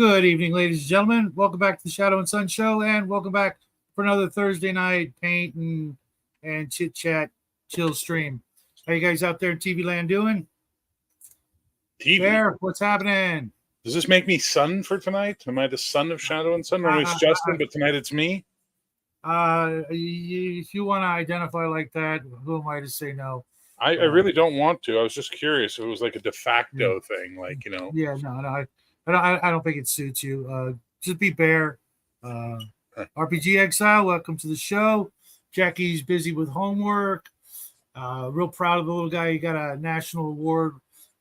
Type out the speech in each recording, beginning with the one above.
Good evening, ladies and gentlemen. Welcome back to the Shadow and Sun Show, and welcome back for another Thursday night paint and chit chat chill stream. How you guys out there in TV land doing? TV. Bear, what's happening? Does this make me son for tonight? Am I the son of Shadow and Sun? Normally it's Justin, but tonight it's me. If you want to identify like that, who am I to say no? I really don't want to. I was just curious if it was like a de facto thing, like, you know. Yeah, no, I don't think it suits you. Just be Bear. RPG Exile, welcome to the show. Jackie's busy with homework. Real proud of the little guy. He got a national award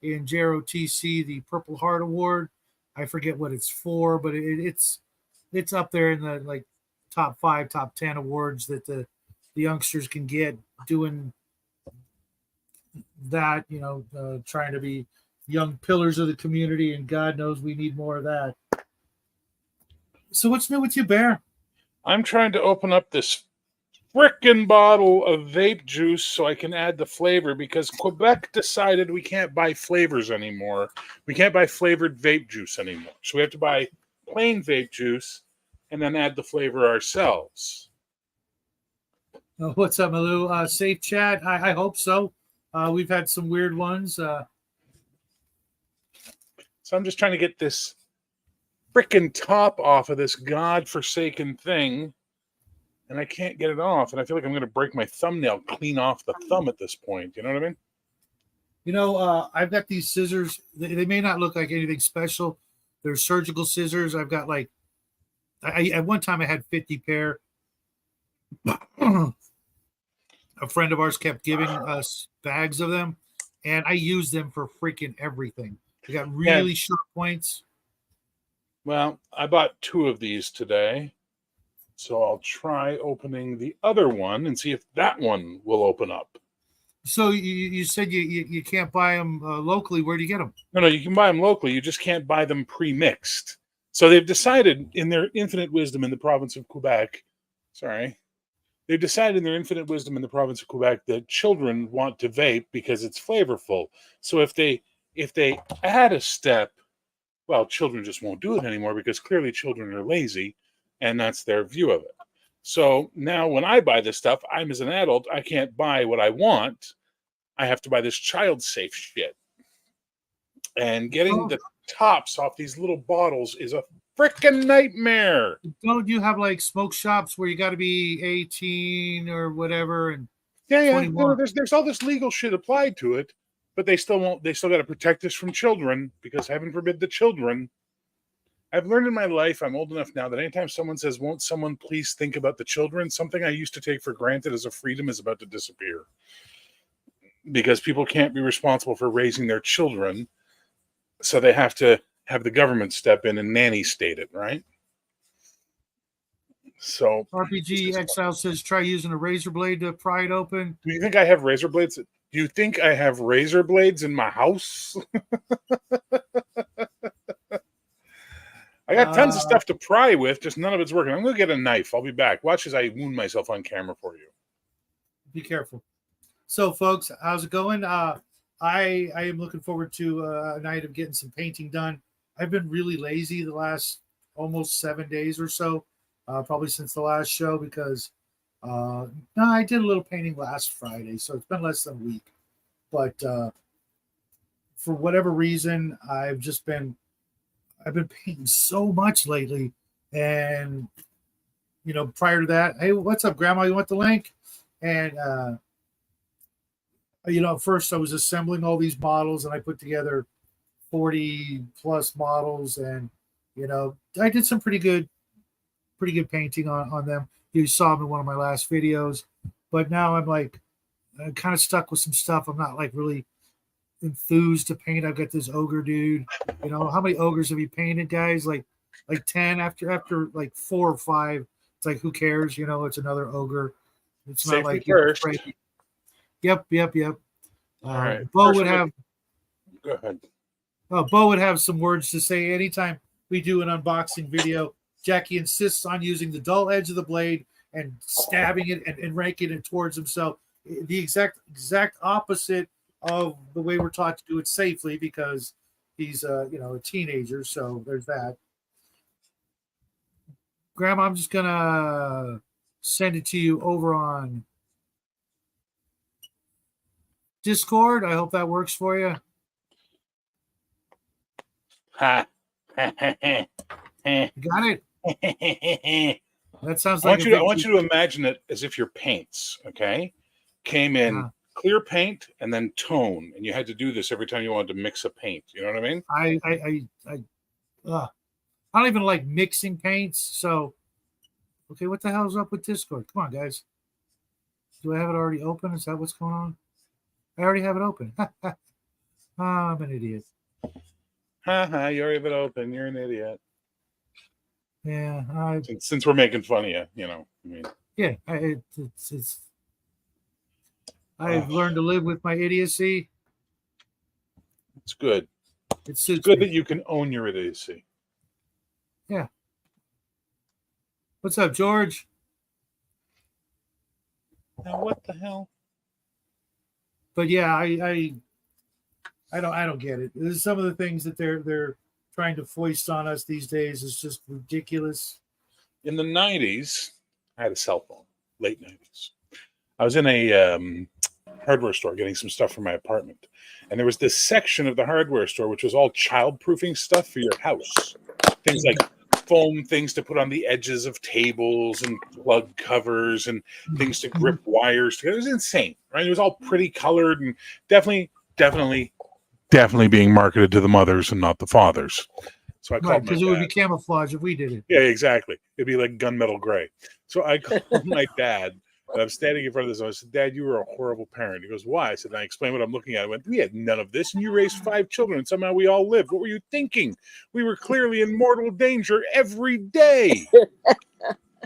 in JROTC, the Purple Heart Award. I forget what it's for, but it's up there in the like top 5, top 10 awards that the youngsters can get doing that. Trying to be young pillars of the community, and God knows we need more of that. So what's new with you, Bear? I'm trying to open up this frickin' bottle of vape juice so I can add the flavor, because Quebec decided we can't buy flavors anymore. We can't buy flavored vape juice anymore. So we have to buy plain vape juice and then add the flavor ourselves. What's up, Malou? Safe chat? I hope so. We've had some weird ones. So I'm just trying to get this frickin' top off of this godforsaken thing, and I can't get it off, and I feel like I'm going to break my thumbnail clean off the thumb at this point. You know what I mean? I've got these scissors. They may not look like anything special. They're surgical scissors. I've got at one time I had 50 pair. A friend of ours kept giving us bags of them, and I use them for freaking everything. They got really sharp points. Well, I bought 2 of these today, so I'll try opening the other one and see if that one will open up. So you said you can't buy them locally. Where do you get them? No, you can buy them locally. You just can't buy them pre-mixed. So they've decided in their infinite wisdom in the province of Quebec, they've decided in their infinite wisdom in the province of Quebec that children want to vape because it's flavorful. So if they add a step, well, children just won't do it anymore because clearly children are lazy, and that's their view of it. So now when I buy this stuff, I'm as an adult, I can't buy what I want. I have to buy this child-safe shit. And getting the tops off these little bottles is a freaking nightmare. Don't you have like smoke shops where you got to be 18 or whatever? And yeah. No, there's all this legal shit applied to it, but they still won't. They still got to protect us from children, because heaven forbid the children. I've learned in my life, I'm old enough now, that anytime someone says, "Won't someone please think about the children?" something I used to take for granted as a freedom is about to disappear, because people can't be responsible for raising their children, so they have to have the government step in and nanny state it, right? So RPG Exile says try using a razor blade to pry it open. Do you think I have razor blades? Do you think I have razor blades in my house? I got tons of stuff to pry with, just none of it's working. I'm going to get a knife. I'll be back. Watch as I wound myself on camera for you. Be careful. So, folks, how's it going? I am looking forward to a night of getting some painting done. I've been really lazy the last almost 7 days or so, probably since the last show, because I did a little painting last Friday, so it's been less than a week. But for whatever reason, I've been painting so much lately. And, prior to that, hey, what's up, Grandma? You want the link? And, first I was assembling all these models, and I put together 40 plus models, and, I did some pretty good painting on them. You saw them in one of my last videos, but now I'm kind of stuck with some stuff. I'm not really enthused to paint. I've got this ogre dude. How many ogres have you painted, guys? Like 10 after like 4 or 5. It's like, who cares? It's another ogre. It's Safety not like first. Yep. All right. Bo would have. Go ahead. Bo would have some words to say anytime we do an unboxing video. Jackie insists on using the dull edge of the blade and stabbing it and raking it towards himself. The exact opposite of the way we're taught to do it safely, because he's a teenager. So there's that. Grandma, I'm just gonna send it to you over on Discord. I hope that works for you. Ha. You got it? That sounds I like want you to imagine it as if your paints, okay, came in clear paint and then tone, and you had to do this every time you wanted to mix a paint. You know what I mean? I don't even like mixing paints. So, okay, what the hell's up with Discord? Come on, guys. Do I have it already open? Is that what's going on? I already have it open. I'm an idiot. You already have it open. You're an idiot. Yeah, since we're making fun of you, you know. I mean, yeah, I've learned to live with my idiocy. It's good. It's good that you can own your idiocy. Yeah. What's up, George? Now, what the hell? But yeah, I don't get it. There's some of the things that they're trying to foist on us these days is just ridiculous. In the 90s, I had a cell phone, late 90s. I was in a hardware store getting some stuff for my apartment. And there was this section of the hardware store which was all child-proofing stuff for your house. Things like foam things to put on the edges of tables and plug covers and things to grip wires together. It was insane, right? It was all pretty colored and definitely being marketed to the mothers and not the fathers. So I called because it would be camouflage if we did it. Yeah, exactly. It'd be like gunmetal gray. So I called my dad. And I'm standing in front of this. And I said, Dad, you were a horrible parent. He goes, why? I said, I explained what I'm looking at. I went, we had none of this, and you raised 5 children, and somehow we all lived. What were you thinking? We were clearly in mortal danger every day.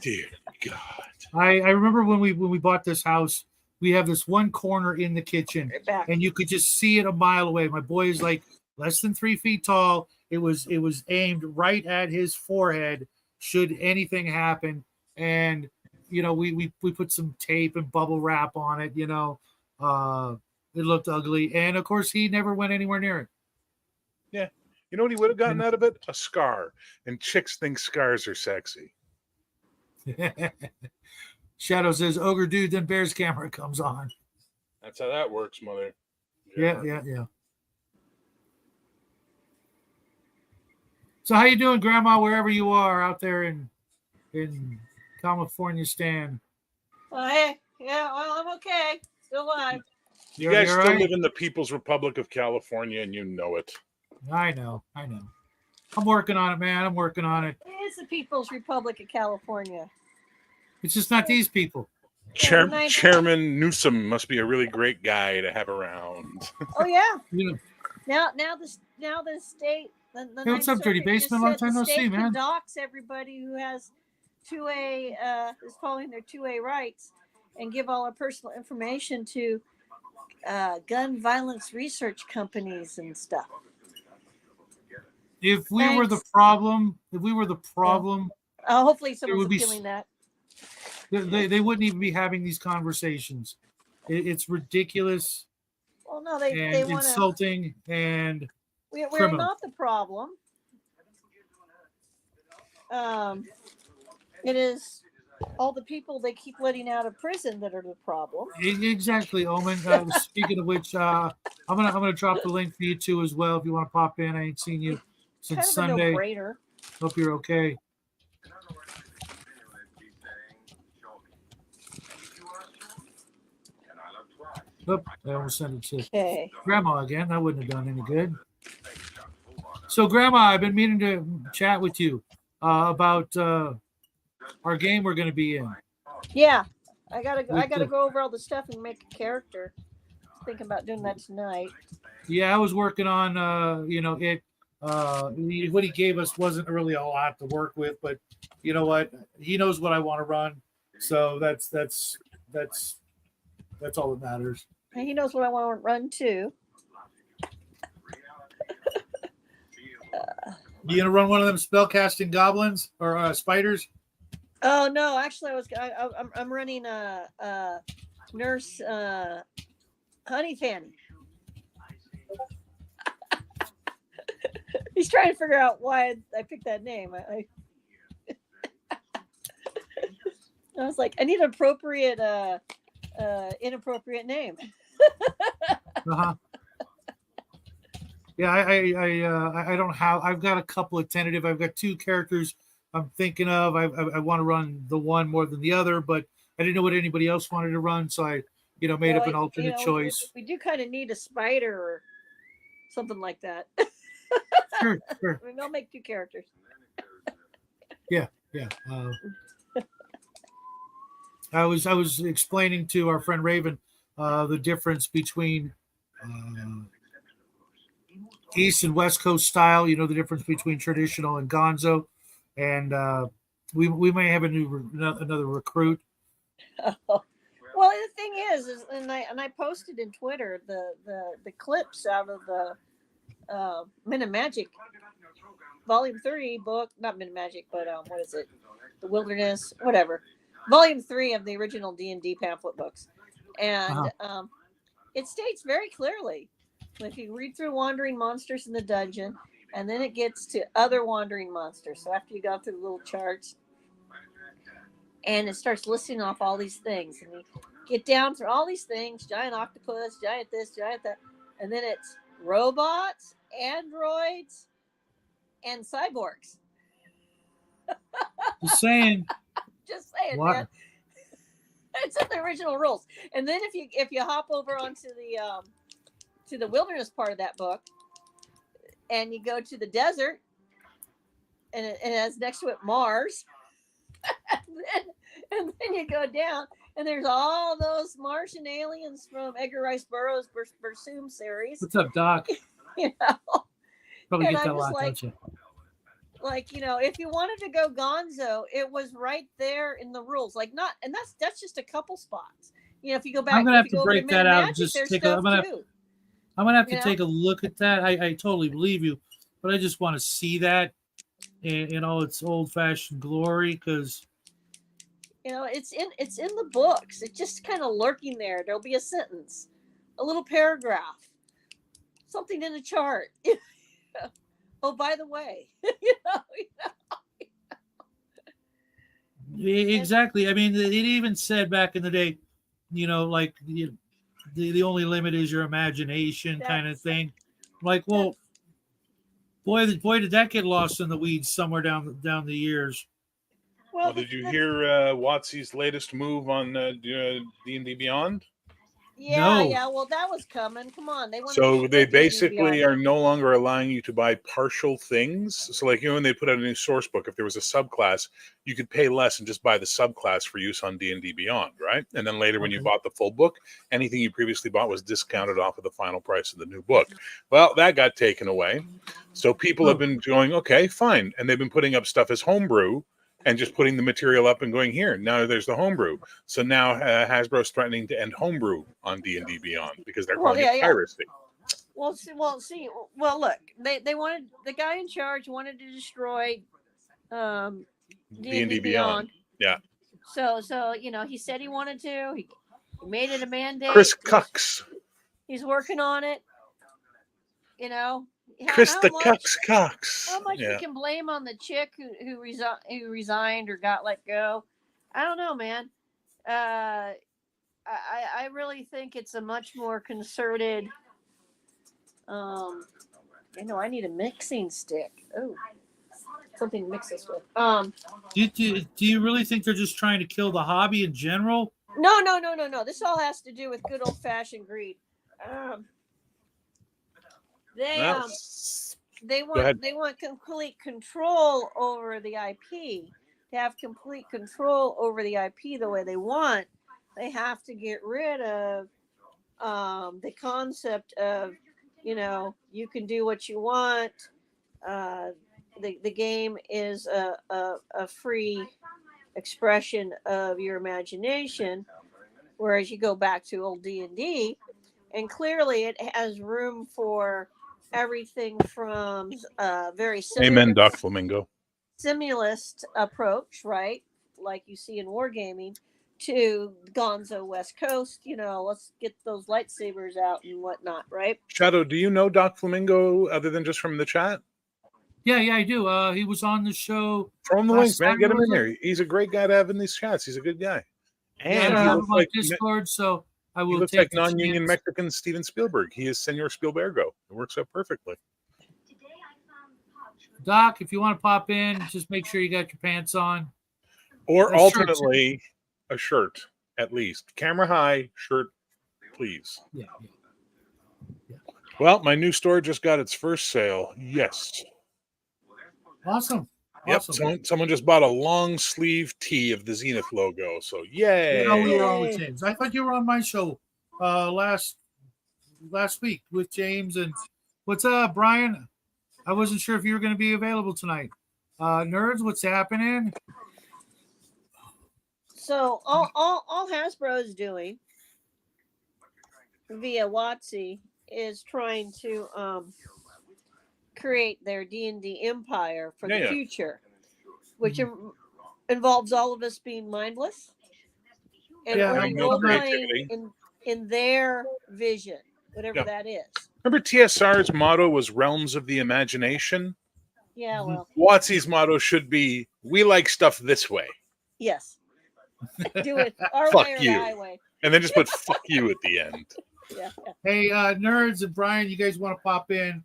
Dear God. I remember when we bought this house, we have this one corner in the kitchen, and you could just see it a mile away. My boy is like less than 3 feet tall. It was aimed right at his forehead should anything happen. And you know, we put some tape and bubble wrap on it, you know. It looked ugly. And of course he never went anywhere near it. Yeah. You know what he would have gotten out of it? A scar. And chicks think scars are sexy. Shadow says ogre dude, then Bear's camera comes on. That's how that works, mother. Yeah. So how you doing, Grandma, wherever you are out there in California, Stan? Hey, yeah, well, I'm okay. Still alive. You guys still live in the People's Republic of California, and you know it. I know. I'm working on it, man. I'm working on it. It is the People's Republic of California. It's just not these people. Chairman Newsom must be a really great guy to have around. Oh yeah. Yeah. Now the state. The hey, what's up, Dirty Basement? Long time no see, man. Docs everybody who has 2A is following their 2A rights and give all our personal information to gun violence research companies and stuff. If we were the problem, hopefully someone's appealing that. They wouldn't even be having these conversations. It's ridiculous. Well, no, they want insulting and we're not the problem. It is all the people they keep letting out of prison that are the problem. Exactly, Omen. Speaking of which, I'm gonna drop the link for you too as well if you want to pop in. I ain't seen you since Sunday. No-brainer. Hope you're okay. Oop, I almost sent it to Grandma again. That wouldn't have done any good. So, Grandma, I've been meaning to chat with you about our game we're going to be in. Yeah, I gotta go over all the stuff and make a character. Thinking about doing that tonight. Yeah, I was working on what he gave us wasn't really a lot to work with, but you know what? He knows what I want to run, so that's all that matters. And he knows what I want to run too. You gonna run one of them spellcasting goblins or spiders? Oh no, actually, I'm running Nurse Honey Fanny. He's trying to figure out why I picked that name. I was like, I need an appropriate, inappropriate name. Uh-huh. Yeah, I don't have. I've got a couple of tentative. I've got two characters I'm thinking of. I want to run the one more than the other, but I didn't know what anybody else wanted to run, so I made up an alternate choice. We do kind of need a spider or something like that. Sure. I mean, they'll make two characters. Yeah. I was explaining to our friend Raven the difference between East and West Coast style. The difference between traditional and Gonzo, and we may have another recruit. Well, the thing is and I posted in Twitter the clips out of the Min Magic Volume 3 book, not Min Magic, but what is it? The Wilderness, whatever. Volume 3 of the original D&D pamphlet books, and it states very clearly, if you read through Wandering Monsters in the Dungeon, and then it gets to other wandering monsters. So after you go through the little charts, and it starts listing off all these things, and you get down through all these things: giant octopus, giant this, giant that, and then it's robots, androids, and cyborgs. Just saying. Just saying, What? man. It's in the original rules. And then if you hop over onto to the wilderness part of that book, and you go to the desert, and it has next to it Mars, and then you go down, and there's all those Martian aliens from Edgar Rice Burroughs' Barsoom series. What's up, Doc? Probably And get that a I'm just lot, don't you? Like, if you wanted to go Gonzo, it was right there in the rules. Like, not, and that's just a couple spots. If you go back, I'm gonna have to go break that out. Magic, Just there's take stuff I'm gonna have to You take a look at that. I totally believe you, but I just want to see that in all its old-fashioned glory, because it's in the books. It's just kind of lurking there. There'll be a sentence, a little paragraph, something in the chart. Oh, by the way, exactly. I mean, it even said back in the day, like the only limit is your imagination, kind of thing. Like, well, boy, did that get lost in the weeds somewhere down the years. Well, did you hear WotC's latest move on D&D Beyond? Yeah, No. yeah. Well, that was coming. Come on, So they basically are no longer allowing you to buy partial things. So, like, when they put out a new source book, if there was a subclass, you could pay less and just buy the subclass for use on D&D Beyond, right? And then later, when you bought the full book, anything you previously bought was discounted off of the final price of the new book. Well, that got taken away. So people have been going, okay, fine, and they've been putting up stuff as homebrew. And just putting the material up and going, here. Now there's the homebrew. So now Hasbro's threatening to end homebrew on D&D Beyond because they're calling it piracy. Well, look, they wanted, the guy in charge wanted to destroy D&D Beyond. Yeah. So he said he wanted to. He made it a mandate. Chris Cox. He's working on it. Chris the Cox. How much we can blame on the chick who resigned or got let go? I don't know, man. I really think it's a much more concerted. I need a mixing stick. Oh, something to mix this with. Do you really think they're just trying to kill the hobby in general? No. This all has to do with good old fashioned greed. They want complete control over the IP. To have complete control over the IP the way they want, they have to get rid of the concept of, you can do what you want. The game is a free expression of your imagination, whereas you go back to old D&D, and clearly it has room for everything from very Amen, Doc Flamingo. simulist approach, right? Like you see in wargaming, to Gonzo West Coast, let's get those lightsabers out and whatnot, right? Shadow, do you know Doc Flamingo other than just from the chat? Yeah, I do. He was on the show. Throw him the link, Last man. Get him Saturday, in was there. He's a great guy to have in these chats. He's a good guy. Yeah, I And don't he have looks him on like Discord, so I he will looks take like the non-union chance. Mexican Steven Spielberg. He is Senor Spielbergo. It works out perfectly. Doc, if you want to pop in, just make sure you got your pants on. Or A shirt, too. alternately, a shirt at least. Camera high shirt, please. Yeah. Well, my new store just got its first sale. Yes. Awesome. Yep. Awesome. Someone just bought a long sleeve tee of the Zenith logo. So yay. Yeah, we were on with Yay. James. I thought you were on my show last week with James. And what's up, Brian? I wasn't sure if you were going to be available tonight. Nerds, what's happening? So all Hasbro is doing via WotC is trying to create their D&D empire for the future, which involves all of us being mindless and only no role-playing in their vision, whatever that is. Remember TSR's motto was Realms of the Imagination? Yeah, well, WotC's motto should be, we like stuff this way. yes. Do it our Fuck way or you. the highway. And then just put fuck you at the end. Yeah. Hey, Nerds and Brian, you guys want to pop in?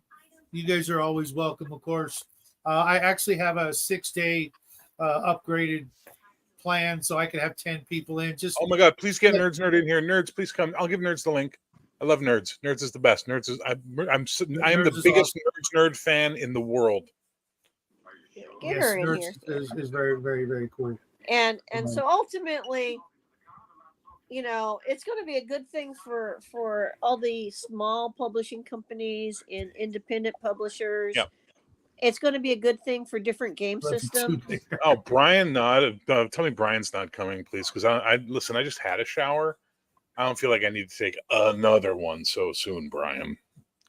You guys are always welcome, of course. I actually have a 6-day upgraded plan, so I could have 10 people in. Just oh my god, please get Nerd in here. Nerds, please come. I'll give Nerds the link. I love Nerds. Nerds is the best. Nerds is I am the biggest awesome. Nerd fan in the world. Get her in Nerds here. Is very, very, very cool. And so ultimately, you know, it's going to be a good thing for all the small publishing companies and independent publishers. Yeah. It's going to be a good thing for different game systems. Oh, Brian, tell me Brian's not coming, please, because I listen. I just had a shower. I don't feel like I need to take another one so soon, Brian.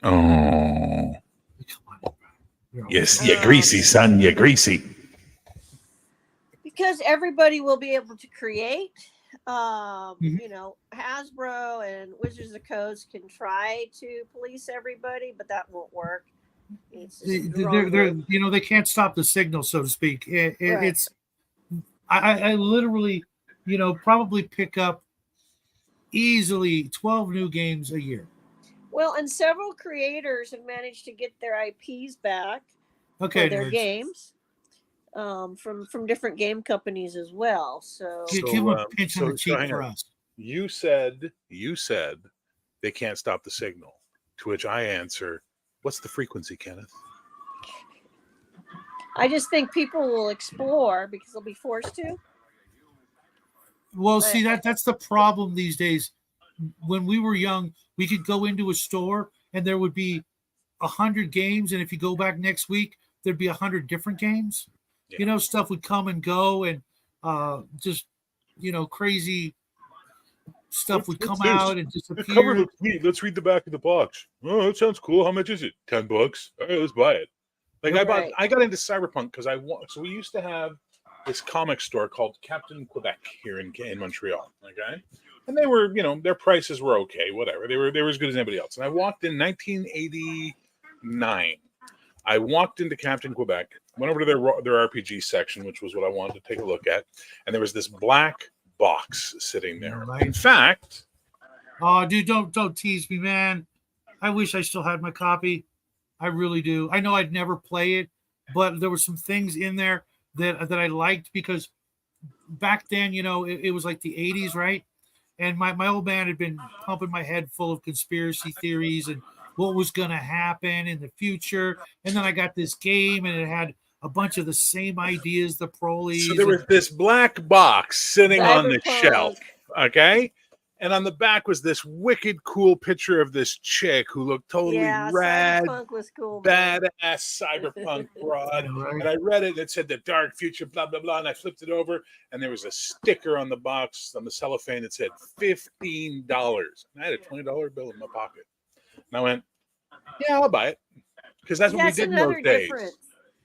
Oh, yes, you're greasy, son. You're greasy. Because everybody will be able to create. You know, Hasbro and Wizards of the Coast can try to police everybody, but that won't work. They're you know, they can't stop the signal, so to speak. It's I literally, you know, probably pick up easily 12 new games a year. Well, and several creators have managed to get their IPs back for their games from different game companies as well. So give them a pinch on the cheek for us. You said they can't stop the signal, to which I answer, what's the frequency, Kenneth? I just think people will explore because they'll be forced to. Well, see, that's the problem these days. When we were young, we could go into a store and there would be 100 games, and if you go back next week, there'd be 100 different games. Yeah. You know, stuff would come and go, and just, you know, crazy stuff would come out and disappear. The cover looks neat. Let's read the back of the box. Oh, that sounds cool. How much is it? $10. All right, let's buy it. Like I got into Cyberpunk because so we used to have this comic store called Captain Quebec here in Montreal. Okay. And they were, you know, their prices were okay, whatever. They were as good as anybody else. And I walked in 1989. I walked into Captain Quebec, went over to their RPG section, which was what I wanted to take a look at. And there was this black box sitting there. Right. In fact, oh, dude, don't tease me, man. I wish I still had my copy. I really do. I know I'd never play it, but there were some things in there that I liked because back then, you know, it was like the 80s, right? And my old man had been pumping my head full of conspiracy theories and what was going to happen in the future. And then I got this game and it had a bunch of the same ideas, the Prolies. So there was this black box sitting on the shelf, okay? And on the back was this wicked cool picture of this chick who looked totally rad, was cool, badass cyberpunk broad. And I read it, and it said the dark future, blah, blah, blah. And I flipped it over, and there was a sticker on the box, on the cellophane that said $15. And I had a $20 bill in my pocket. And I went, yeah, I'll buy it. Because that's what we did in those days.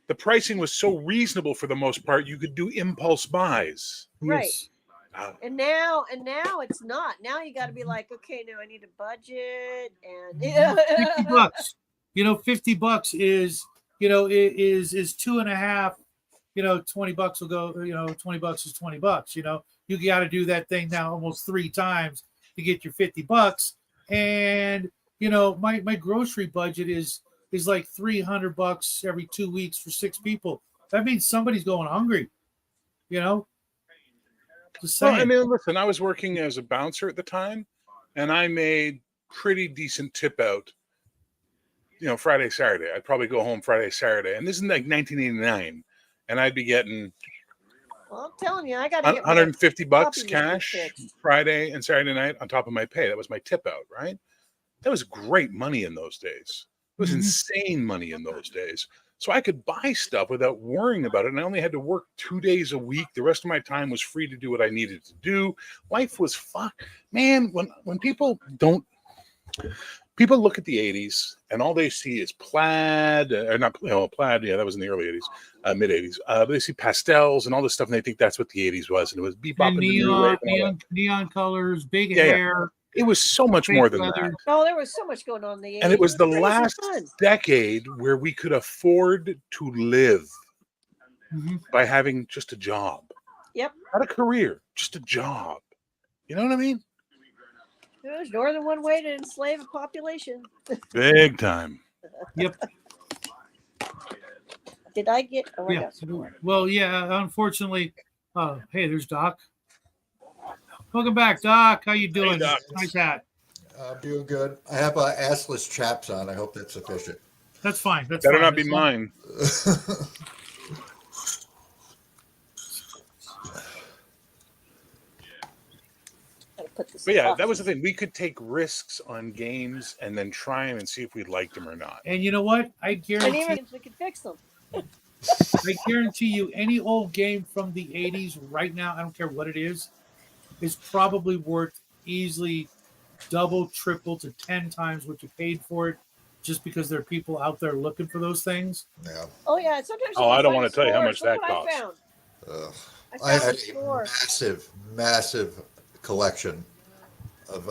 The pricing was so reasonable for the most part, you could do impulse buys. Right. Yes. And now it's not. Now you got to be like, okay, now I need a budget and $50. You know, $50 is is 2.5. $20 will go. $20 is $20. You got to do that thing now almost 3 times to get your $50. And my grocery budget is like $300 every 2 weeks for 6 people. That means somebody's going hungry. Just Well, I saying. mean, listen, I was working as a bouncer at the time, and I made pretty decent tip out. Friday, Saturday. I'd probably go home Friday, Saturday, and this is like 1989, and I'd be getting Well, I'm telling you, I got to get my $150 coffee machine cash fixed. Friday and Saturday night on top of my pay. That was my tip out, right? That was great money in those days. It was Mhm. insane money in those days. So I could buy stuff without worrying about it. And I only had to work 2 days a week. The rest of my time was free to do what I needed to do. Life was fun. Man, when people look at the 80s and all they see is plaid, or not plaid, yeah, that was in the early 80s, mid 80s. But they see pastels and all this stuff, and they think that's what the 80s was. And it was bebop And and the new wave and all that. neon colors, big Yeah, yeah. hair, It was so much fake more than leather. that. Oh, there was so much going on in the 80s. And it was the crazy last fun. decade where we could afford to live Mhm. by having just a job. Yep. Not a career, just a job. You know what I mean? There's more than one way to enslave a population. Big time. Yep. Did I get? Oh, I Yeah. got some more. Well, yeah. Unfortunately, hey, there's Doc. Welcome back, Doc. How you doing? Doc. Nice hat. I'm doing good. I have assless chaps on. I hope that's sufficient. That's fine. That's Better fine. not be As long- mine. Gotta put this But yeah, off. that was the thing. We could take risks on games and then try them and see if we liked them or not. And you know what? I And guarantee. even if we could fix them. I guarantee you, any old game from the '80s right now, I don't care what it is probably worth easily double, triple to 10 times what you paid for it, just because there are people out there looking for those things. Yeah. Oh yeah, sometimes. Oh, I don't want want to tell you how much that Look what costs. I found. Ugh. I I found had a a score. massive collection of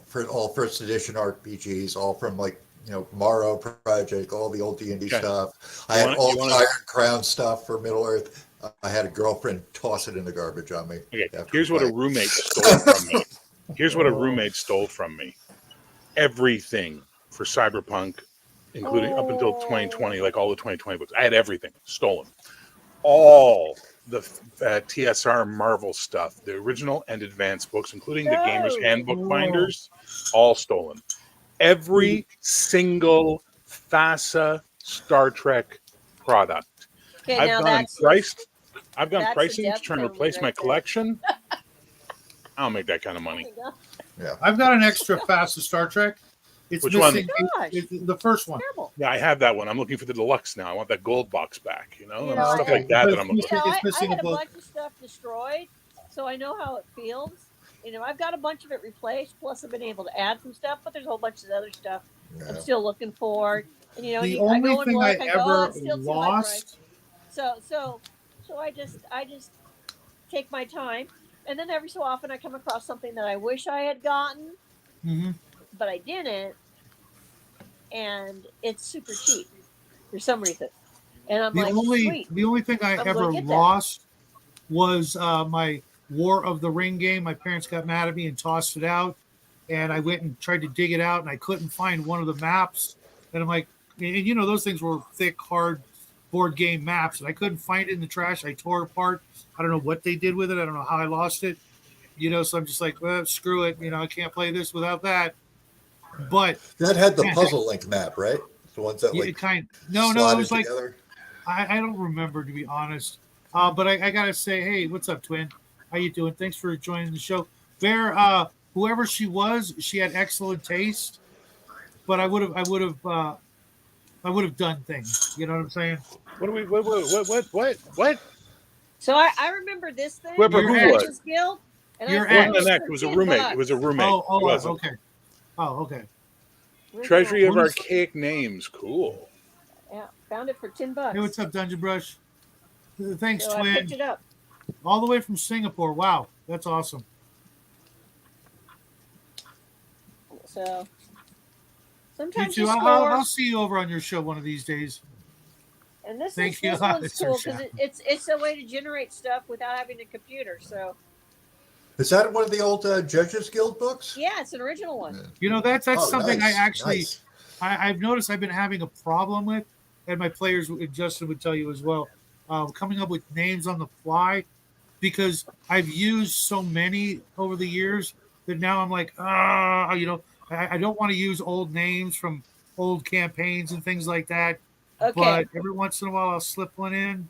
for all first edition RPGs, all from Morrow Project, all the old D&D Okay. stuff. I You had wanna- all you the wanna- Iron Crown stuff for Middle Earth. I had a girlfriend toss it in the garbage on me. Okay, after here's what a playing. roommate stole from me. Here's what a roommate stole from me. Everything for Cyberpunk, including up until 2020, like all the 2020 books. I had everything stolen. All the TSR Marvel stuff, the original and advanced books, including the Gamer's No. Handbook Whoa. binders, all stolen. Every single FASA Star Trek product. Okay, I've now gone that's priced. I've gone that's a pricing to death try and penalty replace my right there. collection. I don't make that kind of money. I've got an extra fast of Star Trek. It's Which one? missing Gosh. the first one. terrible. Yeah, I have that one. I'm looking for the deluxe now. I want that gold box back, and You know, stuff I- like that. but That I'm looking it's for. You know, It's missing I had a a book. bunch of stuff destroyed, so I know how it feels. I've got a bunch of it replaced. Plus, I've been able to add some stuff, but there's a whole bunch of other stuff I'm Yeah. still looking for. And The I only go and thing look, I I go, oh, ever it's still too high price. lost. So I just take my time, and then every so often I come across something that I wish I had gotten, Mhm. but I didn't, and it's super cheap for some reason. And I'm The like, only sweet. the only thing I I'm ever gonna get that. lost was my War of the Ring game. My parents got mad at me and tossed it out, and I went and tried to dig it out, and I couldn't find one of the maps. And I'm like, and those things were thick, hard board game maps, and I couldn't find it in the trash. I tore it apart. I don't know what they did with it. I don't know how I lost it. So I'm just like, well, screw it. I can't play this without that. But That had the Yeah. puzzle link map, right? The ones that it like kind no, it slotted was like together. I don't remember, to be honest. But I gotta say, hey, what's up, Twin? How you doing? Thanks for joining the show. Bear, whoever she was, she had excellent taste. But I would have done things. You know what I'm saying? What do we? What? So I remember this thing. Whoever who Witches was. Guild, and Your I It found wasn't an ex. act. for It was a 10 roommate. bucks. It was a roommate. Oh, It wasn't. okay. Oh, okay. Where's Treasury my- of What is- Archaic Names. Cool. Yeah, found it for $10. Hey, what's up, Dungeon Brush? Thanks, So I picked Twin. it up. All the way from Singapore. Wow, that's awesome. So You sometimes too. you I'll score. see you over on your show one of these days. And this Thank is you, this one's Officer cool because Chapman. it's a way to generate stuff without having a computer. So Is that one of the old Judges Guild books? yeah, it's an original one. That's Oh, something I nice, actually nice. I've noticed I've been having a problem with, and my players, Justin would tell you as well, coming up with names on the fly because I've used so many over the years that now I'm like, I don't want to use old names from old campaigns and things like that. Okay, But every once in a while, I'll slip one in.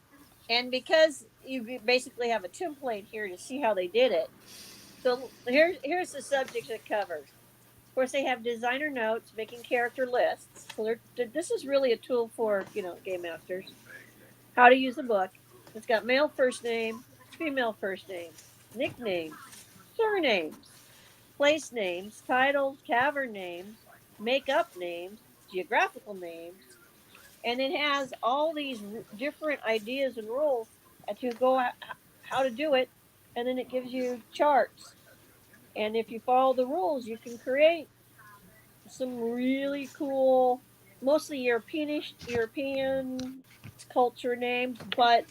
and because you basically have a template here to see how they did it. So here's the subject it covers. Of course, they have designer notes, making character lists. So this is really a tool for game masters. How to use the book. It's got male first name, female first name, nicknames, surnames, place names, titles, cavern names, make up names, geographical names, and it has all these different ideas and rules to go how to do it, and then it gives you charts. And if you follow the rules, you can create some really cool, mostly European culture names, but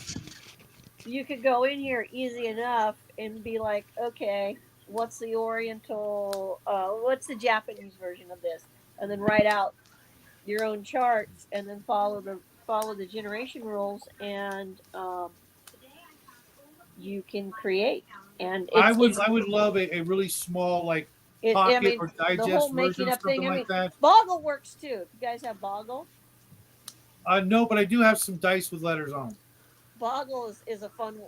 you could go in here easy enough and be like, okay, what's the Oriental, what's the Japanese version of this, and then write out your own charts, and then follow the generation rules, and you can create. And I would love a really small like I pocket mean, or the whole digest version making of up thing. something I like mean, that. Boggle works too. If you guys have Boggle, No, but I do have some dice with letters on. Boggle is a fun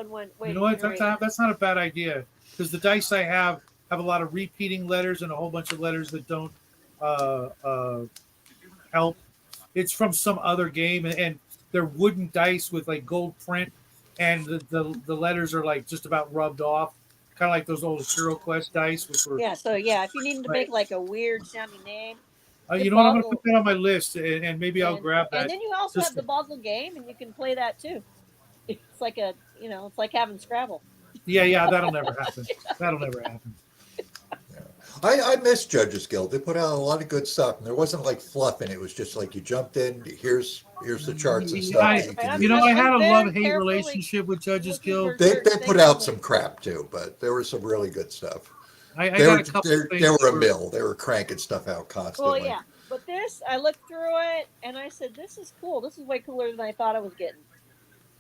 way You to know what? generate. That's not a bad idea because the dice I have a lot of repeating letters and a whole bunch of letters that don't uh, uh, help. It's from some other game, and they're wooden dice with like gold print, and the letters are like just about rubbed off, kind of like those old Hero Quest dice, which were. Yeah, so yeah, if you need to Right. make like a weird sounding name, You get know what? I'm going to put Boggle, that on my list, and maybe I'll grab and that. then you also have Just the Boggle game, and you can play that too. It's like it's like having Scrabble. yeah, that'll never happen. That'll never happen. I miss Judges Guild. They put out a lot of good stuff, and there wasn't like fluff in it. It was just like you jumped in. Here's the charts and stuff I that you can I use. had a love very hate carefully relationship with Judges looking for Guild. They certain put things out in some the. crap too, but there was some really good stuff. I They got were a couple they things were that a were. mill. They were cranking stuff out Well, constantly. yeah, but this I looked through it and I said, "This is cool. This is way cooler than I thought I was getting."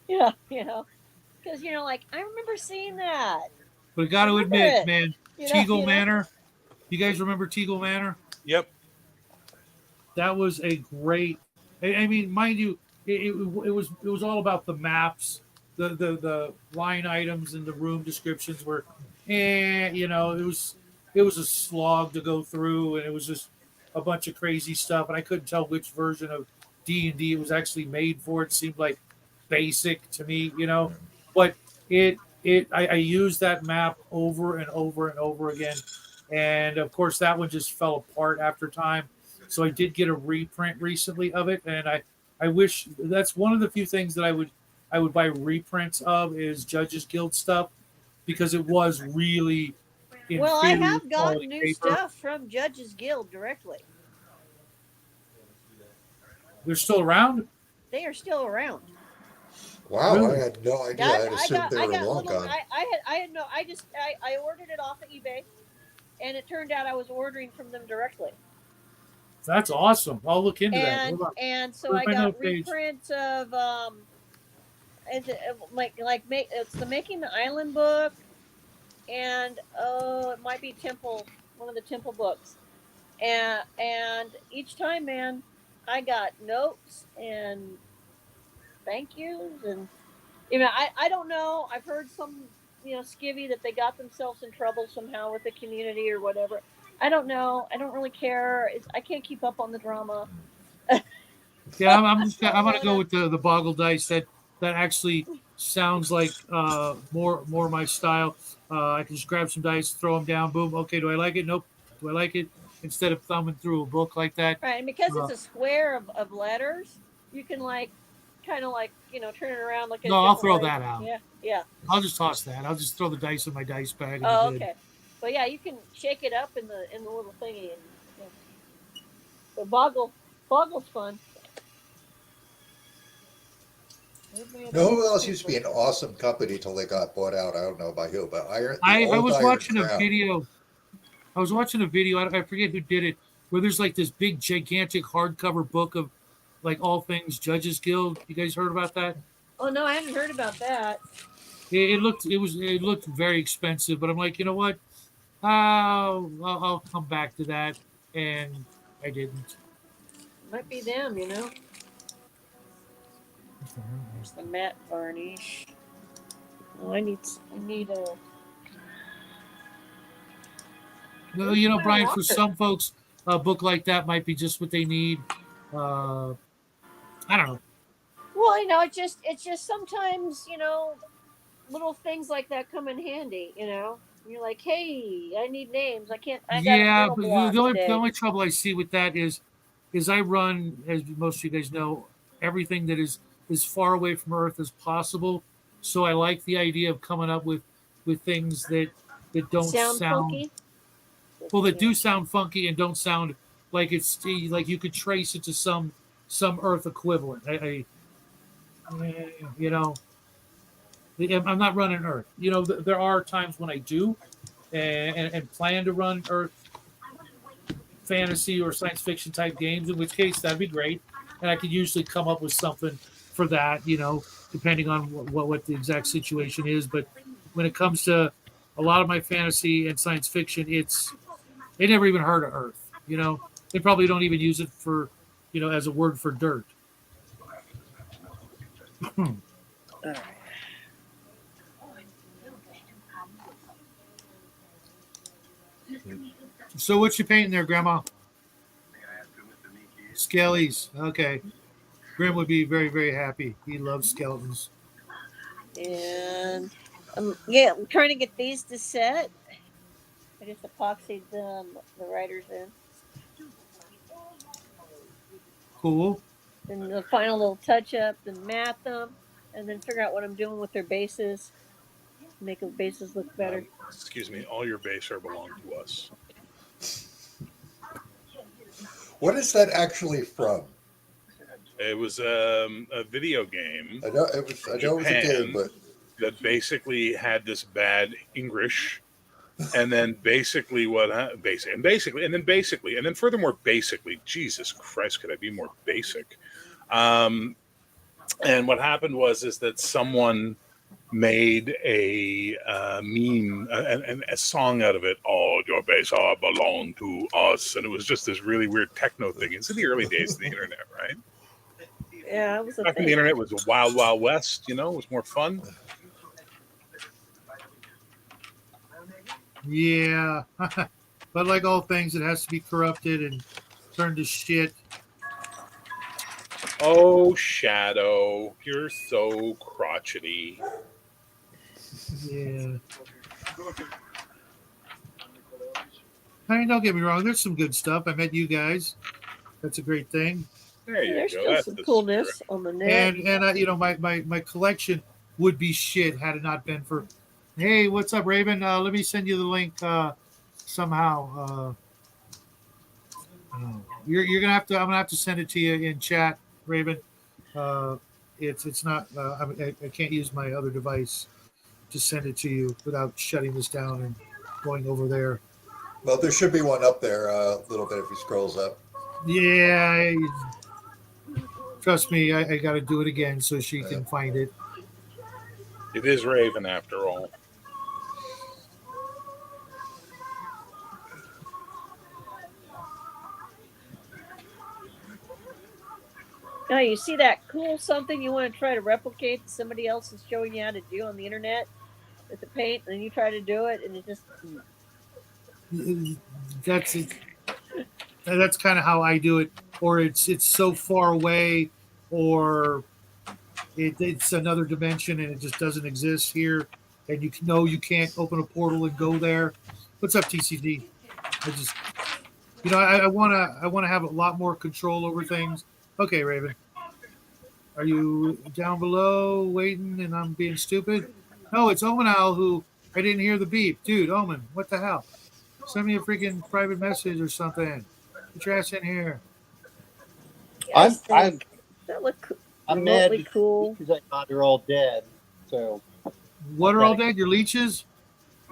Yeah, because like I remember seeing that. But I got I to remember admit, it. man, You know, Teagle Manor. You guys remember Teagle Manor? Yep. That was a great. I mean, mind you, it was all about the maps, the line items, and the room descriptions were, it was a slog to go through, and it was just a bunch of crazy stuff, and I couldn't tell which version of D&D it was actually made for. It seemed like basic to me, but I used that map over and over and over again, and of course that one just fell apart after time. So I did get a reprint recently of it, and I wish that's one of the few things that I would buy reprints of is Judges Guild stuff because it was really well, I inferior have gotten quality new paper. stuff from Judges Guild directly. They're still around. They are still around. Wow, Really? I had no idea. I assumed they I were got long little. gone. I had no. I ordered it off of eBay, and it turned out I was ordering from them directly. That's awesome. I'll look into that. And Hold on. and so Where's I my got note page? reprints of it's the Making the Island book, and it might be Temple, one of the Temple books, and each time, man, I got notes and thank yous, and I don't know. I've heard some skivvy that they got themselves in trouble somehow with the community or whatever. I don't know. I don't really care. I can't keep up on the drama. Yeah, I'm Don't gonna go wanna. with the Boggle dice. That actually sounds like more my style. I can just grab some dice, throw them down, boom. Okay, do I like it? Nope. Do I like it? Instead of thumbing through a book like that. Right, and because Uh, it's a square of letters, you can kind of turn it around, look at no, it I'll different throw ways. that out. Yeah, yeah. I'll just toss that. I'll just throw the dice in my dice bag. And Oh, be good. okay. But yeah, you can shake it up in the little thingy, and the boggle's fun. know who else used to be an awesome company till they got bought out? I don't know by who, but I old was Iron watching a Crown. video. I was watching a video. I forget who did it, where there's like this big, gigantic hardcover book of like all things Judges Guild. You guys heard about that? Oh no, I haven't heard about that. It looked very expensive, but I'm like, you know what? I'll come back to that, and I didn't. Might be them, you know. There's the matte varnish. Oh, I need a. No, you know, Brian, for some folks, a book like that might be just what they need. I don't know. Well, you know, it's just sometimes, you know, little things like that come in handy. You know, you're like, hey, I need names. I can't. I got a Yeah, mental but block the today. only trouble I see with that is I run, as most of you guys know, everything that is as far away from Earth as possible. So I like the idea of coming up with things that don't sound funky. well, that do sound funky and don't sound like it's like you could trace it to some Earth equivalent. You know, I'm not running Earth. You know, there are times when I do, and plan to run Earth fantasy or science fiction type games, in which case that'd be great, and I could usually come up with something for that. You know, depending on what the exact situation is. But when it comes to a lot of my fantasy and science fiction, they never even heard of Earth. You know, they probably don't even use it for, you know, as a word for dirt. So what you painting there, Grandma? Skellies. Okay. Grim would be very, very happy. He loves skeletons. And yeah, I'm trying to get these to set. I just epoxied the writers in. Cool. And the final little touch up, then mat them, and then figure out what I'm doing with their bases. Make the bases look better. Excuse me, all your base are belong to us. What is that actually from? It was a video game. I know it was a game, but that basically had this bad English, and then basically furthermore, basically, Jesus Christ, could I be more basic? And what happened was that someone made a meme and a song out of it. All your base all belong to us, and it was just this really weird techno thing. It's in the early days of the internet, right? Yeah, it was Back when the internet was a wild, wild west. You know, it was more fun. Yeah. But like all things, it has to be corrupted and turned to shit. Oh, Shadow, you're so crotchety. Yeah. I mean, don't get me wrong. There's some good stuff. I met you guys. That's a great thing. There you There's go. still That's some the coolness spirit. on the net. And you know, my collection would be shit had it not been for. Hey, what's up, Raven? Let me send you the link somehow. You're gonna have to. I'm gonna have to send it to you in chat, Raven. It's not. I can't use my other device to send it to you without shutting this down and going over there. well, there should be one up there a little bit if he scrolls up. Yeah, trust me, I got to do it again so she can find it. It is Raven after all. Now you see that cool something you want to try to replicate that somebody else is showing you how to do on the internet with the paint, and then you try to do it, and it just That's it. That's kind of how I do it. Or it's so far away, or it's another dimension and it just doesn't exist here, and you know you can't open a portal and go there. What's up, TCD? I just, you know, I wanna have a lot more control over things. Okay, Raven, are you down below waiting and I'm being stupid? No, it's Omen Owl who I didn't hear the beep, dude. Omen, what the hell? Send me a freaking private message or something. Get your ass in here. I'm that look cool. I'm mad remotely cool. because I thought they're all dead. So What are all dead? Your leeches?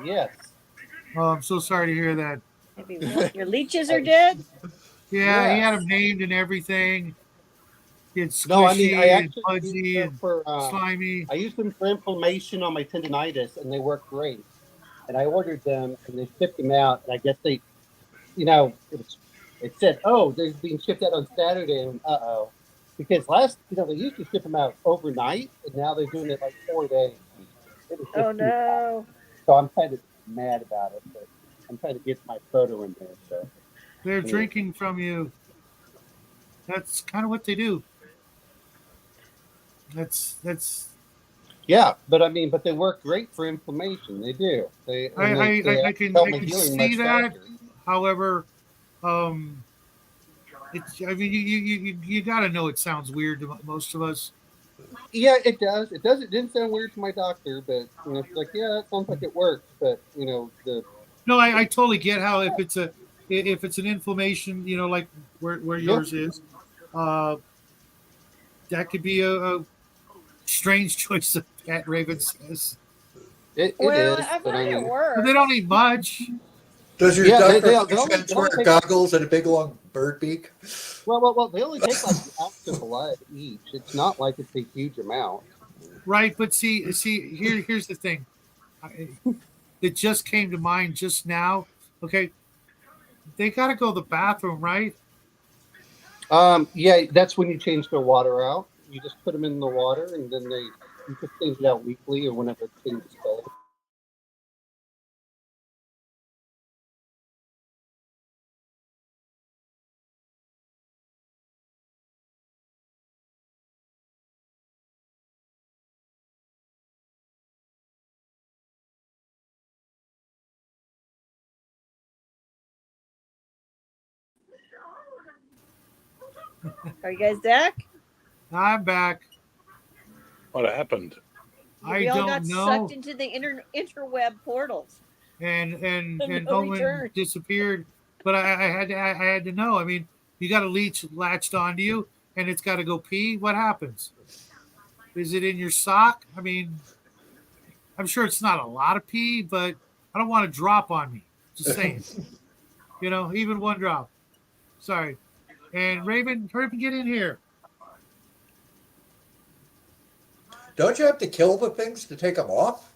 yes. Oh, I'm so sorry to hear that. Maybe your leeches are dead. Yeah, he had Yes. them named and everything. It's No, I mean I squishy and actually fuzzy used them and for slimy. I used them for inflammation on my tendonitis, and they work great. And I ordered them, and they shipped them out. And I guess they, it said, oh, they're being shipped out on Saturday, and because they used to ship them out overnight, and now they're doing it like 4 days. It was just Oh too no. fast. So I'm kind of mad about it, but I'm trying to get my photo in there. So They're anyway. drinking from you. That's kind of what they do. That's. Yeah, but they work great for inflammation. They do. They I can help my healing see much that. faster. However, it's. I mean, you got to know it sounds weird to most of us. Yeah, it does. It does. It didn't sound weird to my doctor, but it's like, yeah, it sounds like it works. But the No, I totally get how if it's an inflammation, like where Yeah. yours is, that could be a strange choice of pet. Raven says. it Well, is. I've But heard it But works. they don't eat much. Does your Yeah, they doctor only wear take- goggles and a big long bird beak? well, they only take like an ounce of blood each. It's not like it's a huge amount. Right, but see, here's the thing. It just came to mind just now. Okay, they got to go to the bathroom, right? Yeah, that's when you change their water out. You just put them in the water, and then you just change it out weekly or whenever it changes color. Are you guys back? I'm back. What happened? I We all don't got know. sucked into the interweb portals. And No Owen return. disappeared, but I had to know. I mean, you got a leech latched onto you, and it's got to go pee. What happens? Is it in your sock? I mean, I'm sure it's not a lot of pee, but I don't want to drop on me. Just saying, even one drop. Sorry. And Raven, hurry up and get in here. Don't you have to kill the things to take them off?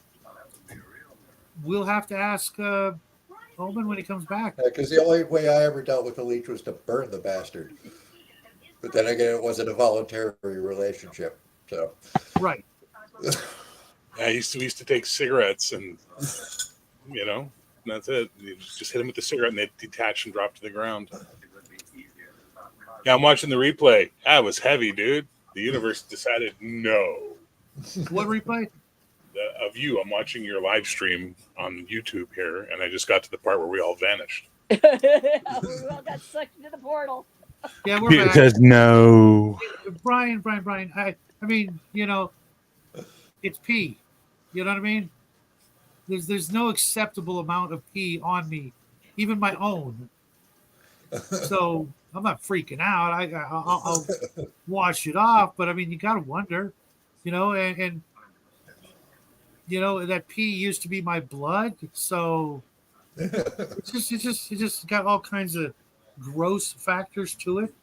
We'll have to ask Owen when he comes back. Because the only way I ever dealt with the leech was to burn the bastard. But then again, it wasn't a voluntary relationship. So Right. Yeah, we used to take cigarettes and that's it. You just hit them with the cigarette and they detach and drop to the ground. Yeah, I'm watching the replay. That was heavy, dude. The universe decided no. What replay? Of you. I'm watching your live stream on YouTube here, and I just got to the part where we all vanished. We all got sucked into the portal. Yeah, we're back. says no. Brian. I mean, it's pee. You know what I mean? There's no acceptable amount of pee on me, even my own. So I'm not freaking out. I'll wash it off, but I mean, you gotta wonder, and that pee used to be my blood, so it just got all kinds of gross factors to it.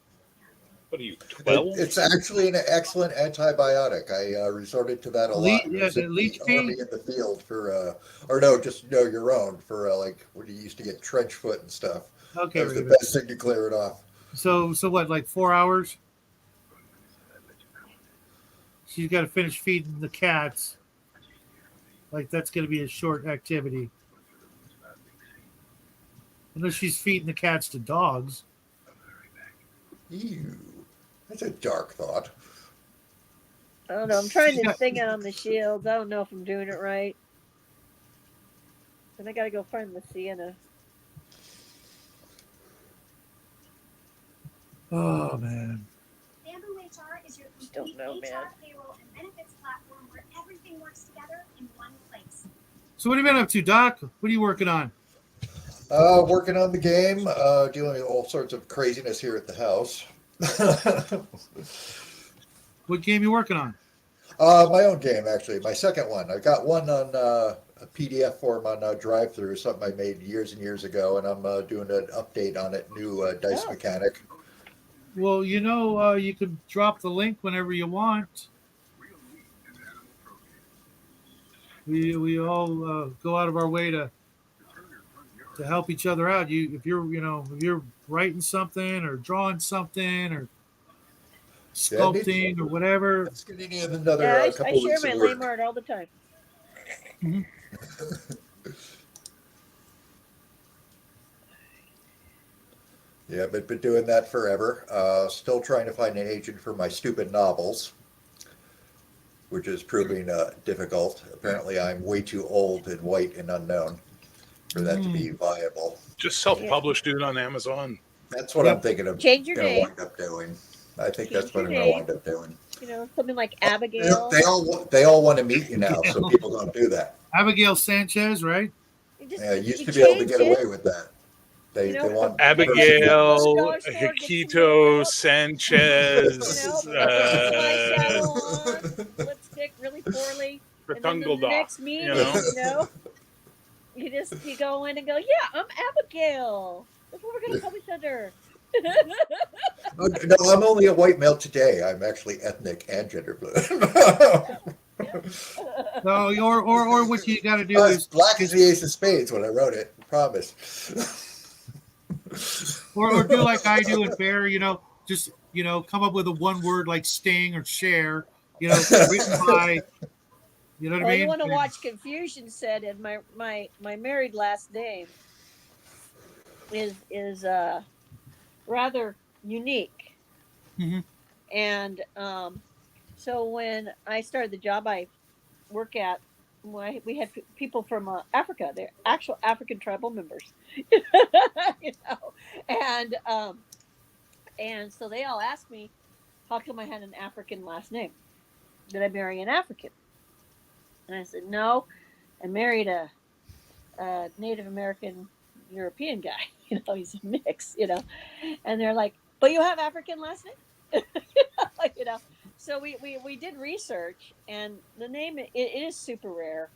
What are you, 12? it's actually an excellent antibiotic. I resorted to that a lot. Yeah, the leech pee? Army in the field for, your own for like when you used to get trench foot and stuff. Okay, That was the Raven. best thing to clear it off. So what? Like 4 hours? She's got to finish feeding the cats. Like that's going to be a short activity. Unless she's feeding the cats to dogs. Ew, that's a dark thought. I don't know. I'm trying to thing on the shields. I don't know if I'm doing it right. And I gotta go find the Sienna. Oh man. Bamboo HR is your Don't complete know, man. HR, payroll, and benefits platform where everything works together in one place. So what have you been up to, Doc? What are you working on? Working on the game, dealing with all sorts of craziness here at the house. What game you working on? My own game, actually, my second one. I got one on a PDF form on Drive-Thru, something I made years and years ago, and I'm doing an update on it, new dice Oh. mechanic. Well, you can drop the link whenever you want. We all go out of our way to help each other out. If you're writing something or drawing something or Yeah, it needs- sculpting or whatever. It's going to need another Yeah, I couple share weeks my of lame work. art all the time. Yeah, but been doing that forever. Still trying to find an agent for my stupid novels, which is proving difficult. Apparently, I'm way too old and white and unknown for that to be viable. Just self-publish, dude, on Amazon. That's what Yep. I'm thinking of Change your going to name. wind up doing. I think Change that's what your I'm going to name. wind up doing. Something like They, Abigail. they all want to meet you now, so Abigail. people don't do that. Abigail Sanchez, right? You just Yeah, used you to be able to change get it. away with that. They want Abigail, $1 store, get some Hikito, makeup, Sanchez, put some eyeshadow on, lipstick really poorly, and then the Ratungalda, next meeting, you go in and go, yeah, I'm Abigail. That's what we're gonna call each other. Oh, no, I'm only a white male today. I'm actually ethnic and gender fluid. No, or what you got to do I was is, black as the ace of spades when I wrote it. Promise. or do like I do and Bear. Just come up with a one word like sting or share. Written by. You know what I mean? You want to watch Confusion said, and my married last name is rather unique. Mhm. And so when I started the job I work at, we had people from Africa. They're actual African tribal members, and so they all asked me, how come I had an African last name? Did I marry an African? And I said, no, I married a Native American European guy. He's a mix, and they're like, but you have African last name? So we did research, and the name, it is super rare,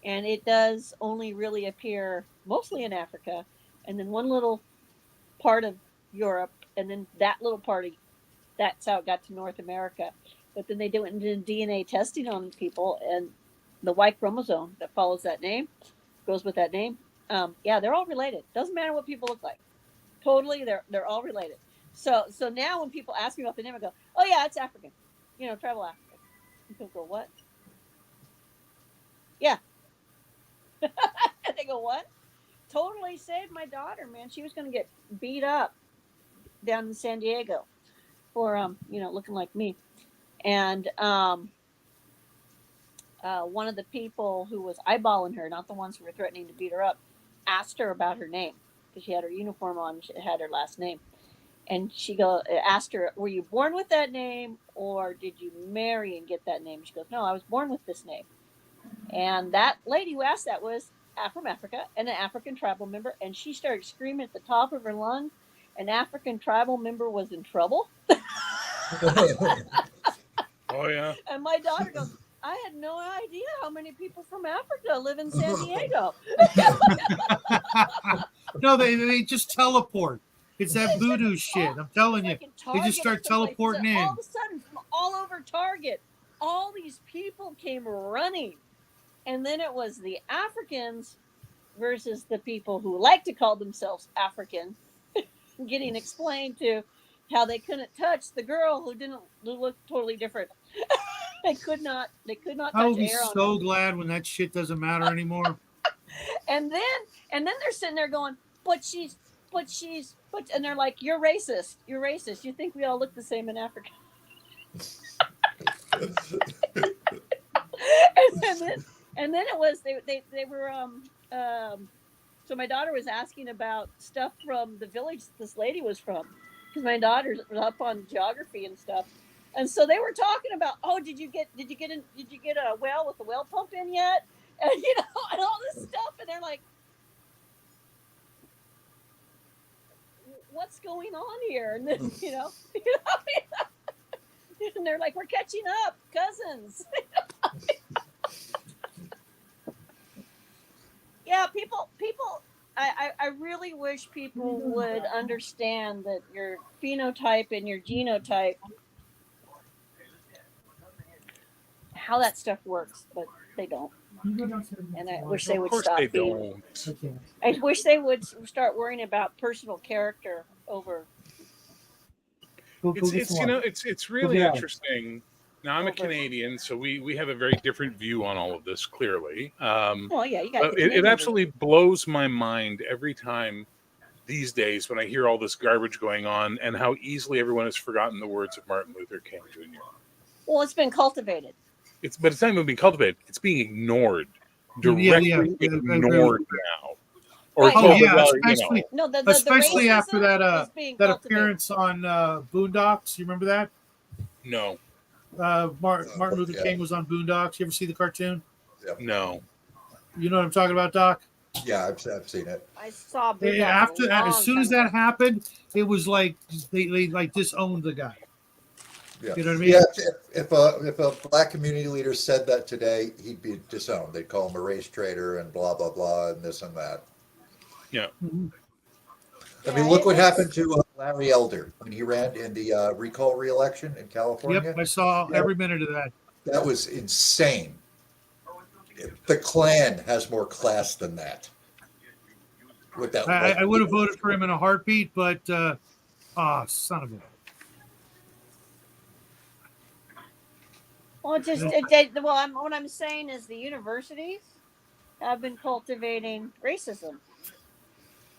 and it does only really appear mostly in Africa, and then one little part of Europe, and then that little part of, that's how it got to North America. But then they did DNA testing on people, and the Y chromosome that follows that name goes with that name. They're all related. Doesn't matter what people look like. Totally, they're all related. So now when people ask me about the name, I go, oh yeah, it's African. Tribal African. And people go, what? Yeah. And they go, what? Totally saved my daughter, man. She was going to get beat up down in San Diego for looking like me. And one of the people who was eyeballing her, not the ones who were threatening to beat her up, asked her about her name because she had her uniform on. She had her last name, and asked her, "Were you born with that name, or did you marry and get that name?" She goes, "No, I was born with this name." And that lady who asked that was from Africa and an African tribal member, and she started screaming at the top of her lungs. An African tribal member was in trouble. Oh yeah. And my daughter goes, I had no idea how many people from Africa live in San Diego. No, they just teleport. It's that voodoo shit. I'm telling you. They just start teleporting in. All of a sudden, from all over Target, all these people came running. And then it was the Africans versus the people who like to call themselves African getting explained to how they couldn't touch the girl who look totally different. They could not touch I will be air on so them. glad when that shit doesn't matter anymore. And then they're sitting there going, but they're like, you're racist. You think we all look the same in Africa. and then it was they were so my daughter was asking about stuff from the village this lady was from, because my daughter's up on geography and stuff. And so they were talking about, oh, did you get a well with the well pump in yet? And and all this stuff. And they're like, what's going on here? And then, and they're like, "We're catching up, cousins." Yeah, people. I really wish people would understand that your phenotype and your genotype, how that stuff works, but they don't. And I wish they Of would course stop they being. don't. I wish they would start worrying about personal character over It's really get out. interesting. Now I'm a Over. Canadian, so we have a very different view on all of this. Clearly, Well, yeah, you got but the it Canadian absolutely blows my mind every time these days when I hear all this garbage going on and how easily everyone has forgotten the words of Martin Luther King Jr. Well, it's been cultivated. But it's not even being cultivated; it's being ignored, Yeah, directly I agree with ignored now. Or Right. told Oh that, yeah, well, especially No, the especially racism after that is being that cultivated. appearance on Boondocks. You remember that? no, Martin Luther Yeah. King was on Boondocks. You ever see the cartoon? no. You know what I'm talking about, Doc? Yeah, I've seen it. I saw And Boondocks after a long as soon as time that ago. happened, it was like they like disowned the guy. Yeah, You know what I mean? yeah. If a black community leader said that today, he'd be disowned. They'd call him a race traitor and blah blah blah and this and that. Mhm. I mean, Yeah, look what it's- happened to Larry Elder when he ran in the recall re-election in California. Yep, I saw every minute of that. That was insane. The Klan has more class than that. With that, I would have voted for him in a heartbeat, but son of a. Well, what I'm saying is the universities have been cultivating racism.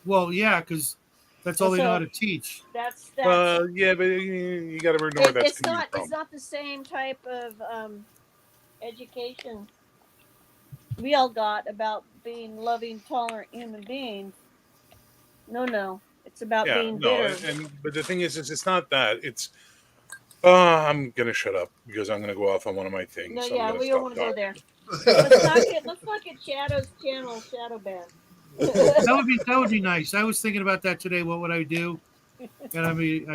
Well, yeah, because that's all they know So- how to teach. That's Yeah, but you got to know where that's it's coming not from. it's not the same type of education we all got about being loving, tolerant human beings. No, it's about Yeah, being no, bitter. but the thing is it's not that. It's I'm gonna shut up because I'm gonna go off on one of my things. No, so yeah, I'm gonna we don't stop want to go talking. there. Let's not get Shadow's channel shadow banned. That would be nice. I was thinking about that today. What would I do? And I mean,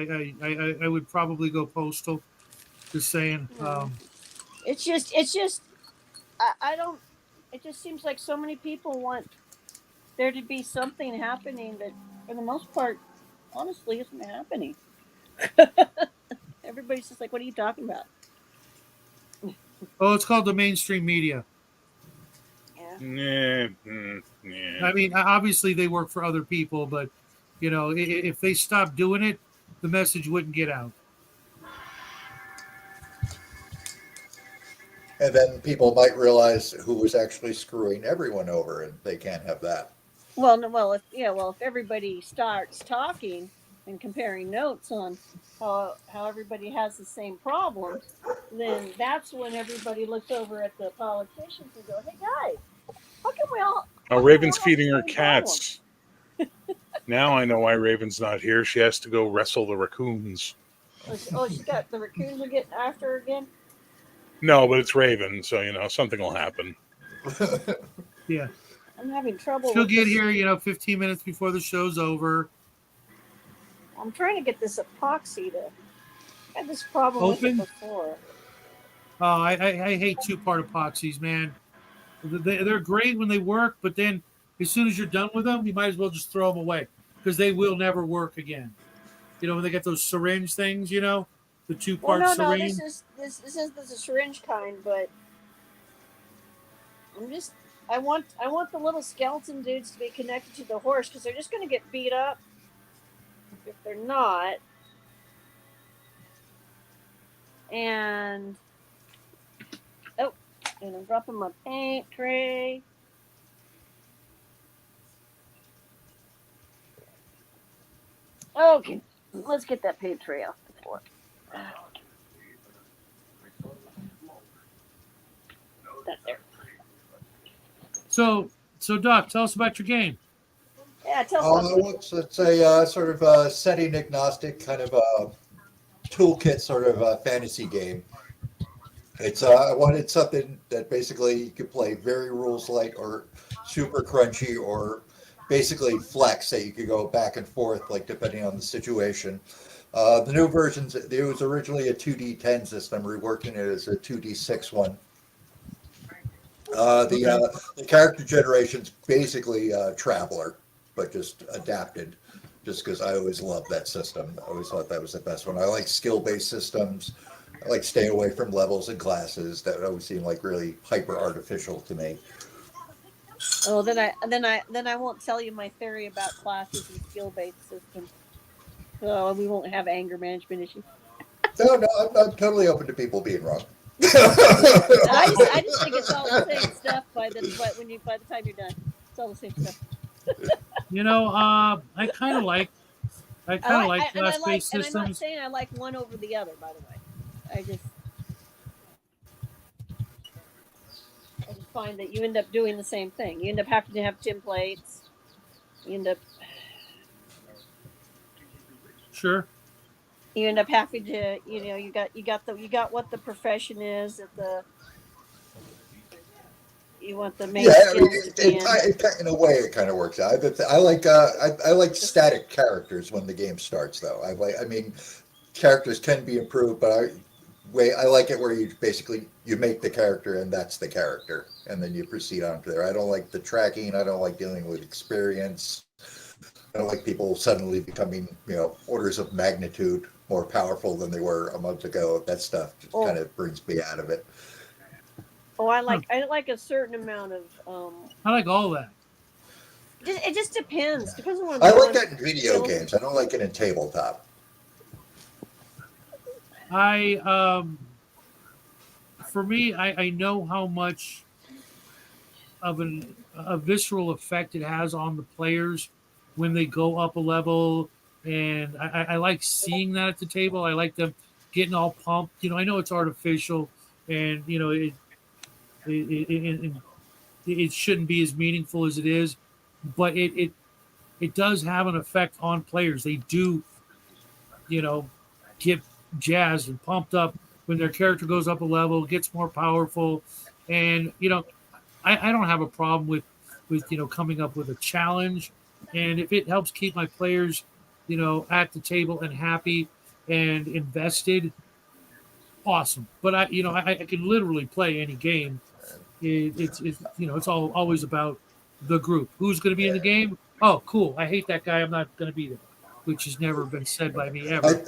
I would probably go postal. Just saying. It's just I don't. It just seems like so many people want there to be something happening that, for the most part, honestly, isn't happening. Everybody's just like, "What are you talking about?" Oh, it's called the mainstream media. Yeah. Yeah. I mean, obviously they work for other people, but you know, if they stopped doing it, the message wouldn't get out. And then people might realize who was actually screwing everyone over, and they can't have that. Well, no, well, if everybody starts talking and comparing notes on how everybody has the same problems, then that's when everybody looks over at the politicians and go, "Hey guys, how come we all?" Oh, Raven's feeding her Same cats. Now I know why Raven's not here. She has to go wrestle the raccoons. She's got the raccoons are getting after her again. No, but it's Raven, so something will happen. Yeah, I'm having trouble. she'll with get this. here, 15 minutes before the show's over. I'm trying to get this epoxy to. I had this problem with Open? it before. Oh, I hate two-part epoxies, man. They're great when they work, but then as soon as you're done with them, you might as well just throw them away because they will never work again. When they get those syringe things, the Well, two-part no, syringe. this is a syringe kind, but I want the little skeleton dudes to be connected to the horse because they're just going to get beat up if they're not. And I'm dropping my paint tray. Okay, let's get that paint tray off the floor. That there. So Doc, tell us about your game. Yeah, tell us. It's a sort of a setting agnostic kind of a toolkit sort of a fantasy game. I wanted something that basically you could play very rules light or super crunchy or basically flex that you could go back and forth, like depending on the situation. The new versions, it was originally a 2D10 system. We're working it as a 2D6 one. The character generation's basically Traveler, but just adapted. Just because I always loved that system. I always thought that was the best one. I like skill-based systems. I like staying away from levels and classes. That always seemed like really hyper artificial to me. Oh, then I won't tell you my theory about classes and skill-based systems. So we won't have anger management issues. No, I'm totally open to people being wrong. I just think it's all the same stuff by the time you're done. It's all the same stuff. You know, I kind of like class-based and I'm not systems. saying I like one over the other, by the way. I just find that you end up doing the same thing. You end up having to have templates. You end up having to, you got what the profession is at the. You want the main skills to be in a way, it kind of works out. I like static characters when the game starts, though. I mean, characters can be improved, but I like it where you make the character and that's the character, and then you proceed on to there. I don't like the tracking. I don't like dealing with experience. I don't like people suddenly becoming, orders of magnitude more powerful than they were a month ago. That stuff just kind of brings me out of it. Oh, I like a certain amount of. I like all that. It just depends. Depends on what I I'm like doing. that in video games. I don't like it in tabletop. For me, I know how much of a visceral effect it has on the players when they go up a level, and I like seeing that at the table. I like them getting all pumped. I know it's artificial, and it shouldn't be as meaningful as it is, but it does have an effect on players. They do, get jazzed and pumped up when their character goes up a level, gets more powerful, and I don't have a problem with coming up with a challenge, and if it helps keep my players, at the table and happy and invested, awesome. But I can literally play any game. It's always about the group. Who's going to be in the game? Oh, cool. I hate that guy. I'm not going to be there, which has never been said by me ever.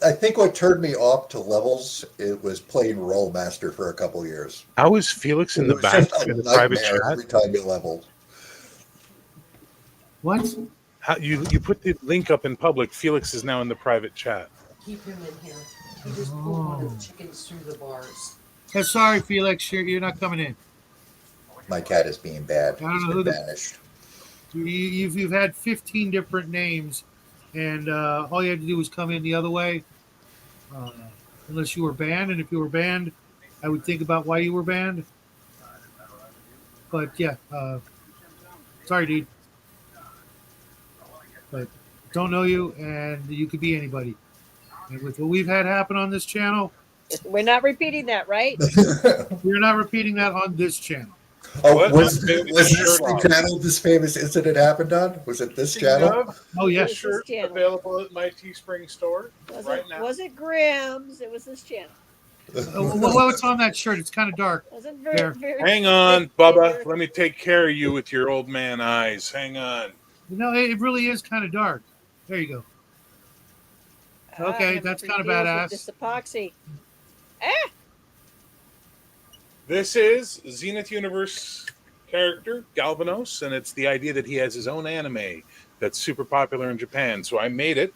I think what turned me off to levels, it was playing Rollmaster for a couple of years. How is Felix in the back in the private chat? Every time you leveled. What? How you put the link up in public? Felix is now in the private chat. Keep him in here. He just pulled one of the chickens through the bars. Yeah, sorry, Felix. You're not coming in. My cat is being bad. I don't know He's who been the- banished. You've had 15 different names, and all you had to do was come in the other way, unless you were banned. And if you were banned, I would think about why you were banned. But yeah, sorry, dude. But don't know you, and you could be anybody. And with what we've had happen on this channel, We're not repeating that, right? we're not repeating that on this channel. Oh, What? was this the Sherlock. channel this famous incident happened on? Was it this channel? Oh yes, It was this channel. Available at my Teespring store Wasn't Grimm's? It was this channel. What's on that shirt? It's kind of dark. Wasn't There. Hang on, Bubba. Let me take care of you with your old man eyes. Hang on. It really is kind of dark. There you go. Okay, that's kind of badass. This epoxy. This is Zenith Universe character Galvanos, and it's the idea that he has his own anime that's super popular in Japan. So I made it,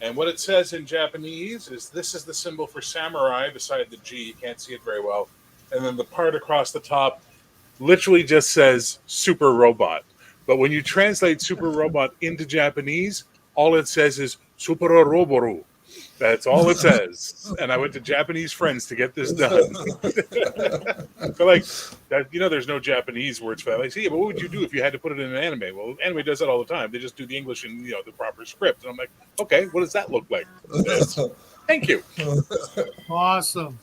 and what it says in Japanese is this is the symbol for samurai beside the G. You can't see it very well, and then the part across the top literally just says super robot. But when you translate super robot into Japanese, all it says is super roboru. That's all it says. And I went to Japanese friends to get this done. They're like, there's no Japanese words for that. I say, yeah, but what would you do if you had to put it in an anime? Well, anime does that all the time. They just do the English and the proper script. And I'm like, okay, what does that look like? Thank you. Awesome.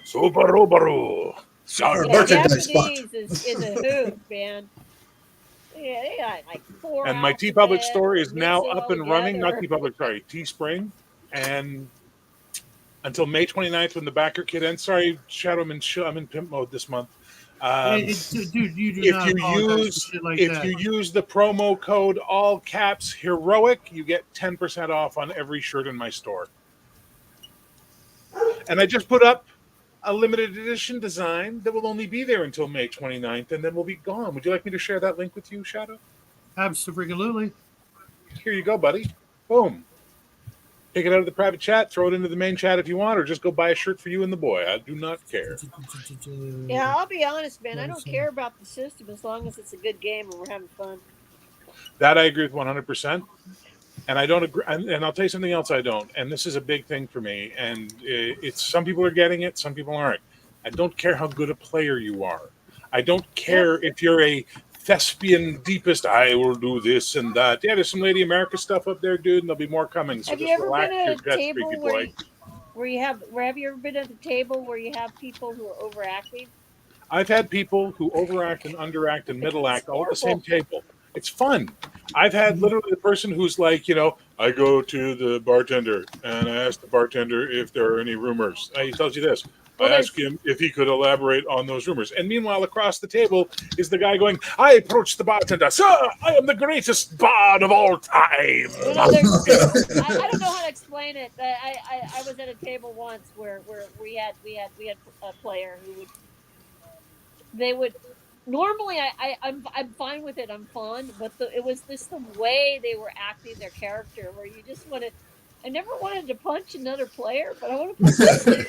Super roboru. Our Yeah, merchandise spot. Japanese is a hoot, man. Yeah, they got like 4 And my T alphabets, Public store is mix now it up all and running. Not together. T Public, sorry, Teespring. And until May 29th when the backer kit ends. Sorry, Shadow, I'm in pimp mode this month. Dude, you do If not you apologize use for shit like if that. you use the promo code all caps heroic, you get 10% off on every shirt in my store. And I just put up a limited edition design that will only be there until May 29th and then will be gone. Would you like me to share that link with you, Shadow? Absolutely. Here you go, buddy. Boom. Take it out of the private chat, throw it into the main chat if you want, or just go buy a shirt for you and the boy. I do not care. Yeah, I'll be honest, man. I don't care about the system as long as it's a good game and we're having fun. That I agree with 100%. And I don't agree. And I'll tell you something else I don't. And this is a big thing for me. And it's some people are getting it, some people aren't. I don't care how good a player you are. I don't care if you're a thespian deepest. I will do this and that. Yeah, there's some Lady America stuff up there, dude, and there'll be more coming. So Have just you ever relax been your at a guts, table freaky where boy. have you ever been at a table where you have people who are overacting? I've had people who overact and underact and middle act all at the same horrible. table. It's fun. I've had literally the person who's like, I go to the bartender and I ask the bartender if there are any rumors. He tells you this. Well, I ask him if he could elaborate on those rumors. And meanwhile, across the table is the guy going, I approach the bartender. Sir, I am the greatest bard of all time. I don't know how to explain it. I was at a table once where we had a player who would normally I'm fine with it. I'm fond, but it was just the way they were acting their character where you just wanted. I never wanted to punch another player, but I want to punch.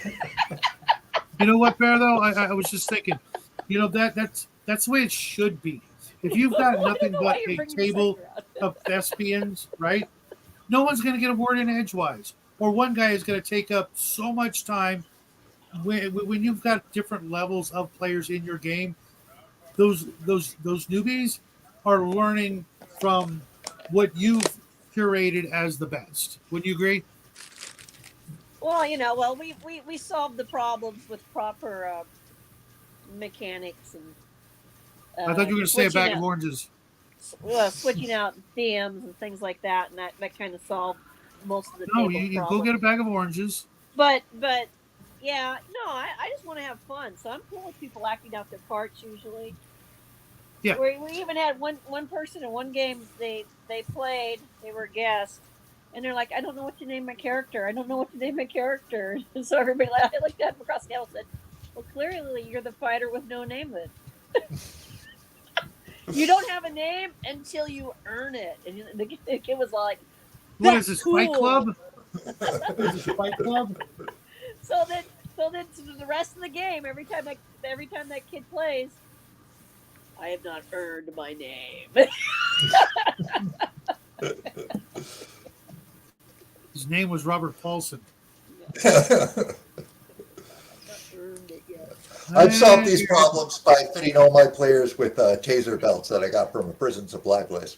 You know what, Bear, though? I was just thinking, that's the way it should be. If you've got nothing but a table of thespians, right? No one's going to get a word in edgewise. Or one guy is going to take up so much time. When you've got different levels of players in your game, those newbies are learning from what you've curated as the best. Would you agree? Well, we solved the problems with proper mechanics and. I thought you were going to say a bag of oranges. Switching out DMs and things like that, and that kind of solved most of the. No, you go get a bag of oranges. But yeah, no, I just want to have fun, so I'm cool with people acting out their parts usually. Yeah. We even had one person in one game they played, they were a guest, and they're like, I don't know what to name my character. I don't know what to name my character. And so everybody I looked at him across the table and said, well, clearly you're the fighter with no name then. You don't have a name until you earn it. And the kid was like, what is this, cool. Fight Club? Is this Fight Club? So then the rest of the game, every time that kid plays, I have not earned my name. His name was Robert Paulson. I've solved these problems by fitting all my players with taser belts that I got from a prison supply place.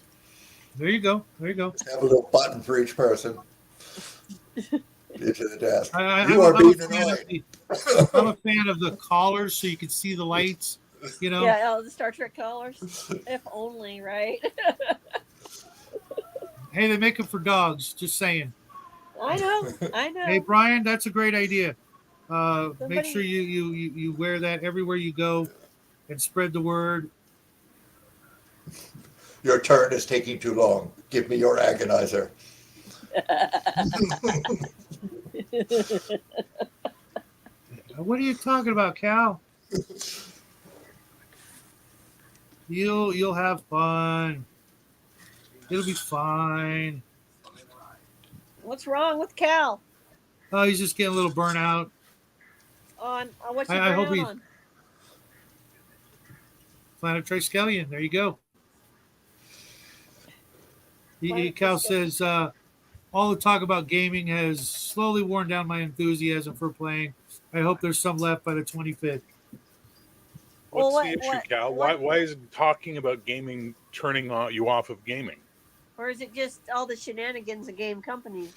There you go. Have a little button for each person. Into the desk. I'm a fan of the collars so you can see the lights. Yeah, the Star Trek collars. If only, right? Hey, they make them for dogs. Just saying. I know. Hey, Brian, that's a great idea. Make sure you wear that everywhere you go and spread the word. Your turn is taking too long. Give me your agonizer. What are you talking about, Cal? You'll have fun. It'll be fine. What's wrong with Cal? Oh, he's just getting a little burnout. On what's he I hope burnout he- on? Planet Triskelion. There you go. Planet Cal Triskelion. says, all the talk about gaming has slowly worn down my enthusiasm for playing. I hope there's some left by the 25th. What's Well, the issue, what- Cal? what- Why is talking about gaming turning you off of gaming? Or is it just all the shenanigans of game companies?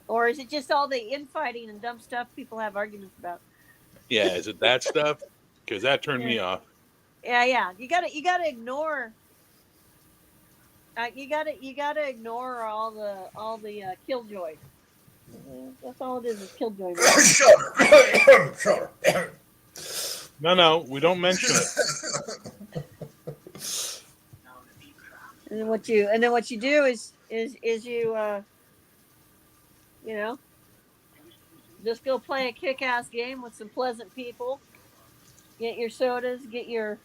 Or is it just all the infighting and dumb stuff people have arguments about? Yeah, is it that stuff? Because that turned me off. Yeah. You gotta ignore. You gotta ignore all the killjoy. That's all it is killjoy. Shut her. Shut her. No, we don't mention it. And then what you do is you just go play a kick-ass game with some pleasant people. Get your sodas, get your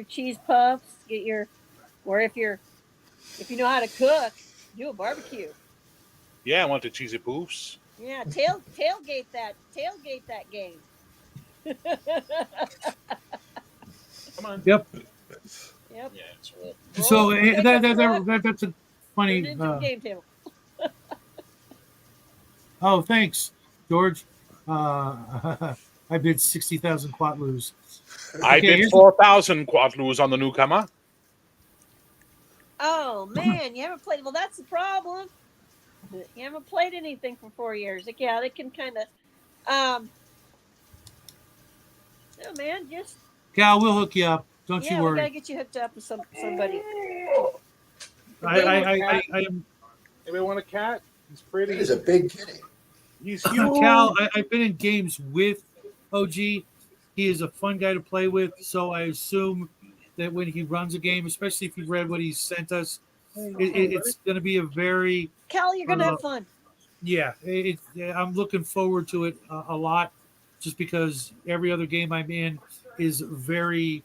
cheese puffs, or if you know how to cook, do a barbecue. Yeah, I want the cheesy poofs. Yeah, tailgate that game. Come on. Yep. Yep. Yeah, it's all right. So Take that's a truck, a turn it funny. into a game table. Oh, thanks, George. I bid 60,000 quatloos. I Okay, bid here's- 4,000 quatloos on the newcomer. Oh man, you haven't played. Well, that's the problem. You haven't played anything for 4 years. Like, yeah, they can kind of. No, man, just Cal, we'll hook you up. Don't yeah, you we gotta worry. get you hooked up with somebody. I am. Anybody want a cat? He's It pretty. is a big kitty. He's huge. Cal, I've been in games with OG. He is a fun guy to play with. So I assume that when he runs a game, especially if you've read what he sent us, it's going to be a very Cal, you're gonna have fun. yeah. I'm looking forward to it a lot, just because every other game I'm in is very,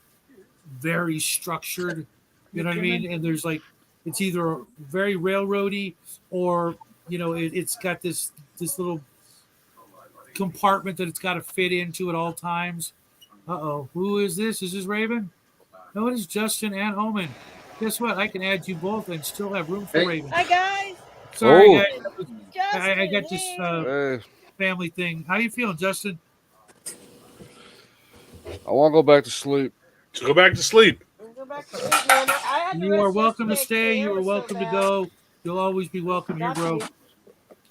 very structured. You know what I mean? And there's like, it's either very railroady or it's got this little compartment that it's got to fit into at all times. Who is this? Is this Raven? No, it is Justin and Omen. Guess what? I can add you both and still have room for Hey. Raven. Hi guys. Sorry, Oh. guys. Justin, I got this Hey, family thing. How you feeling, Justin? I want to go back to sleep. So go back to sleep. We'll go back to sleep, man. I had to You rest are welcome to yesterday 'cause stay. the You hair are was so welcome to bad. go. You'll always be welcome here, Not bro. you. I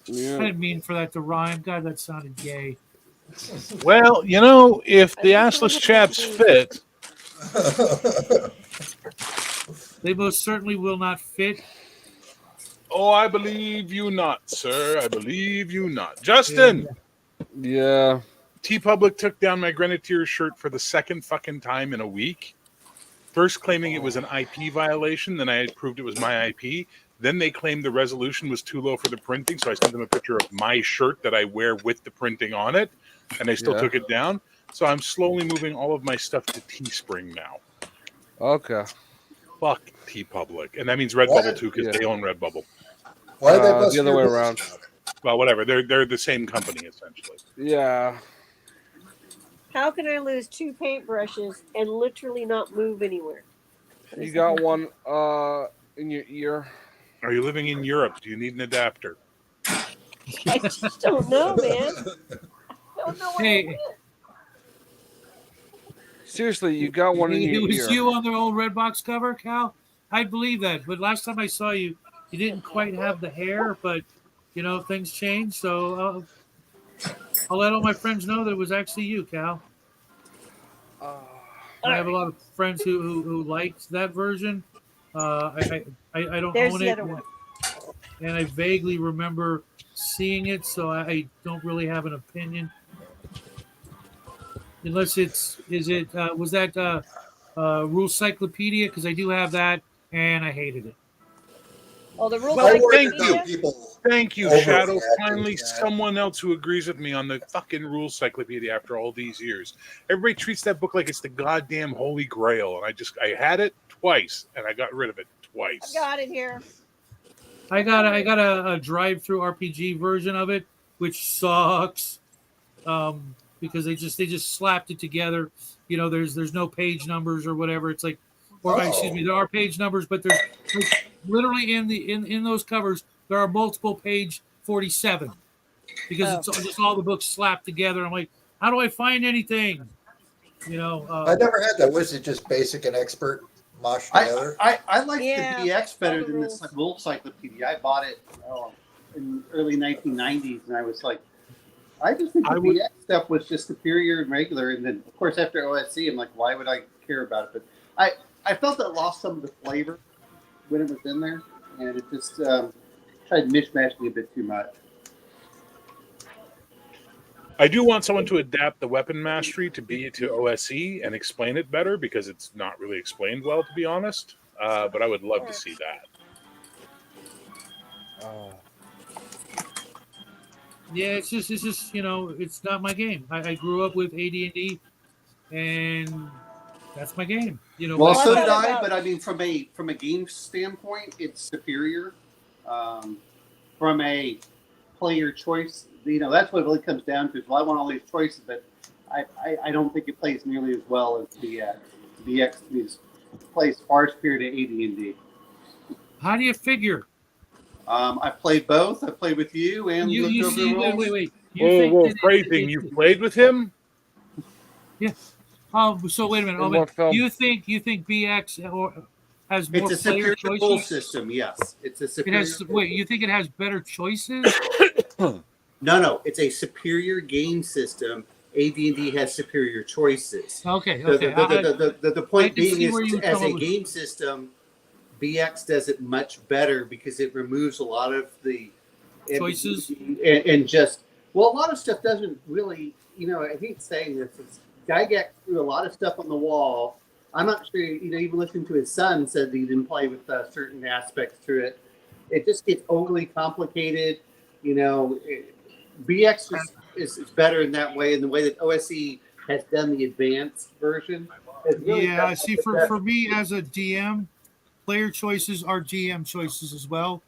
Yeah. didn't mean for that to rhyme. God, that sounded gay. Well, if the assless chaps fit, They most certainly will not fit. oh, I believe you not, sir. I believe you not. Justin, Yeah. T-Public took down my Grenadier shirt for the second fucking time in a week. First claiming it was an IP violation, then I proved it was my IP. Then they claimed the resolution was too low for the printing, so I sent them a picture of my shirt that I wear with the printing on it, and they still Yeah. took it down. So I'm slowly moving all of my stuff to Teespring now. Okay. Fuck T-Public. And that means Redbubble What? too, because Yeah. they own Redbubble. Why did they bust the other your way balls around. about it? Well, whatever. They're the same company, essentially. Yeah. How can I lose 2 paintbrushes and literally not move anywhere? You got one in your ear. Are you living in Europe? Do you need an adapter? I just don't know, man. I don't know what Hey, Seriously, you got one in it your was ear. you on the old Redbox cover, Cal. I'd believe that, but last time I saw you, you didn't quite have the hair, but things change. So I'll let all my friends know that it was actually you, Cal. I have a lot of friends who liked that version. I don't There's own the it, other one. and I vaguely remember seeing it, so I don't really have an opinion. Unless was that Rule Cyclopedia? Because I do have that, and I hated it. Oh, the rule I worry thank about you. people Thank you, overreacting Shadow. to Finally, that. someone else who agrees with me on the fucking rules cyclopedia after all these years. Everybody treats that book like it's the goddamn holy grail, and I had it twice, and I got rid of it twice. I got it here. I got a drive-through RPG version of it, which sucks, because they just slapped it together. There's no page numbers or whatever. It's like, excuse me, there are page numbers, but there's like, literally in those covers there are multiple page 47 because it's just all the books slapped together. I'm like, how do I find anything? I never had that. Was it just basic and expert moshed together? I like Yeah, the BX better all the than rules. this Wolf Cyclopedia. I bought it in early 1990s, and I was like, I just think the BX stuff was just superior and regular. And then, of course, after OSC, I'm like, why would I care about it? But I felt it lost some of the flavor when it was in there, and it just tried mishmashing a bit too much. I do want someone to adapt the weapon mastery to OSE and explain it better because it's not really explained well, to be honest. But I would love to see that. Yeah, it's just it's not my game. I grew up with AD&D, and that's my game. Well, Well, so I did thought I, about- but I mean, from a game standpoint, it's superior. From a player choice, that's what it really comes down to. Is, well, I want all these choices, but I don't think it plays nearly as well as the BX plays far superior to AD&D. How do you figure? I've played both. I've played with you and You looked over see? the rules. Wait. You Whoa, think whoa, that phrasing. it- You've played with him? So wait a minute. In what film? You think BX has more It's a player superior rule choices? system. Yes, it's a It superior. has. Wait, you think it has better choices? No, it's a superior game system. AD&D has superior choices. Okay. The I point can see being where is, you were as coming a with- game system, BX does it much better because it removes a lot of the Choices? and just a lot of stuff doesn't really. I hate saying this. Gygax threw a lot of stuff on the wall. I'm not sure. Even listening to his son said that he didn't play with certain aspects to it. It just gets overly complicated. BX is better in that way, in the way that OSE has done the advanced version. It really Yeah. does See, the for best. me as a DM, player choices are GM choices as well.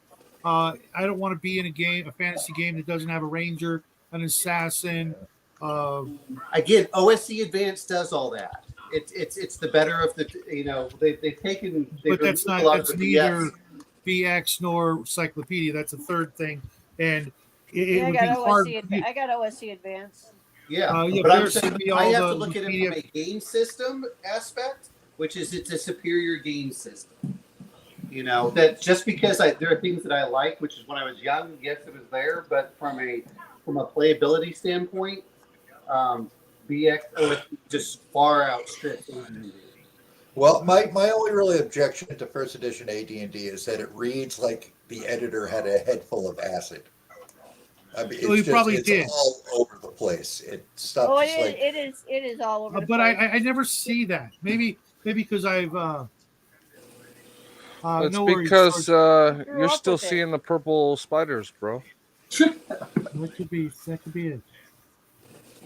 I don't want to be in a fantasy game that doesn't have a ranger, an assassin. Again, OSC Advanced does all that. It's the better of the they've taken. But that's removed a not. lot That's of the neither BX. BX nor Cyclopedia. That's a third thing, and it Yeah, I would be got hard. I got OSC Advanced. Yeah, yeah, but I'm there's saying gonna be I all have the to look at it PDF from a game system aspect, which is it's a superior game system. That just because there are things that I like, which is when I was young, yes, it was there, but from a playability standpoint, BX OSC just far outstrips AD&D. Well, my only really objection to first edition AD&D is that it reads like the editor had a head full of acid. I mean, Well, he probably it's did. all over the place. It's stuff Oh, just like it is all over the But place. I never see that. Maybe because I've It's no worries, because George. you're up still with it. seeing the purple spiders, bro. That could be it.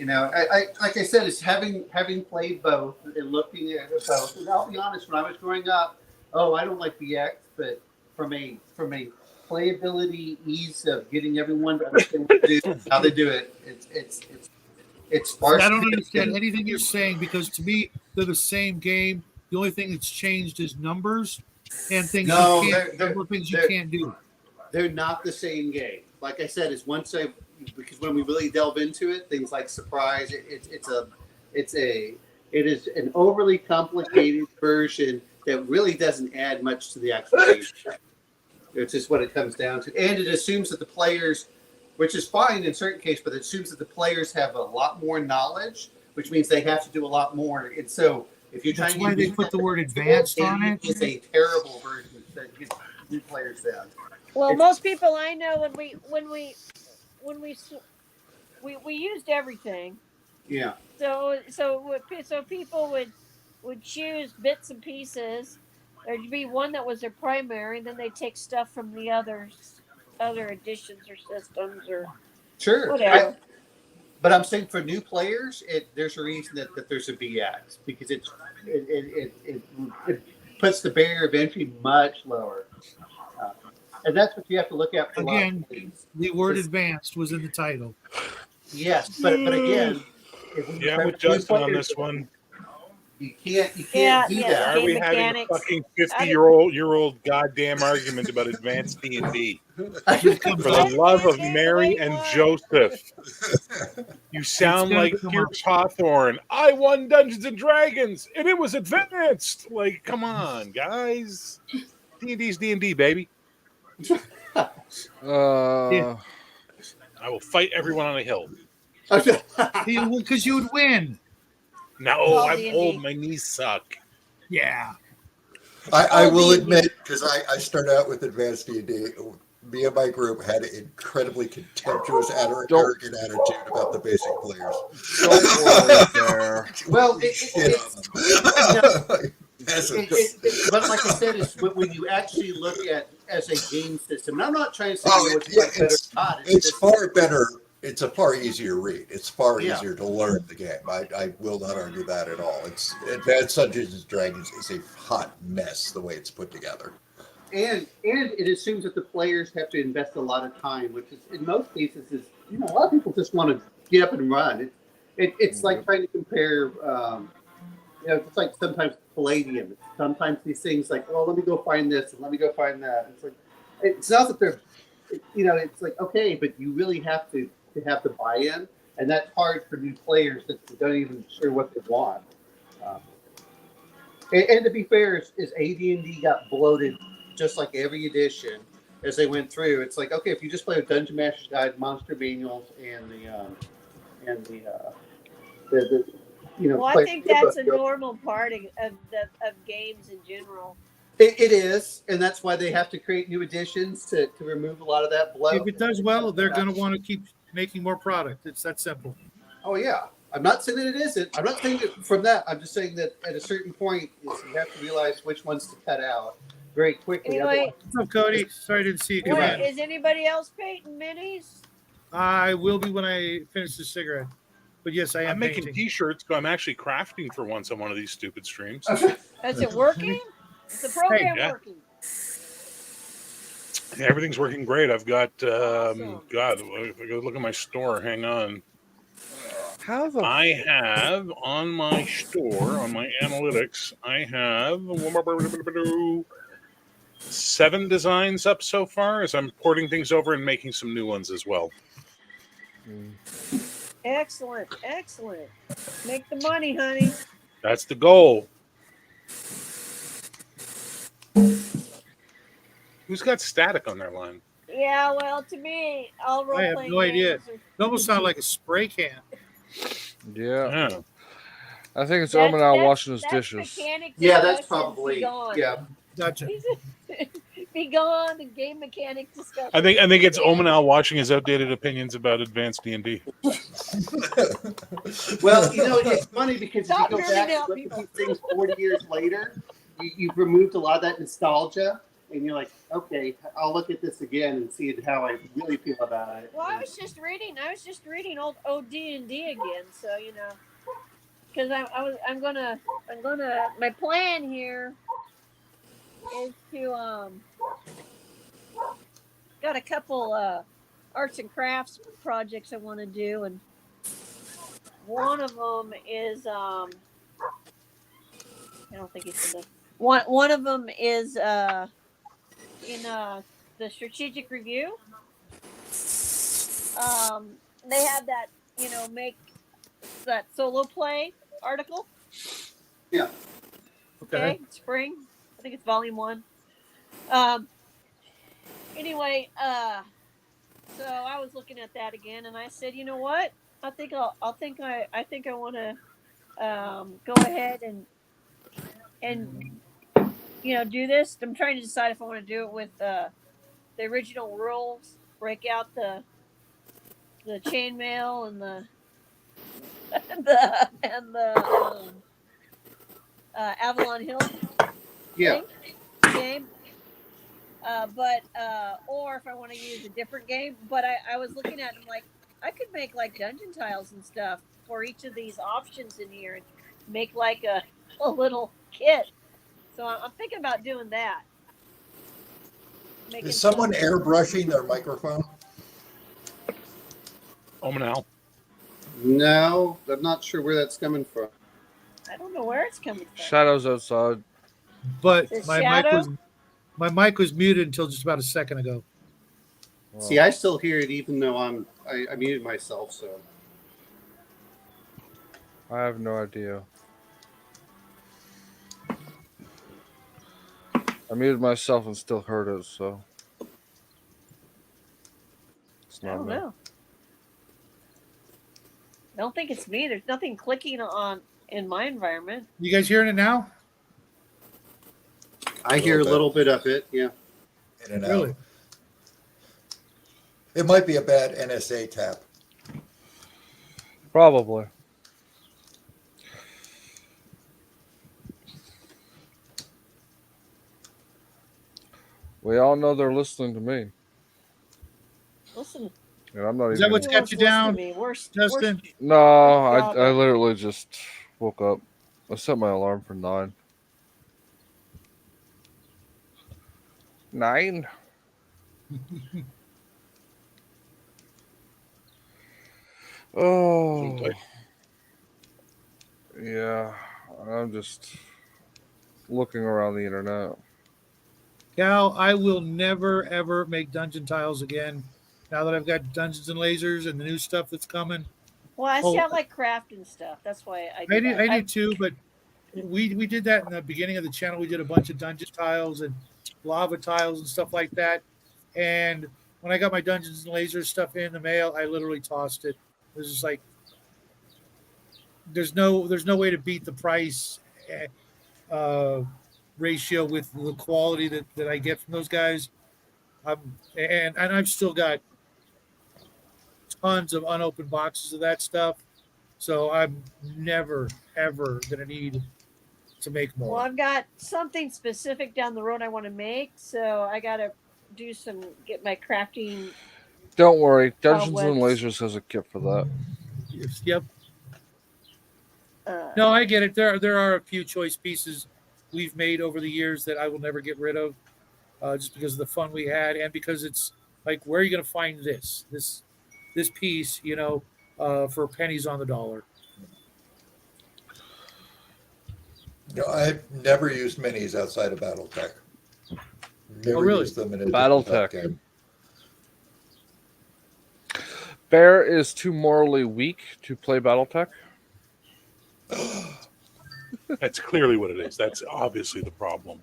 I like I said, it's having played both and looking at both. And I'll be honest, when I was growing up, I don't like BX, but from a playability, ease of getting everyone to understand what to do, how they do it, it's far. I don't understand anything you're saying because to me they're the same game. The only thing that's changed is numbers and things No, you can't. they're- Number of things you they're- can't do. They're not the same game. Like I said, because when we really delve into it, things like surprise, it is an overly complicated version that really doesn't add much to the actual game. It's just what it comes down to, and it assumes that the players, which is fine in certain cases, but it assumes that the players have a lot more knowledge, which means they have to do a lot more. And so, if you're That's trying why to they put the word advanced on it. it's a terrible version that gets new players down. Well, It's- most people I know when we used everything. Yeah. So people would choose bits and pieces. There'd be one that was their primary, and then they take stuff from the other editions or systems or Sure. whatever. But I'm saying for new players, there's a reason that there's a BX because it puts the barrier of entry much lower, and that's what you have to look at for a lot Again, of things. The word advanced was in the title. Yes, but again, if we Yeah, I'm with Justin on this one. You can't Yeah, do yeah. that. Why are we Game having a mechanics. fucking 50-year-old goddamn argument about advanced D&D? For the love of Mary and Joseph. You sound gonna like come Pierce Hawthorne. I won Dungeons and Dragons, and it was advanced. Like, come on, guys. D&D's D&D, baby. Uh, I will fight everyone on a hill. Because you would win. No, all I'm D&D. old. My knees suck. Yeah. I will D&D. admit, because I started out with Advanced D&D, me and my group had an incredibly contemptuous, arrogant attitude about the basic players. Don't worry there. Well, Shit on them. but like I said, it's when you actually look at as a game system. And I'm not trying to say Oh, what's yeah, like better or not. it's just- far better. It's a far easier read. It's far Yeah. easier to learn the game. I will not argue that at all. It's Advanced Dungeons and Dragons is a hot mess the way it's put together. and it assumes that the players have to invest a lot of time, which is in most cases is a lot of people just want to get up and run. It's like trying to compare. It's like sometimes Palladium. Sometimes these things like, oh, let me go find this and let me go find that. It's like it's not that they're, it's like okay, but you really have to have the buy-in, and that's hard for new players that don't even sure what they want. And to be fair, is AD&D got bloated just like every edition as they went through. It's like okay, if you just play a Dungeon Master's Guide, Monster Manuals, and the Well, I play- think that's a normal part of games in general. It is, and that's why they have to create new editions to remove a lot of that bloat. If it does well, they're going to want to keep making more product. It's that simple. Oh yeah, I'm not saying that it isn't. I'm not saying that from that. I'm just saying that at a certain point, you have to realize which ones to cut out very quickly. Anyway, What's up, Cody? Sorry I didn't see you come what, in. is anybody else painting minis? I will be when I finish the cigarette. But yes, I am I'm making painting. T-shirts, but I'm actually crafting for once on one of these stupid streams. Is it working? Is the program yeah. working? Yeah, everything's working great. I've got Awesome. God, if I go look at my store, hang on. How the I have on my store, on my analytics, I have 7 designs up so far as I'm porting things over and making some new ones as well. Excellent, excellent. Make the money, honey. That's the goal. Who's got static on their line? Yeah, well, to me, all role I have playing no idea. games are- It almost sounded like a spray can. Yeah, Yeah. I think it's That- Omen out that- washing his that's dishes. mechanic Yeah, that's discussions. probably Be gone. yeah. Gotcha. Be gone. The game mechanic discussion. I think it's Omenal watching his outdated opinions about advanced D&D. Well, it's funny because Stop if you go nerding back out, and look at people. these things 40 years later, you've removed a lot of that nostalgia, and you're like, okay, I'll look at this again and see how I really feel about it. Well, I was just reading old OD&D again, so because I'm gonna my plan here is to got a couple arts and crafts projects I want to do, and one of them is I don't think it's in the one of them is in the strategic review. They have that make that solo play article. Yeah. Okay, spring. I think it's volume 1. Anyway, so I was looking at that again, and I said, you know what? I think I want to go ahead and do this. I'm trying to decide if I want to do it with the original rules, break out the chainmail and the Avalon Hill Yeah. game. Or if I want to use a different game, but I was looking at them like I could make like dungeon tiles and stuff for each of these options in here and make like a little kit. So I'm thinking about doing that. Making Is someone airbrushing their microphone? Omenal. No, I'm not sure where that's coming from. I don't know where it's coming from. Shadows outside. But The my shadow? mic was muted until just about a second ago. Wow. See, I still hear it even though I muted myself. So I have no idea. I muted myself and still heard it, so it's I not don't me. know. I don't think it's me. There's nothing clicking on in my environment. You guys hearing it now? I hear a little bit of it. Yeah. In and Really? out. It might be a bad NSA tap. Probably. We all know they're listening to me, Listen, and I'm not Is even. that what's who kept wants you to listen to down, me? Justin? No, I job literally just woke up. I set my alarm for 9. 9? Oh, Like, yeah. I'm just looking around the internet. Cal, I will never ever make dungeon tiles again. Now that I've got Dungeons and Lasers and the new stuff that's coming. Well, I see. Oh, I like crafting stuff. That's why I do I did, that. I did too, but we did that in the beginning of the channel. We did a bunch of dungeon tiles and lava tiles and stuff like that. And when I got my Dungeons and Lasers stuff in the mail, I literally tossed it. It was just like there's no way to beat the price uh, ratio with the quality that I get from those guys. And I've still got tons of unopened boxes of that stuff. So I'm never ever gonna need to make more. Well, I've got something specific down the road I want to make, so I got to get my crafting. Don't worry, Dungeons and webs. Lasers has a kit for that. Yep. Uh, No, I get it. There are a few choice pieces we've made over the years that I will never get rid of, just because of the fun we had and because it's like, where are you going to find this piece? For pennies on the dollar. No, I've never used minis outside of BattleTech. Never really? used them in a BattleTech. game. Bear is too morally weak to play BattleTech. that's clearly what it is. That's obviously the problem.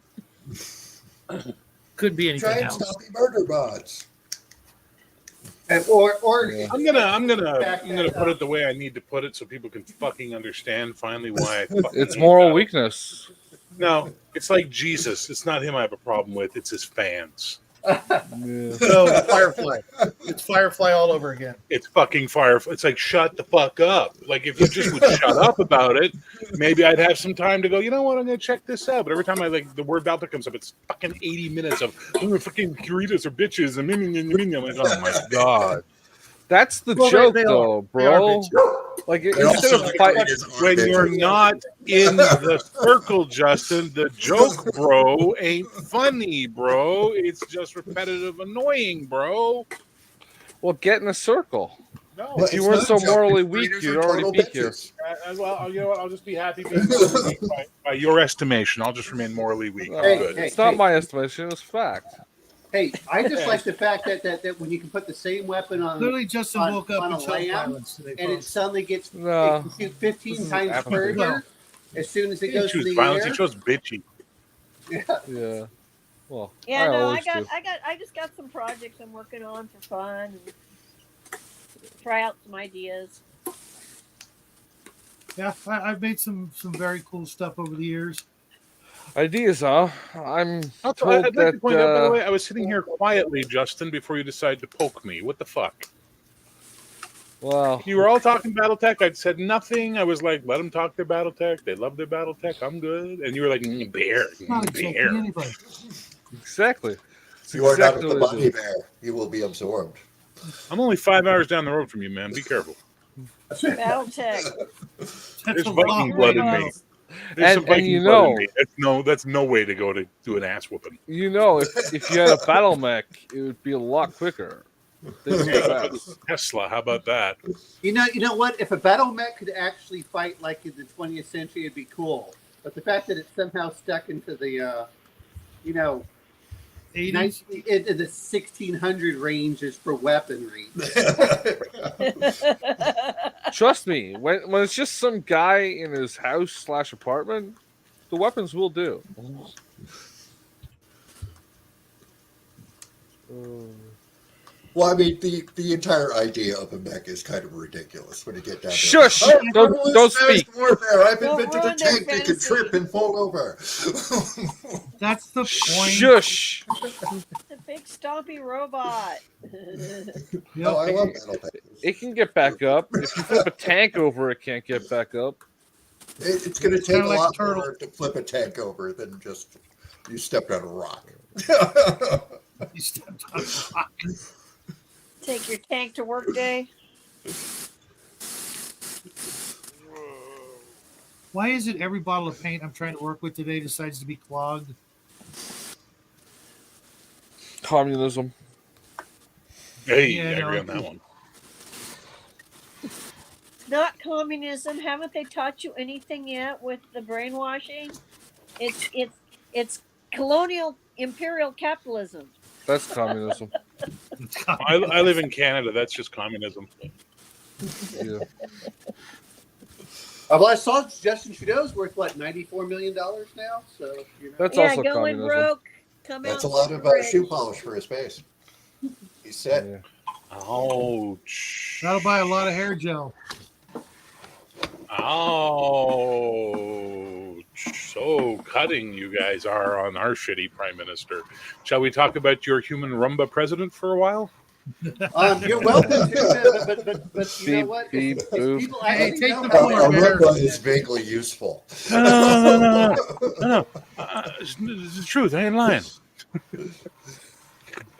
Could be anything Try and else. stop the murder bots. Or Yeah. I'm gonna put it the way I need to put it so people can fucking understand finally why I fucking It's hate moral Battle. weakness. No, it's like Jesus. It's not him I have a problem with. It's his fans. Yeah. So Firefly. It's Firefly all over again. It's fucking Firefly. It's like, shut the fuck up. Like, if you just would shut up about it, maybe I'd have some time to go, you know what, I'm going to check this out. But every time the word Baltic comes up, it's fucking 80 minutes of, fucking Doritos are bitches. And I'm like, oh my God. That's the Well, joke, they are. though, They are bro. bitches. Like, They're instead also of like fighting, Doritos are When bitches. you're not in the circle, Justin, the joke, bro, ain't funny, bro. It's just repetitive, annoying, bro. well, get in a circle. No. Well, If you it's weren't not so a joke. morally Doritos weak, are you'd already total be here. bitches. Well, you know what? I'll just be happy being morally weak by your estimation. I'll just remain morally weak. I'm Hey, good. hey. It's not my estimation; it's fact. Hey, I just like the fact that when you can put the same weapon on Literally, Justin on- woke up on and a chose lamb, violence today, and it folks. suddenly gets No. it can shoot 15 This is times apathy. further No. as soon as it He didn't goes to choose the violence. air. He chose bitchy. Yeah. Well, yeah, no, always do. I just got some projects I'm working on for fun and try out some ideas. Yeah, I've made some very cool stuff over the years. Ideas, huh? I'm I'd told like that. to point out, by the way, I was sitting here quietly, Justin, before you decided to poke me. What the fuck? Well, You were all talking BattleTech. I'd said nothing. I was like, let them talk their BattleTech. They love their BattleTech. I'm good. And you were like, bear, Not insulting bear. anybody. exactly. It's You are not exactly the what I bunny do. bear. You will be absorbed. I'm only 5 hours down the road from you, man. Be careful. Battletech. That's There's a Viking long blood way in to me. go. There's some And Viking you blood in know- me. That's no way to go to do an ass whooping. You know, if you had a battle mech, it would be a lot quicker. They'd be fast. Tesla, how about that? You know what? If a battle mech could actually fight like in the 20th century, it'd be cool. But the fact that it's somehow stuck into the, 80s. into the 1600 ranges for weaponry. Trust me, when it's just some guy in his house / apartment, the weapons will do. Well, I mean, the entire idea of a mech is kind of ridiculous when you get down to Shush! it. Don't speak. Warfare. I've Don't invented a ruin their tank that can fantasy. trip and fall over. That's the point. Shush! The big stompy robot. No, I love metal tanks. It can get back up. If you flip a tank over, it can't get back up. It's going to take kinda a like lot a turtle. more to flip a tank over than just you stepped on a rock. You stepped on a rock. Take your tank to work day. Why is it every bottle of paint I'm trying to work with today decides to be clogged? Communism. Hey, Yeah, I agree no, on that one. Not communism. Haven't they taught you anything yet with the brainwashing? It's colonial imperial capitalism. That's communism. I live in Canada. That's just communism. Yeah. Well, I saw Justin Trudeau's worth what, $94 million now. So you know. That's Yeah, also going communism. broke. Come That's out a lot of rich. shoe polish for his face. He said, Yeah. Ouch. That'll buy a lot of hair gel. Ouch. So cutting you guys are on our shitty prime minister. Shall we talk about your human rumba president for a while? You're welcome to, but you know Beep, what? beep, If boop. people Hey, actually take know the how floor, "Our Bear. rumba is vaguely useful." No. It's the truth. I ain't lying.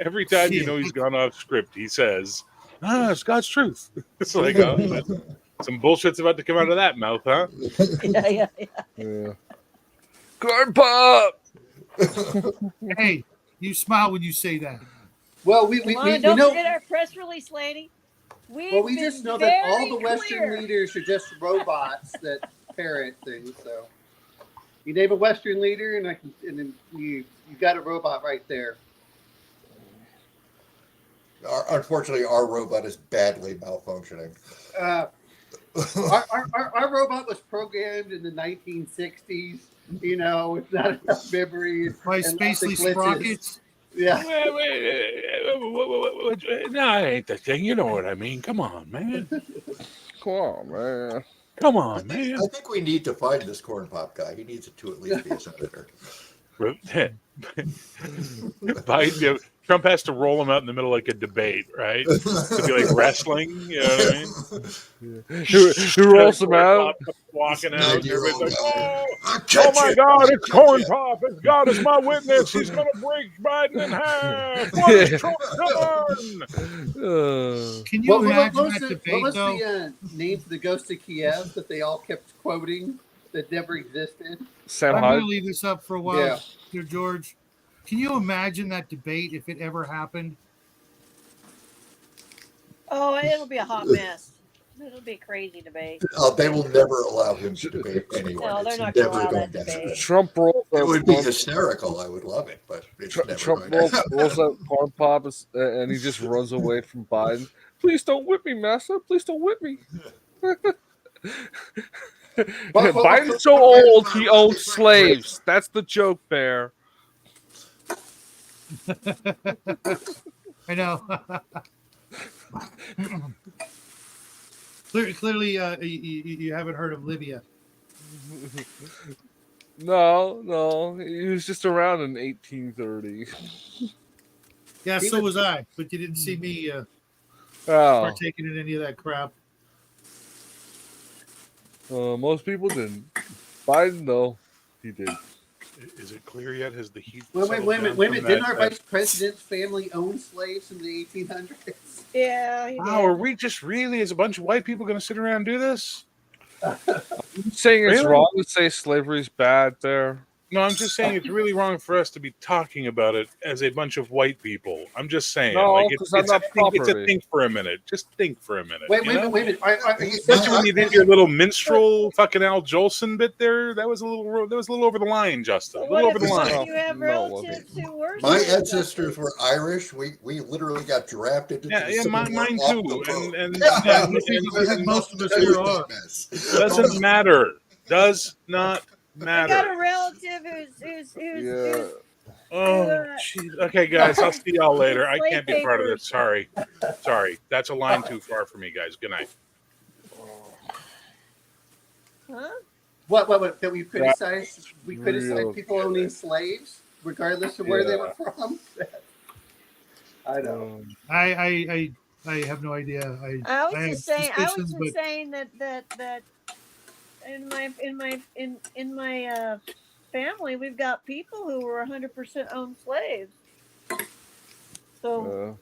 Every time you know he's gone off script, he says, it's God's truth. It's like, some bullshit's about to come out of that mouth, huh? Yeah. Yeah. Corn pop. Hey, you smile when you say that. Well, we Come on, we don't know. forget our press release, lady. Well, we We've just been know that all very the Western clear. leaders are just robots that parrot things. So you name a Western leader, and then you got a robot right there. Unfortunately, our robot is badly malfunctioning. Our robot was programmed in the 1960s. You know, with not enough memory. By and lots of Spacely glitches. Sprockets. Yeah. No, I ain't the thing. You know what I mean. Come on, man. Come on, man. Come I on, man. think we need to find this corn pop guy. He needs to at least be a senator. Biden, Trump has to roll him out in the middle like a debate, right? To be like wrestling, you know what I mean? Who rolls him out? Walking out, and everybody's like, 9-year-old oh, I'll oh catch my you. God, I'll it's catch corn you. pop. It's God is my witness. He's going to break Biden in half. What is Trump done? Can you imagine what was that the, debate, what was though? the name for the Ghost of Kiev that they all kept quoting that never existed? Sam I'm going Hyde. to leave this up for a while, Yeah. Dear George. Can you imagine that debate if it ever happened? Oh, it'll be a hot mess. It'll be a crazy debate. They will never allow him to debate anyone. No, they're It's not gonna never allow going that to happen. debate. Trump rolls It out would be corn- hysterical. I would love it, but it's never Trump going to rolls, happen. rolls out corn pop and he just runs away from Biden. Please don't whip me, Massa. Please don't whip me. Biden's so old he owns slaves. That's the joke, Bear. I know. Clearly, you haven't heard of Libya. No, he was just around in 1830. Yeah, so was I, but you didn't see me Oh, partaking in any of that crap. most people didn't. Biden, though, he did. Is it clear yet? Has the heat? Wait a settled minute. down from Didn't our that- vice president's family own slaves in the 1800s? Yeah. he Wow, did. are we just really, as a bunch of white people, going to sit around and do this? I'm saying it's Really? wrong to say slavery's bad there. No, I'm just saying it's really wrong for us to be talking about it as a bunch of white people. I'm just saying, No, like, 'cause I'm not it's a property. think for a minute. Just think for a minute. Wait you a know? minute. Are you Especially when you did your little minstrel fucking Al Jolson bit there. That was a little over the line, Justin. A What little if over the line. you have No, it wasn't. relatives who were My slaves? ancestors were Irish. We literally got drafted into Yeah, the yeah, Civil mine War mine off too. the boat. And Most of us here are. doesn't matter. Does not I got matter. a relative who's Yeah. Oh, jeez. Okay, guys, I'll see y'all later. I can't be part of this. Sorry. That's a line too far for me, guys. Good night. Huh? What? That we criticize real people owning slaves, regardless of where they were from. I know. I have no idea. I was I have just saying. I was suspicions, just but saying that in my family, we've got people who were 100% owned slaves. So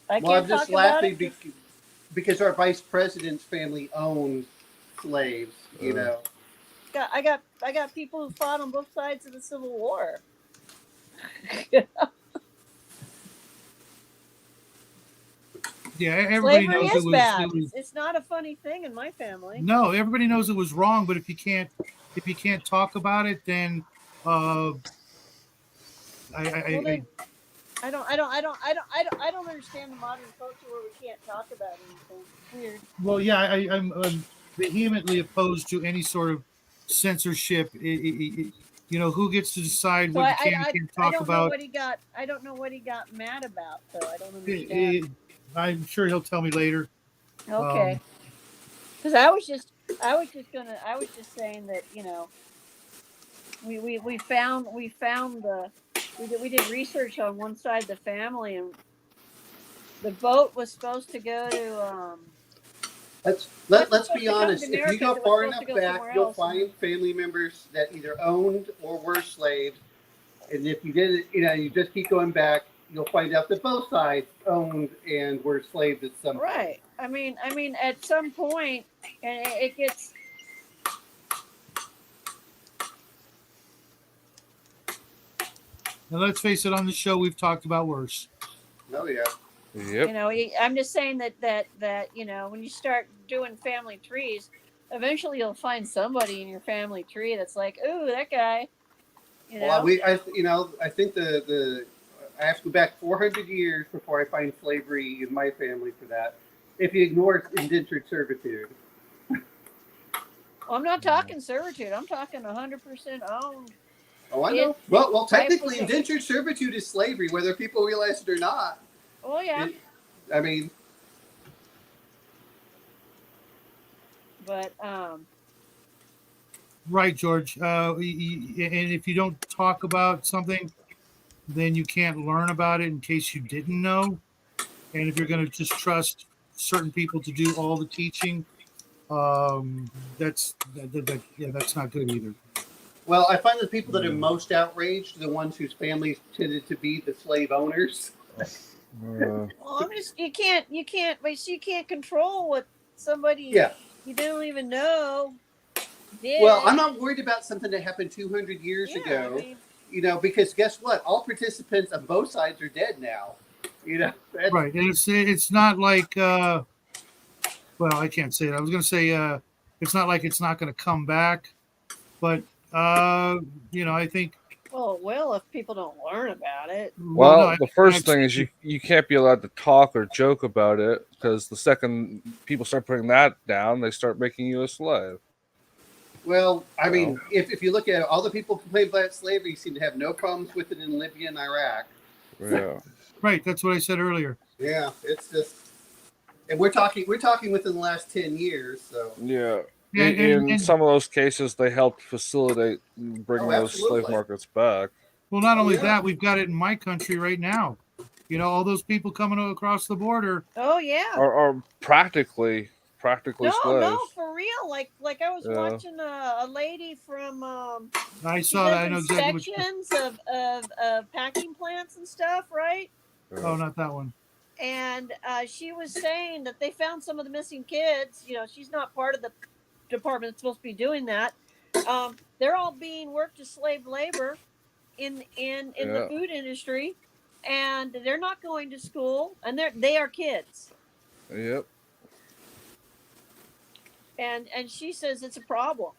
I Well, I'm can't just talk about laughing it. because our vice president's family owned slaves. You know. I got people who fought on both sides of the Civil War. yeah, everybody Slavery knows is it bad. was. It's not a funny thing in my family. No, everybody knows it was wrong. But if you can't talk about it, then Well, then I don't understand the modern culture where we can't talk about anything. It's weird. well, yeah, I'm vehemently opposed to any sort of censorship. You know, who gets to decide So what you can and can't I talk don't know about? what he got. I don't know what he got mad about though. I don't Eh, understand. I'm sure he'll tell me later. Okay. Because I was just saying that we found we did research on one side of the family, and the boat was supposed to go to Let's supposed be to come to honest. If you America, go it was far supposed enough to go back, somewhere you'll else. find family members that either owned or were slaves. And if you did it, you just keep going back, you'll find out that both sides owned and were slaves at some point. Right. I mean, at some point, and it gets. And let's face it, on the show we've talked about worse. Oh yeah. Yep. I'm just saying that when you start doing family trees, eventually you'll find somebody in your family tree that's like, ooh, that guy. Well, I think I have to go back 400 years before I find slavery in my family for that. If you ignore indentured servitude. Well, I'm not talking servitude. I'm talking 100% owned. Oh, I know. Well, technically, indentured servitude is slavery, whether people realize it or not. Oh yeah. I mean, but Right, George. And if you don't talk about something, then you can't learn about it in case you didn't know. And if you're going to just trust certain people to do all the teaching, that's not good either. well, I find the people that are most outraged are the ones whose families tended to be the slave owners. well, you can't control what somebody you don't even know did. Well, I'm not worried about something that happened 200 years ago. I mean, because guess what? All participants on both sides are dead now. Right, and it's not like well, I can't say that. I was going to say it's not like it's not going to come back, but I think. Well, it will if people don't learn about it. Well, no, the first thing is you can't be allowed to talk or joke about it, because the second people start putting that down, they start making you a slave. Well, I mean, if you look at it, all the people who complain about slavery seem to have no problems with it in Libya and Iraq. Yeah. Right, that's what I said earlier. Yeah, it's just, and we're talking within the last 10 years. So Yeah. And In some of those cases, they helped facilitate bringing those slave absolutely. markets back. well, not only yeah. that, we've got it in my country right now. All those people coming across the border. Oh yeah. Or practically No, slaves. for real. Like I was Yeah. watching a lady from I she saw that. I know does exactly. inspections of packing plants and stuff, right? Oh, not that one. And she was saying that they found some of the missing kids. She's not part of the department that's supposed to be doing that. They're all being worked as slave labor in the food industry, and they're not going to school, and they are kids. Yep. And she says it's a problem.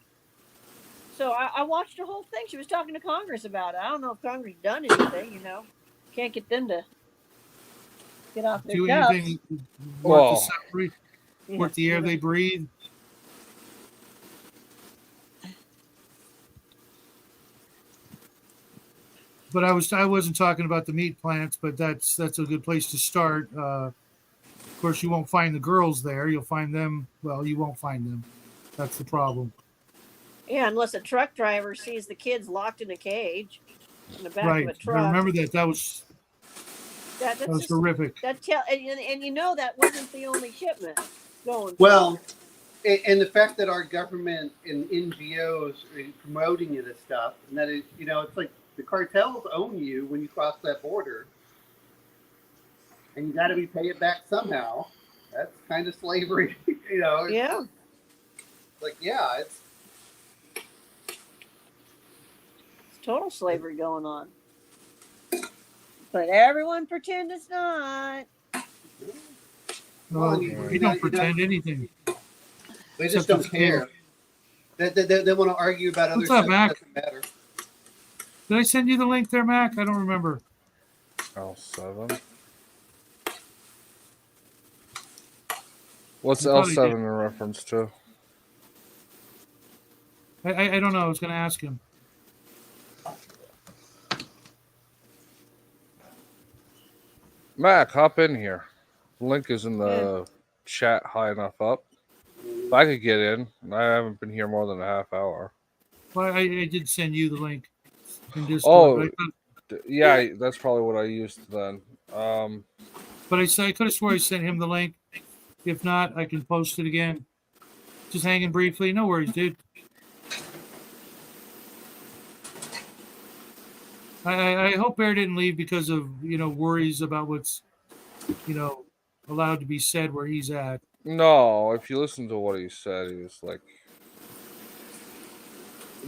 So I watched the whole thing. She was talking to Congress about it. I don't know if Congress done anything. Can't get them to get off their Do duffs. anything Well, worth the salary, worth the air they breathe. But I wasn't talking about the meat plants, but that's a good place to start. Of course, you won't find the girls there. You'll find them. Well, you won't find them. That's the problem. Yeah, unless a truck driver sees the kids locked in a cage in the back Right. of a I truck. remember that. That was That's just, horrific. that tell and you know that wasn't the only shipment going. Well, and the fact that our government and NGOs are promoting it and stuff, and that is, it's like the cartels own you when you cross that border, and you got to be pay it back somehow. That's kind of slavery, Yeah. Like, yeah, it's Total slavery going on. But everyone pretend it's not. No, you we don't pretend anything. They Except just don't it's care. They want to argue about other What's up, stuff Mac? that doesn't matter. Did I send you the link there, Mac? I don't remember. L7. What's I thought he L7 did. in reference to? I don't know. I was going to ask him. Mac, hop in here. The link is in the chat high enough up. If I could get in, I haven't been here more than a half hour. Well, I did send you the link. In Oh, Discord, yeah, that's probably what I used then. but I could have swore I sent him the link. If not, I can post it again. Just hanging briefly. No worries, dude. I hope Bear didn't leave because of worries about what's allowed to be said where he's at. No, if you listen to what he said, he was like,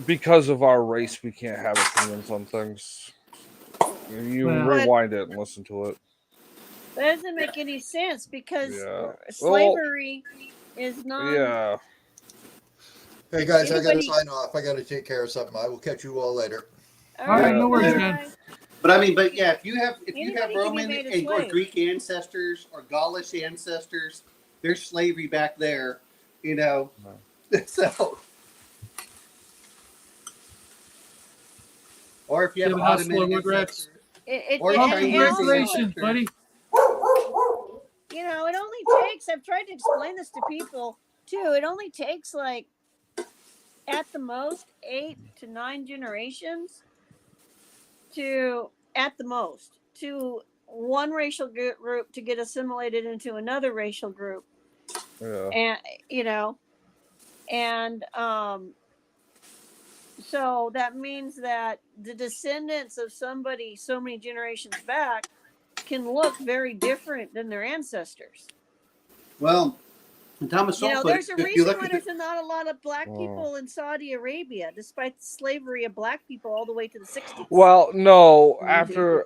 because of our race, we can't have opinions on things. You Well- rewind it and listen to it. That doesn't make any sense because Yeah. slavery is not. Yeah. Hey guys, I got to Anybody- sign off. I got to take care of something. I will catch you all later. All right, no worries, bye. man. But yeah, if you have Anybody can be Roman made a or slave. Greek ancestors or Gaulish ancestors, there's slavery back there, So, or if you have You have a house full Ottoman of Rugrats? ancestors, It, Or and- Oh, Chinese and also, congratulations, buddy. it only takes, I've tried to explain this to people too. It only takes like at the most 8 to 9 generations to one racial group to get assimilated into another racial group. Yeah. And so that means that the descendants of somebody so many generations back can look very different than their ancestors. well, Thomas Sowell put it, There's a if you reason look why at the- there's not a lot of black people in Saudi Arabia, despite the slavery of black people all the way to the 60s. Well, no. After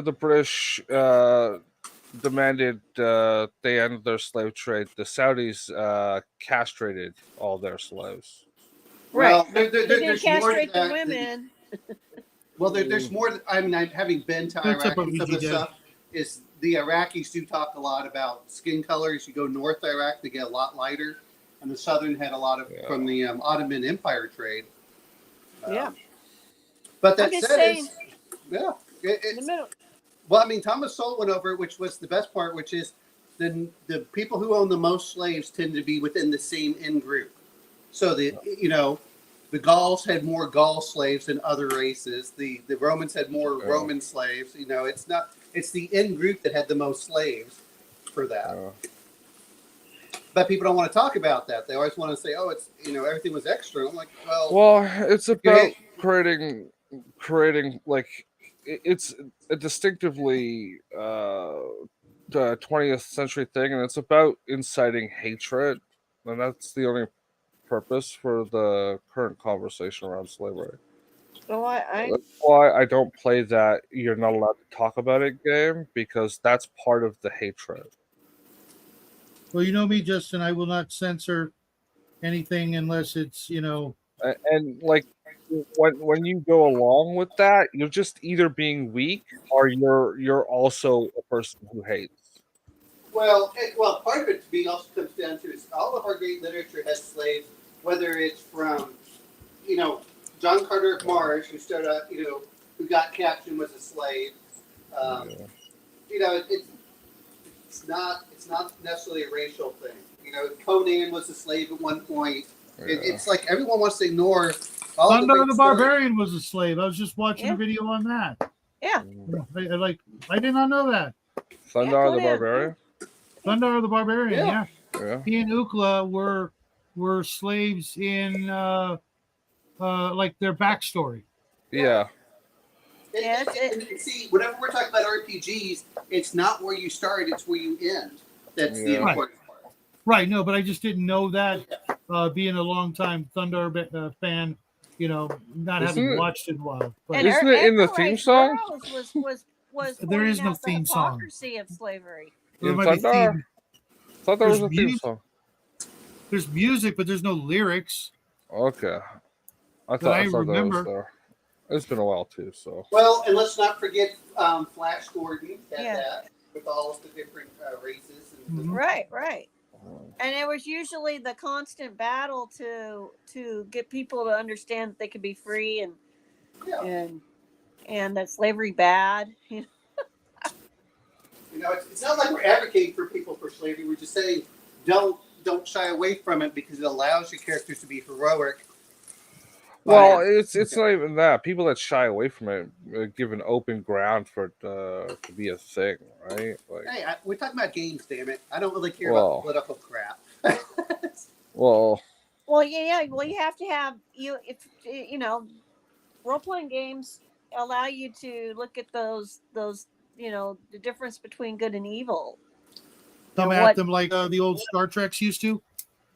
the British demanded they end their slave trade, the Saudis castrated all their slaves. well, Right. there, They didn't there's more to castrate the that. women. Well, there's more. I mean, having been to That's Iraq up and some of the OBGYN. stuff, is the Iraqis do talk a lot about skin colors. You go north Iraq, they get a lot lighter, and the southern had a lot of from the Ottoman Empire trade. Yeah. But that I'm just said, saying, yeah, in the middle. well, I mean, Thomas Sowell went over it, which was the best part, which is the people who own the most slaves tend to be within the same in group. So the Gauls had more Gaul slaves than other races. The Romans had more Roman slaves. It's the in group that had the most slaves for that. But people don't want to talk about that. They always want to say, "Oh, it's everything was extra." I'm like, Well, it's about creating like it's a distinctively 20th century thing, and it's about inciting hatred, and that's the only purpose for the current conversation around slavery. So That's why I don't play that you're not allowed to talk about it game, because that's part of the hatred. Well, you know me, Justin. I will not censor anything unless it's And like when you go along with that, you're just either being weak or you're also a person who hates. Well, part of it to me also comes down to is all of our great literature has slaves, whether it's from, John Carter of Mars, who started out, who who got captured and was a slave. You know, it's not necessarily a racial thing. You know, Conan was a slave at one point. It's like everyone wants to ignore all Thunder big the stories. Barbarian was a slave. I was just watching Yeah. a video on that. Yeah. I did not know that. Thundar the Conan. Barbarian. Thunder the Barbarian, Yeah. yeah. Yeah. He and Ukla were slaves in like their backstory. Yeah. Yeah, And see, whenever we're talking about RPGs, it's not where you start; it's where you end. That's the Yeah. important part. Right, no, but I just didn't know that. Being a longtime Thunder fan, you know, not Isn't having it- watched it in a while. But And Isn't it in the Edgar theme Rice song? Burroughs was There is pointing no out the theme song. hypocrisy of slavery. there In might be Thundar? theme- I thought there was a There's theme music. song. there's music, but there's no lyrics. Okay. I I thought that was remember. there. It's been a while too, so. Well, and let's not forget Flash Gordon had Yeah. that with all of the different races. And Mhm. Right. And it was usually the constant battle to get people to understand that they could be free Yeah. and that slavery bad. You know, it's not like we're advocating for people for slavery. We're just saying don't shy away from it because it allows your characters to be heroic. Well, But- it's not even that. People that shy away from it give an open ground for it to be a thing, right? Like, hey, we're talking about games, damn it! I don't really care Well. about political crap. well, Well, yeah. Well, you have to have if you know, role playing games allow you to look at those the difference between good and evil. Come And at what- them like the old Star Treks used to.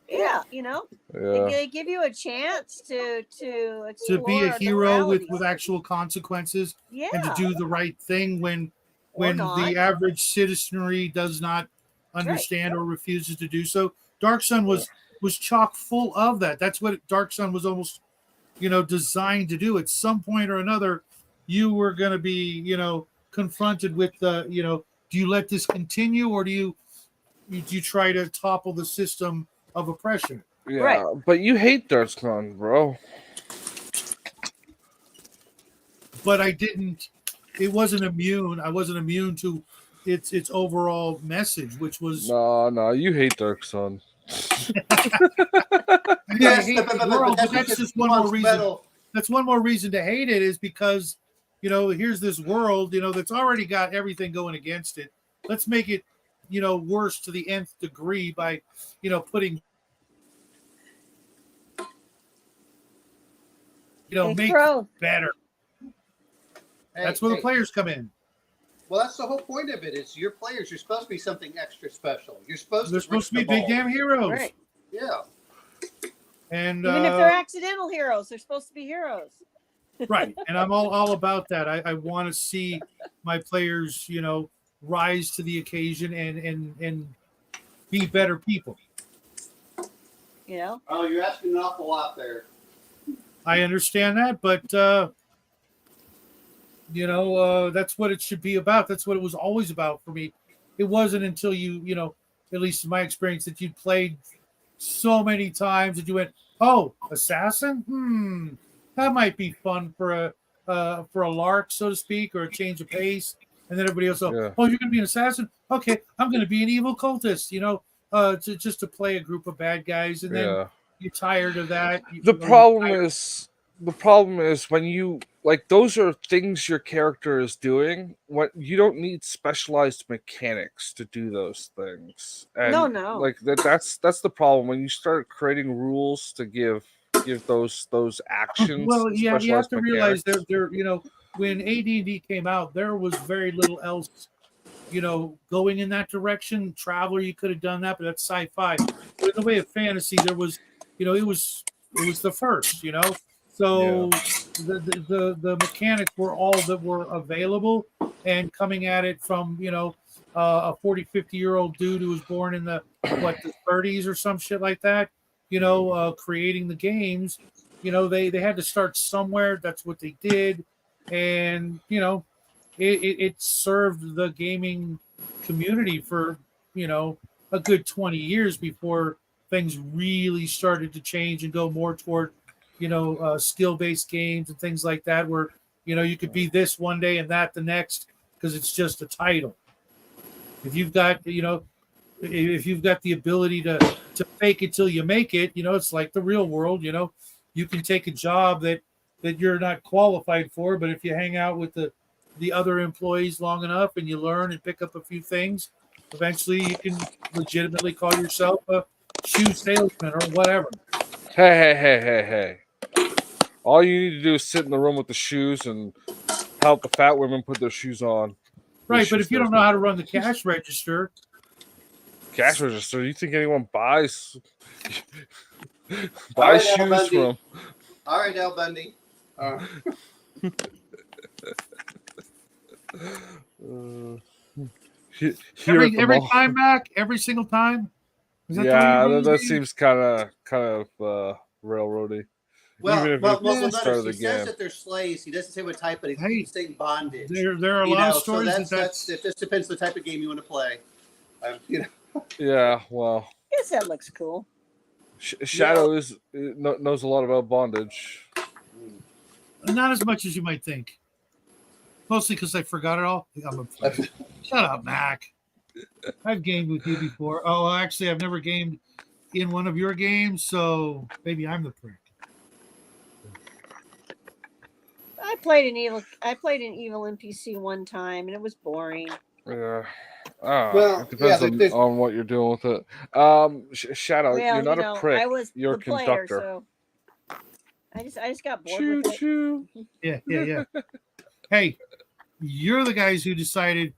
Yeah, yeah. they give you a chance to To explore be a the hero with moralities. actual consequences Yeah, and to do the right thing when or the not. average citizenry does not understand or refuses to do so. Dark Sun was chock full of that. That's what Dark Sun was almost, designed to do. At some point or another, you were going to be, confronted with the, do you let this continue or do you try to topple the system of oppression? Yeah, Right. but you hate Darkspawn, bro. But I didn't. It wasn't immune. I wasn't immune to its overall message, which was No, you hate Darkspawn. I Yes, hate but the world, but that's because just he one more wants reason. metal. That's one more reason to hate it is because here's this world that's already got everything going against it. Let's make it worse to the nth degree by putting Hey, make Crow, it better. Hey, That's where the hey, players come in. Well, that's the whole point of it. Is your players? You're supposed to be something extra special. You're supposed They're to. supposed to be reach the big ball. damn heroes. right? Yeah. And Even if they're accidental heroes, they're supposed to be heroes. right, and I'm all about that. I want to see my players rise to the occasion and be better people. Oh, you're asking an awful lot there. I understand that, but that's what it should be about. That's what it was always about for me. It wasn't until you at least in my experience, that you played so many times that you went, "Oh, assassin? That might be fun for a lark, so to speak, or a change of pace." And then everybody else, Yeah. "Oh, you're going to be an assassin? Okay, I'm going to be an evil cultist." To play a group of bad guys, and then Yeah. you're tired of that. The problem is when you like those are things your character is doing. What you don't need specialized mechanics to do those things. And No. like that's the problem when you start creating rules to give those actions. Well, yeah, you have specialized to realize mechanics. there when AD&D came out, there was very little else, going in that direction. Traveler, you could have done that, but that's sci-fi. But in the way of fantasy, there was, it was the first, So the mechanics were all that were available, and coming at it from a 40, 50-year-old dude who was born in the 30s or some shit like that, creating the games. They had to start somewhere. That's what they did, and it served the gaming community for a good 20 years before things really started to change and go more toward skill-based games and things like that, where You know, you could be this one day and that the next because it's just a title. If you've got, you know, if you've got the ability to fake it till you make it, you know, it's like the real world. You know, you can take a job that you're not qualified for, but if you hang out with the other employees long enough and you learn and pick up a few things, eventually you can legitimately call yourself a shoe salesman or whatever. Hey. All you need to do is sit in the room with the shoes and help the fat women put their shoes on. Right, but if you don't know how to run the cash register, cash register, you think anyone buys All right, Al shoes Bundy. from? All right, Al Bundy. every time back, every single time. Is that the way you Yeah, run that these games? seems kind of railroady. Well, Even if well, it's well, the start notice of the he says game. that they're slaves. He doesn't say what type, but he Hey, keeps saying bondage. There are a You lot know, of so stories that's it. Just depends on the type of game you want to play. You know, Yeah, well, Yes, that looks cool. Shadow knows a lot about bondage. not as much as you might think. Mostly because I forgot it all. Shut up, Mac. I've gamed with you before. Oh, actually, I've never gamed in one of your games, so maybe I'm the prick. I played an evil NPC one time, and it was boring. Yeah. Well, It depends yeah, on what you're doing with it. Shadow, Well, you're not you know, a prick. I was You're the a player, conductor. so I just got bored Choo with it. choo. Yeah. Hey, you're the guys who decided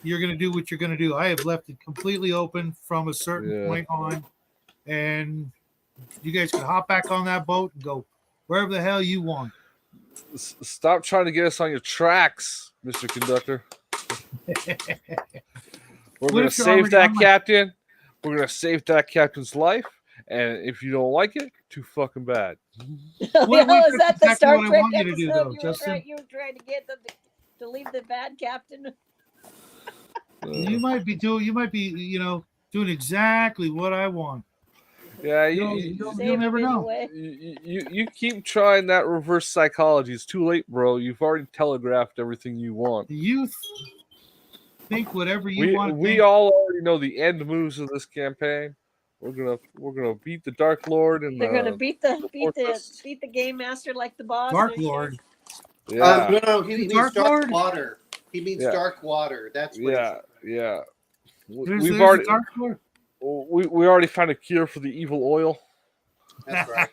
you're going to do what you're going to do. I have left it completely open from a certain point on, and you guys can hop back on that boat and go wherever the hell you want. Stop trying to get us on your tracks, Mr. Conductor. We're going to save that captain. We're going to save that captain's life. And if you don't like it, too fucking bad. Is that the exactly Star what I Trek want you to episode? do, though, you Justin. were trying to get them to leave the bad captain. You might be, doing exactly what I want. Yeah, you'll never know. You keep trying that reverse psychology. It's too late, bro. You've already telegraphed everything you want. You think whatever you want. We all already know the end moves of this campaign. We're gonna beat the Dark Lord and they're gonna beat the game master like the boss. Dark Lord. Yeah. No, he means dark water. He means dark water. That's what yeah. We've already Dark Lord. We already found a cure for the evil oil. That's right.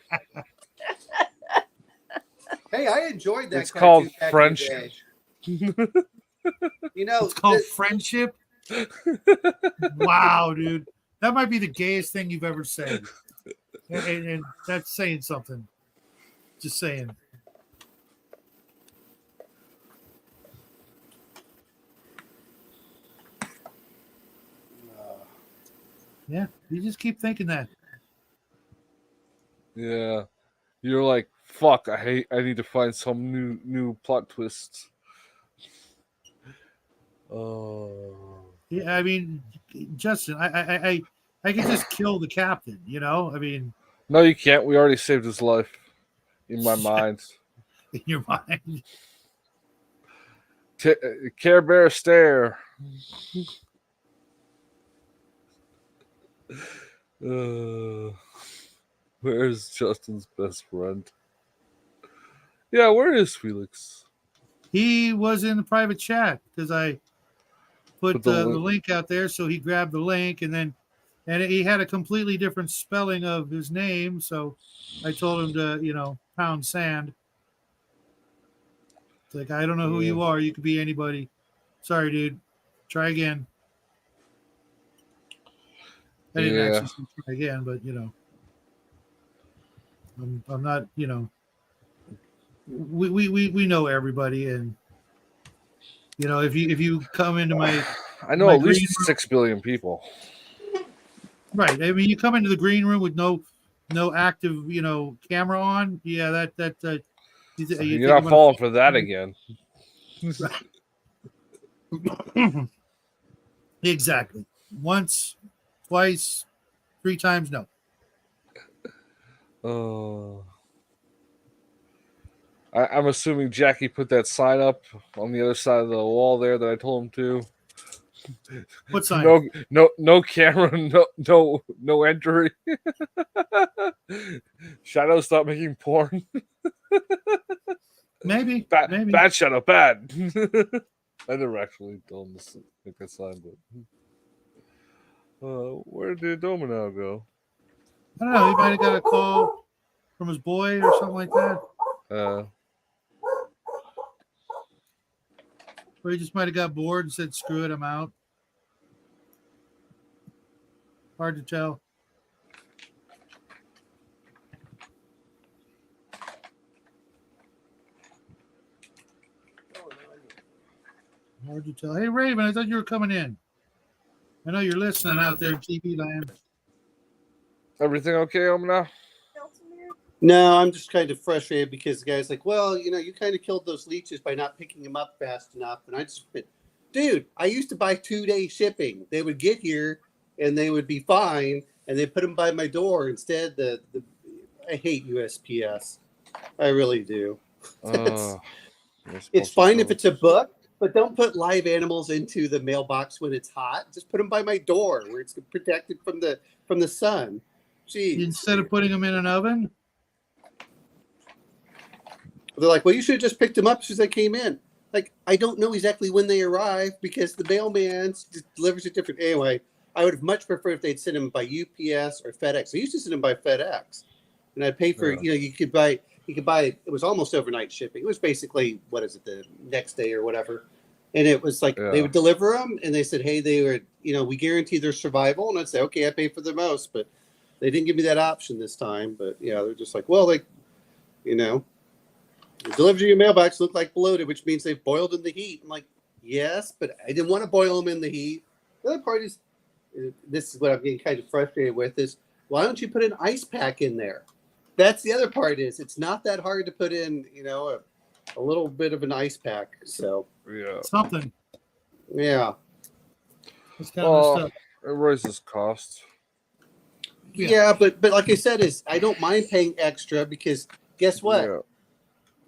Hey, I enjoyed that. It's called friendship. You know, it's called friendship. Wow, dude, that might be the gayest thing you've ever said, and that's saying something. Just saying. Yeah, you just keep thinking that. Yeah, you're like, fuck. I need to find some new plot twists. Oh. Yeah, I mean, Justin, I could just kill the captain. You know, I mean. No, you can't. We already saved his life. In my mind. In your mind. Care Bear stare. Where's Justin's best friend? Yeah, where is Felix? He was in the private chat because I put the link out there, so he grabbed the link and he had a completely different spelling of his name, so I told him to, pound sand. It's like, I don't know who you are. You could be anybody. Sorry, dude. Try again. I didn't actually try again, but I'm not, we know everybody, and if you come into my I know at least 6 billion people. Right. I mean, you come into the green room with no active, camera on. Yeah, that you're not falling for that again. Exactly. Once, twice, 3 times, no. I'm assuming Jackie put that sign up on the other side of the wall there that I told him to. What sign? No camera, no entry. Shadow, stop making porn. Maybe. Bad, Maybe. bad Shadow, bad. I never actually told him to make that sign, but where did Domino go? I don't know. He might have got a call from his boy or something like that. Or he just might have got bored and said, "Screw it, I'm out." Hard to tell. Hard to tell. Hey, Raven, I thought you were coming in. I know you're listening out there in TV land. Everything okay, Omna? No, I'm just kind of frustrated because the guy's like, well, you kind of killed those leeches by not picking them up fast enough. And I just went, dude, I used to buy 2-day shipping. They would get here and they would be fine, and they put them by my door instead. I hate USPS. I really do. It's fine if it's a book, but don't put live animals into the mailbox when it's hot. Just put them by my door where it's protected from the sun. Jeez. Instead of putting them in an oven? They're like, well, you should have just picked them up as soon as they came in. Like, I don't know exactly when they arrive because the mailman delivers it different. Anyway, I would have much preferred if they'd send them by UPS or FedEx. I used to send them by FedEx, and I'd pay for you could buy. It was almost overnight shipping. It was basically the next day or whatever, and it was like they would deliver them, and they said, hey, they were we guarantee their survival, and I'd say, okay, I pay for the most, but they didn't give me that option this time. But yeah, they're just like, well, delivered to your mailbox look like bloated, which means they've boiled in the heat. I'm like, yes, but I didn't want to boil them in the heat. The other part is, this is what I'm getting kind of frustrated with, is why don't you put an ice pack in there? That's the other part, is it's not that hard to put in, a little bit of an ice pack. So Yeah. Something. yeah. It's kind of Well, it raises costs. Yeah, but like I said, I don't mind paying extra because guess what? Yeah.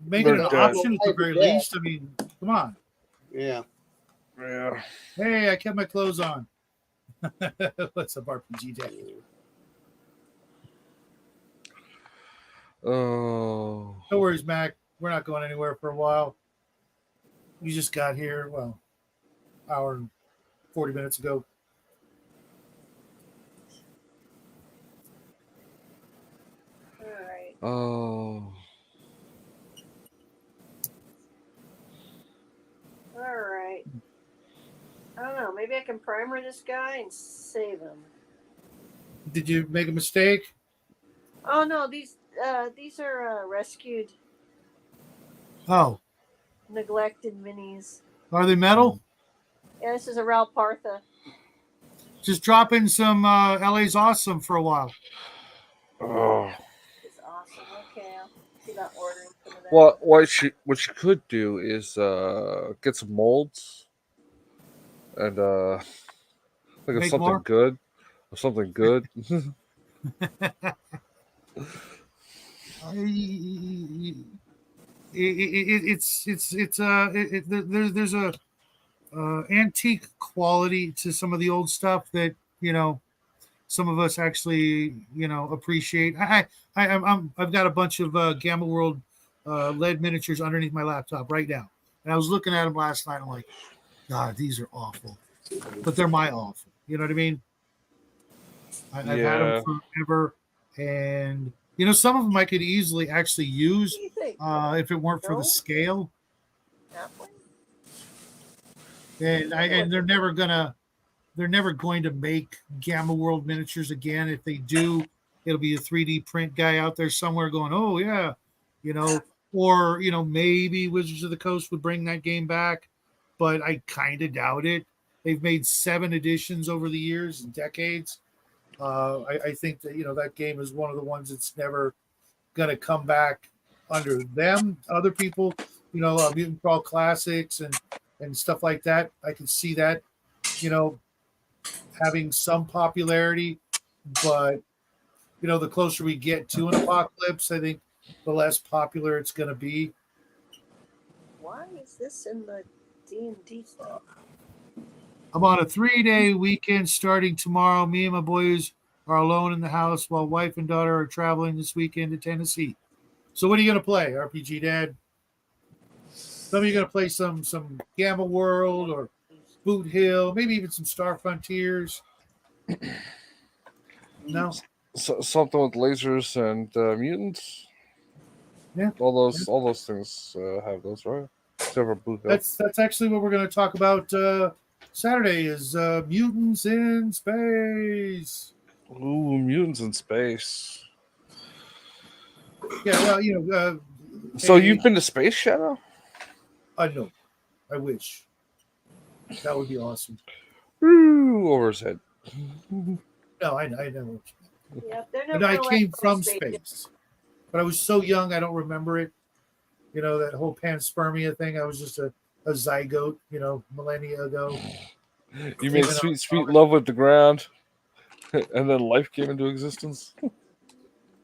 making it an They're option at the very dead. least. I mean, come on. Yeah. Yeah. Hey, I kept my clothes on. What's up, RPG Day? Oh. No worries, Mac. We're not going anywhere for a while. We just got here, well, hour and 40 minutes ago. All right. Oh. All right. I don't know. Maybe I can primer this guy and save him. Did you make a mistake? Oh no, these are rescued, Oh, neglected minis. are they metal? Yeah, this is a Ralpartha. Just drop in some LA's Awesome for a while. Oh. It's awesome. Okay, I'll see about ordering some of that. What you could do is get some molds and think of Make something more? good. Or something good. There's a antique quality to some of the old stuff that some of us actually appreciate. I've got a bunch of Gamma World lead miniatures underneath my laptop right now, and I was looking at them last night. I'm like, God, these are awful, but they're my awful. You know what I mean? I've had them forever, and some of them I could easily actually use What do you think? if it weren't for No? the scale. That one? And they're never going to make Gamma World miniatures again. If they do, it'll be a 3D print guy out there somewhere going, oh yeah, or maybe Wizards of the Coast would bring that game back, but I kind of doubt it. They've made 7 editions over the years and decades. I think that that game is one of the ones that's never going to come back under them. Other people, Mutant Crawl Classics and stuff like that, I can see that, having some popularity, but the closer we get to an apocalypse, I think the less popular it's going to be. is this in the D&D thing? I'm on a 3-day weekend starting tomorrow. Me and my boys are alone in the house while wife and daughter are traveling this weekend to Tennessee. So what are you going to play, RPG Dad? Some of you going to play some Gamma World or Boot Hill, maybe even some Star Frontiers. No, Something with lasers and mutants. Yeah. All those things have those, right? Except for Blue Hill. that's actually what we're going to talk about Saturday is mutants in space. Ooh, mutants in space. Yeah, well, So hey, you've been to space, Shadow? I know. I wish. That would be awesome. Ooh, over his head. No, I know. Yep, they're And no I real came actual from spaceship. space, but I was so young I don't remember it. You know, that whole panspermia thing. I was just a zygote. You know, millennia ago. You made Even sweet love with the ground, and then life came into existence.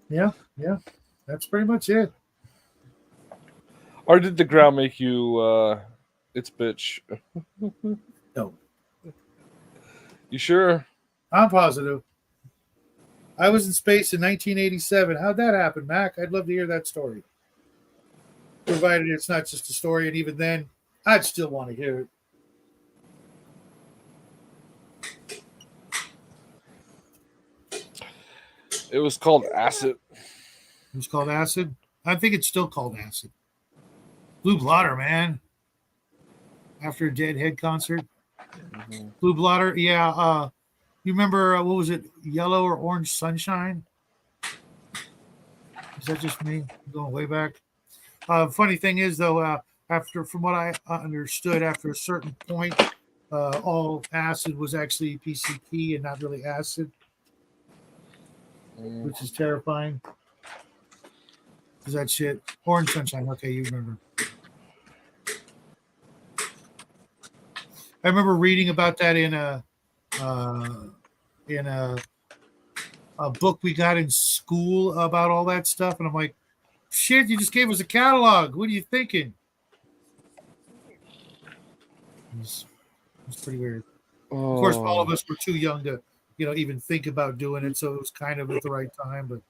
Yeah, that's pretty much it. Or did the ground make you its bitch? No, You sure? I'm positive. I was in space in 1987. How'd that happen, Mac? I'd love to hear that story. Provided it's not just a story, and even then, I'd still want to hear it. It was called acid. It was called Acid. I think it's still called Acid. Blue Blotter, man. After a Deadhead concert. Mhm. Blue Blotter, yeah. You remember, what was it, Yellow or Orange Sunshine? Is that just me? I'm going way back. Funny thing is, though, from what I understood, after a certain point, all acid was actually PCP and not really acid, Mm. which is terrifying. Is that shit? Orange Sunshine. Okay, you remember. I remember reading about that in a book we got in school about all that stuff, and I'm like, shit, you just gave us a catalog. What are you thinking? It was pretty weird. Of course, all of us were too young to, even think about doing it, so it was kind of at the right time. But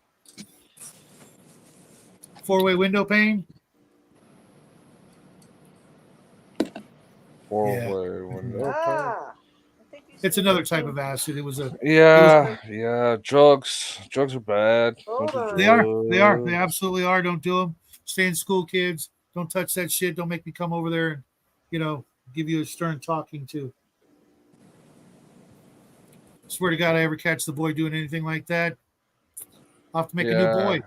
four-way window pane. Four-way window. Ah, I think these It's are another the type same- of acid. It was a. Yeah. Drugs are bad. Hold Don't do on. They are. They drugs. absolutely are. Don't do them. Stay in school, kids. Don't touch that shit. Don't make me come over there and, give you a stern talking to. Swear to God, I ever catch the boy doing anything like that, I'll have to make a new boy.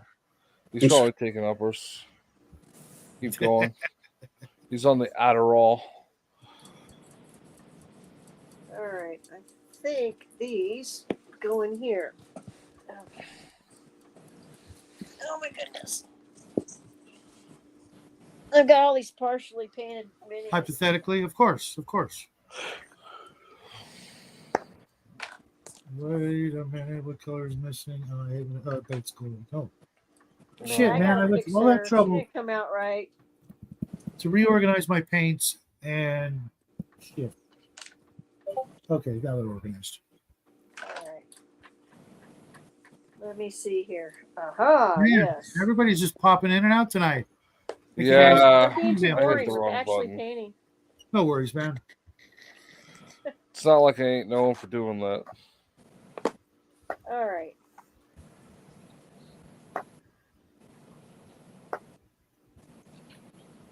He's probably taking uppers. Keep going. He's on the Adderall. All right, I think these go in here. Okay. Oh my goodness. I've got all these partially painted minis. Hypothetically, of course. Wait a minute, what color is missing? That's gold. Oh, shit, I man! gotta I went fix through all that her. She trouble didn't come out right. to reorganize my paints and shit. Okay, got it organized. All right. Let me see here. Aha, Man, yes. everybody's just popping in and out tonight. Yeah, Being too I hit boring the with wrong actually button. painting. No worries, man. It's not like I ain't known for doing that. All right.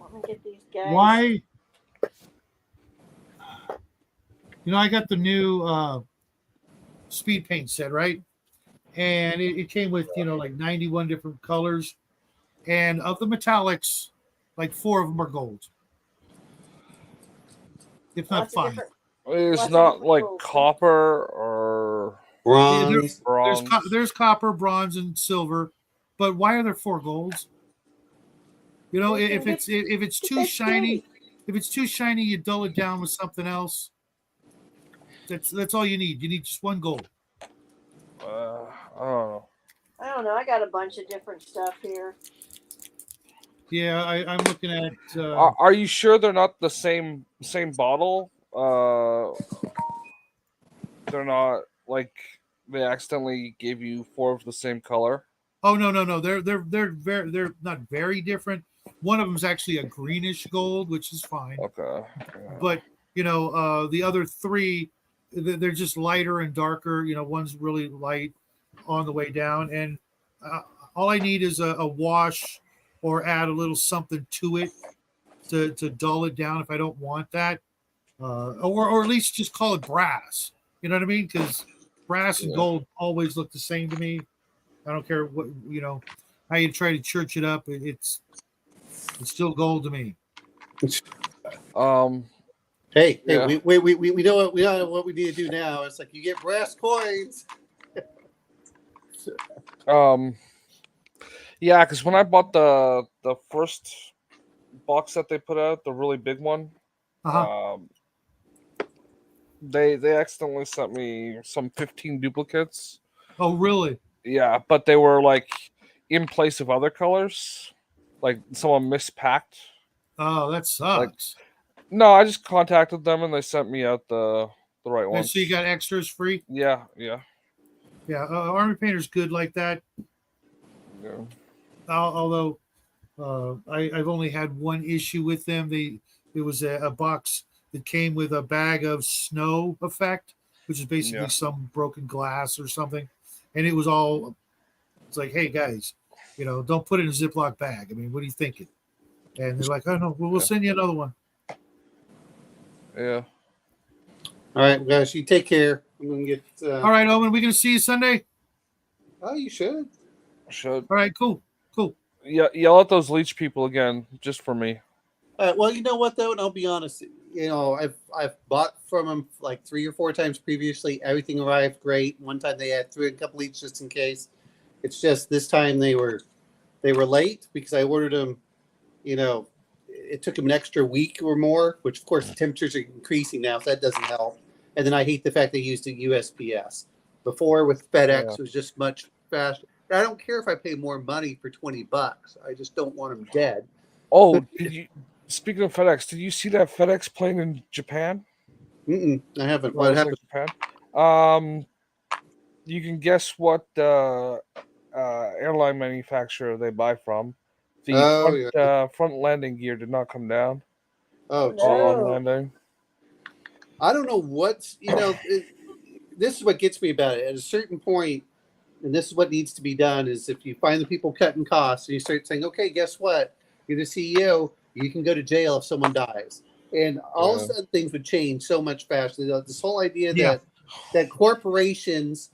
Let me get these guys. Why? I got the new speed paint set, right? And it came with, like 91 different colors. And of the metallics, like 4 of them are gold. If not Lots of 5. different- It's Lots of not different like goals, huh? copper or There's, bronze. there's copper, bronze, and silver. But why are there 4 golds? If it's too That's shiny, candy. if it's too shiny, you dull it down with something else. That's all you need. You need just 1 gold. I don't know. I don't know. I got a bunch of different stuff here. Yeah, I'm looking at. Are you sure they're not the same bottle? They're not like they accidentally gave you 4 of the same color. Oh no. They're not very different. One of them's actually a greenish gold, which is fine. Okay. Yeah. But the other three, they're just lighter and darker. One's really light on the way down, and all I need is a wash or add a little something to it to dull it down if I don't want that, or at least just call it brass. You know what I mean? Because brass and Yeah. gold always look the same to me. I don't care what how you try to church it up. It's still gold to me. Hey, Yeah. we know what we need to do now. It's like you get brass coins. Yeah, because when I bought the first box that they put out, the really big one, Uh-huh. they accidentally sent me some 15 duplicates. Oh, really? Yeah, but they were like in place of other colors. Like someone mispacked. Oh, that sucks. No, I just contacted them and they sent me out the right And ones. so you got extras free? Yeah. Yeah. Army Painter's good like that. Yeah. Although I've only had one issue with them. It was a box that came with a bag of snow effect, which is basically Yeah. some broken glass or something. And it's like, hey guys, don't put it in a Ziploc bag. I mean, what are you thinking? And they're like, oh no, we'll send you another one. Yeah. All right, guys, you take care. I'm gonna get. All right, Owen, we gonna see you Sunday? Oh, you should. Should All right, cool. yell at those leech people again, just for me. Well, you know what though, and I'll be honest. I've bought from them like 3 or 4 times previously. Everything arrived great. One time they had threw in a couple each just in case. It's just this time they were late because I ordered them. It took them an extra week or more, which of course the temperatures are increasing now, so that doesn't help. And then I hate the fact they used a USPS. Before with FedEx, it was just much faster. I don't care if I pay more money for $20. I just don't want them dead. Oh, speaking of FedEx, did you see that FedEx plane in Japan? I haven't. Well, What it's like happened? Japan. You can guess what airline manufacturer they buy from. The front landing gear did not come down Oh, on No. landing. I don't know what's this is what gets me about it. At a certain point, and this is what needs to be done, is if you find the people cutting costs and you start saying, okay, guess what? You're the CEO, you can go to jail if someone dies. And all of a sudden things would change so much faster. This whole idea that corporations,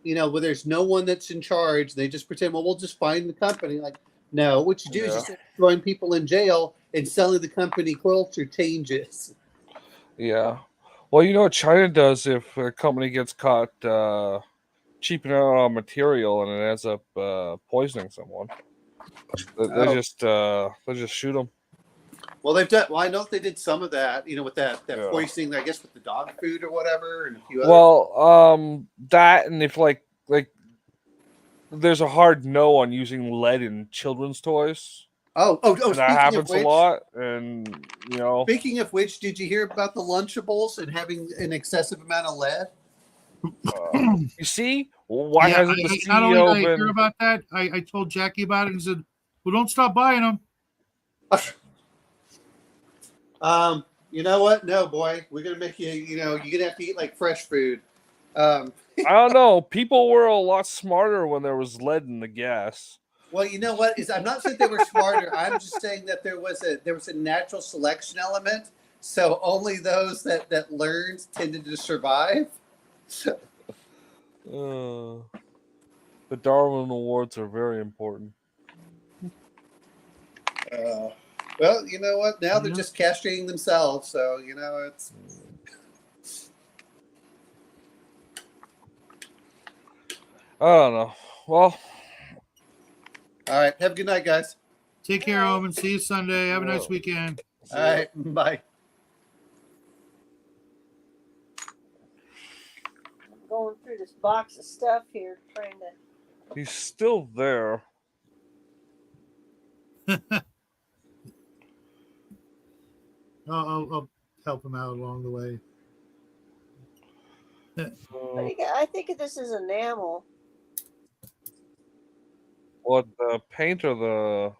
where there's no one that's in charge, they just pretend, well, we'll just find the company. Like, no, what you do is just throwing people in jail and selling the company culture changes. Yeah. Well, you know what China does if a company gets caught cheaping out on material and it ends up poisoning someone. They just shoot them. Well, they've done. Well, I know they did some of that. With that poisoning, I guess, with the dog food or whatever, and a few other. Well, that and if like there's a hard no on using lead in children's toys. Oh! And that happens a lot, and Speaking of which, did you hear about the Lunchables and having an excessive amount of lead? You see, why hasn't the CEO not only did I been? hear about that, I told Jackie about it and said, well, don't stop buying them. You know what? No, boy, we're gonna make you. You're gonna have to eat like fresh food. I don't know. People were a lot smarter when there was lead in the gas. Well, you know what? I'm not saying they were smarter. I'm just saying that there was a natural selection element. So only those that learned tended to survive. The Darwin Awards are very important. Well, you know what? Now they're just castrating themselves. So it's. I don't know. Well, All right. Have a good night, guys. Take care, Owen. See you Sunday. Have a nice weekend. All right. Bye. Going through this box of stuff here, trying to. he's still there. I'll help him out along the way. What do you got? I think this is enamel. What, the paint or the?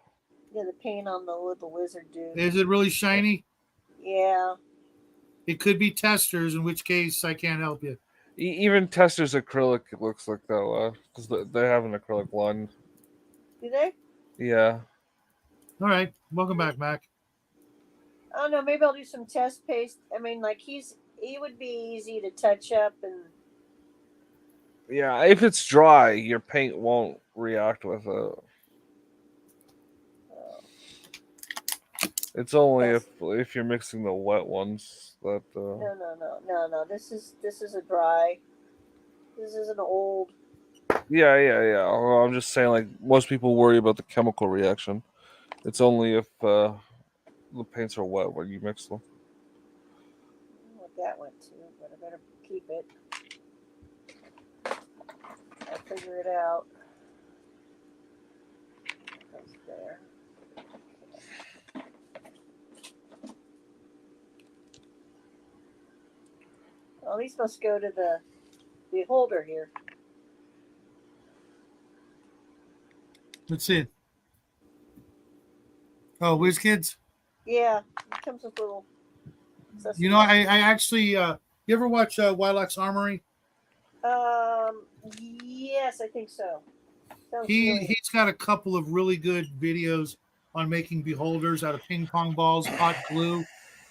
Yeah, the paint on the little wizard dude. Is it really shiny? Yeah. It could be testers, in which case I can't help you. Even Tester's acrylic looks like that, because they have an acrylic line. Do they? Yeah. All right, welcome back, Mac. I don't know. Maybe I'll do some test paste. I mean, like he would be easy to touch up and. Yeah, if it's dry, your paint won't react with it. It's only if you're mixing the wet ones that. No. This is a dry. This is an old. Yeah. Well, I'm just saying, like, most people worry about the chemical reaction. It's only if the paints are wet when you mix them. What that went to, but I better keep it. I'll figure it out. Goes there. Well, these must go to the beholder here. Let's see. Oh, WizKids? Yeah, it comes with little. You know, I actually, you ever watch Wylock's Armory? Yes, I think so. He's got a couple of really good videos on making beholders out of ping pong balls, hot glue,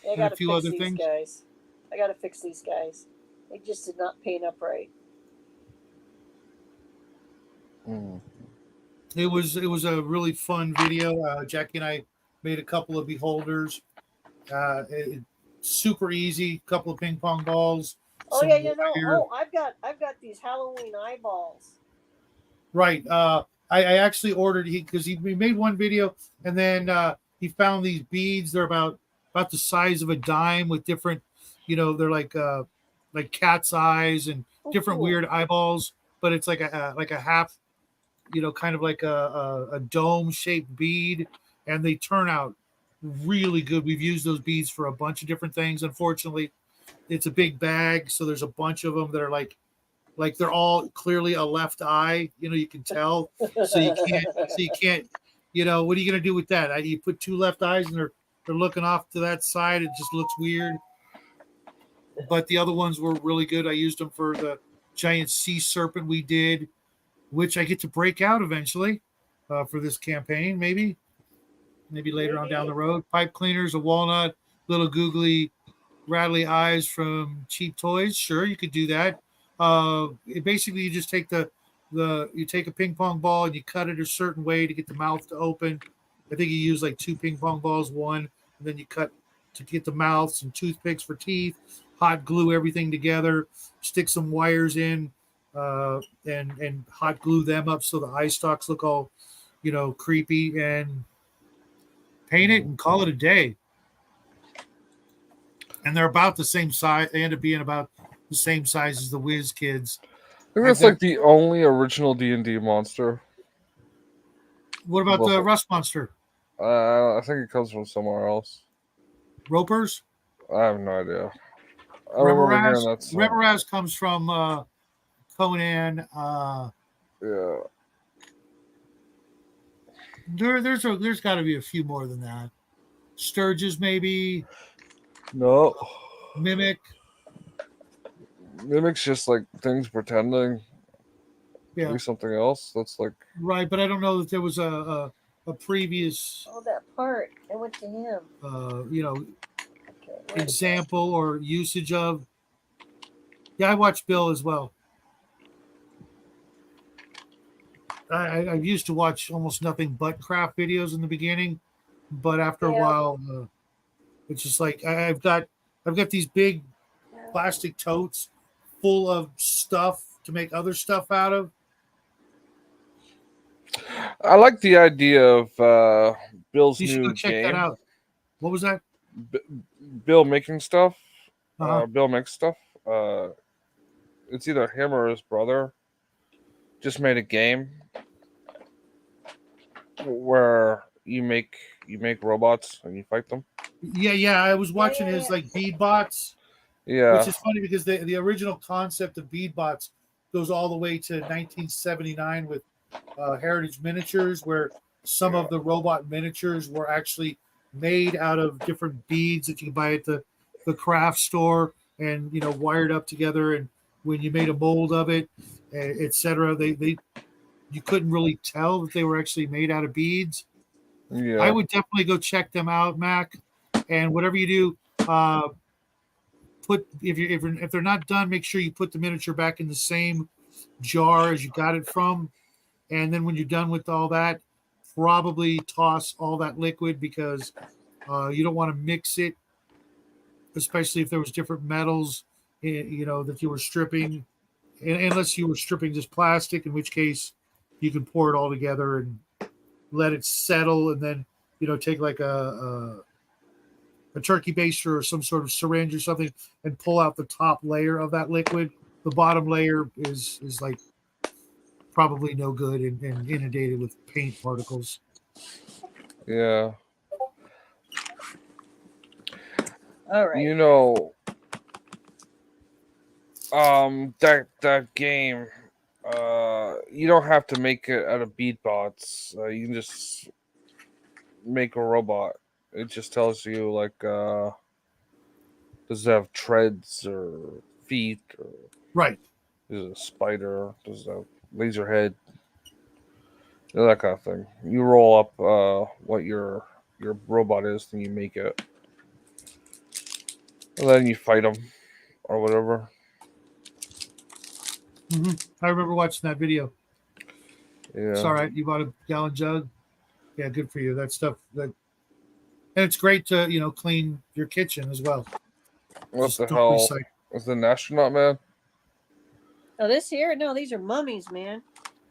I and gotta a few fix other these things. guys. I gotta fix these guys. They just did not paint up right. It was a really fun video. Jackie and I made a couple of beholders. Super easy. Couple of ping pong balls. Oh some yeah, you know. wire. Oh, I've got these Halloween eyeballs. Right. I actually ordered because he made one video and then he found these beads. They're about the size of a dime with different, they're like cat's eyes and different cool. weird eyeballs. But it's like a half, kind of like a dome shaped bead, and they turn out really good. We've used those beads for a bunch of different things. Unfortunately, it's a big bag, so there's a bunch of them that are like they're all clearly a left eye. You can tell. So you can't. What are you gonna do with that? You put two left eyes and they're looking off to that side. It just looks weird. But the other ones were really good. I used them for the giant sea serpent we did, which I get to break out eventually for this campaign. Maybe later on down the road. Pipe cleaners, a walnut, little googly, rattly eyes from Cheap Toys. Sure, you could do that. Basically, you just take you take a ping pong ball and you cut it a certain way to get the mouth to open. I think you use like two ping pong balls, one, and then you cut to get the mouth, some toothpicks for teeth, hot glue everything together, stick some wires in, and hot glue them up so the eye stalks look all, creepy, and paint it and call it a day. And they're about the same size. They end up being about the same size as the WizKids. I think that's like the only original D&D monster. What about the Rust Monster? I think it comes from somewhere else. Ropers? I have no idea. I remember hearing that song. Remoraz comes from Conan. Yeah. There's got to be a few more than that. Sturges, maybe. No. Mimic. Mimic's just like things pretending to be something else. That's like right, but I don't know that there was a previous. Oh, that part. It went to him. Example or usage of. Yeah, I watched Bill as well. I used to watch almost nothing but craft videos in the beginning, but after a while, it's just like I've got these big plastic totes full of stuff to make other stuff out of. I like the idea of Bill's You should new go check game. that out. What was that? Bill making stuff. Uh-huh. Bill makes stuff. It's either him or his brother. Just made a game where you make you make robots and you fight them. Yeah. I was watching his like bead bots, Yeah, which is funny because the original concept of bead bots goes all the way to 1979 with Heritage Miniatures, where some of the robot miniatures were actually made out of different beads that you can buy at the craft store, and wired up together. And when you made a mold of it, etc., they you couldn't really tell that they were actually made out of beads. yeah. I would definitely go check them out, Mac. And whatever you do, put if they're not done, make sure you put the miniature back in the same jar as you got it from. And then when you're done with all that, probably toss all that liquid, because you don't want to mix it, especially if there was different metals, that you were stripping, unless you were stripping just plastic, in which case you can pour it all together and let it settle, and then take like a turkey baster or some sort of syringe or something and pull out the top layer of that liquid. The bottom layer is like probably no good and inundated with paint particles. Yeah. All right. You know, that game, you don't have to make it out of bead bots. You can just make a robot. It just tells you like, does it have treads or feet, or Right. is it a spider? Does it have laser head? That kind of thing. You roll up what your robot is, then you make it, and then you fight them or whatever. I remember watching that video. Yeah. It's all right. You bought a gallon jug. Yeah, good for you. That stuff. And it's great to clean your kitchen as well. What Just the don't hell recycle. is the astronaut man? Oh, this here? No, these are mummies, man.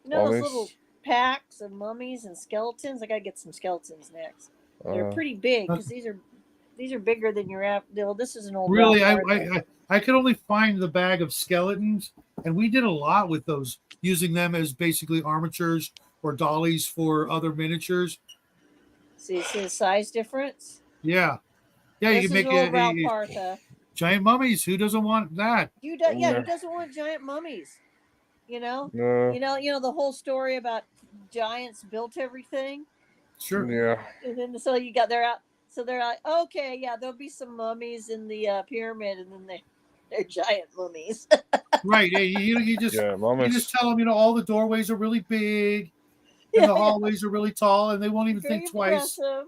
Those Mummies? little packs of mummies and skeletons. I gotta get some skeletons next. They're pretty big because these are bigger than your app. Well, this is an old. Really, Ralph Lauren. I could only find the bag of skeletons, and we did a lot with those, using them as basically armatures or dollies for other miniatures. See the size difference? Yeah, This you is can make an old Ralph a Partha. giant mummies. Who doesn't want that? Who Yeah. doesn't want giant mummies? No. The whole story about giants built everything, Sure. Yeah. and then so you got they're out. So they're like, okay, yeah, there'll be some mummies in the pyramid, and then they're giant mummies. Right. Yeah, you just Yeah. Mummies. tell them all the doorways are really big and the hallways are really tall, and they won't even Very think twice. impressive.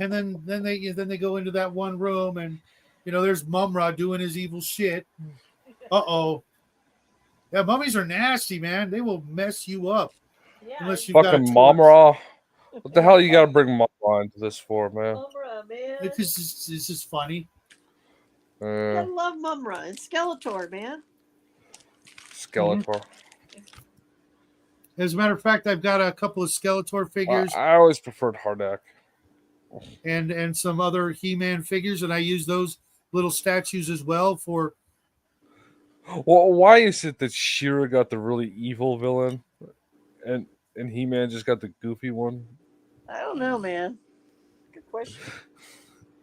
And then they go into that one room, and there's Mumra doing his evil shit. Uh-oh. Yeah, mummies are nasty, man. They will mess you up Yeah, unless you've got a Fucking torch. Momra. What the hell you gotta bring Momra into this for, man? Mumra, man. Because it's just funny. I love Mumra and Skeletor, man. Skeletor. As a matter of fact, I've got a couple of Skeletor figures I always preferred Hardak. and some other He-Man figures, and I use those little statues as well for. Well, why is it that She-Ra got the really evil villain, and He-Man just got the goofy one? I don't know, man. Good question.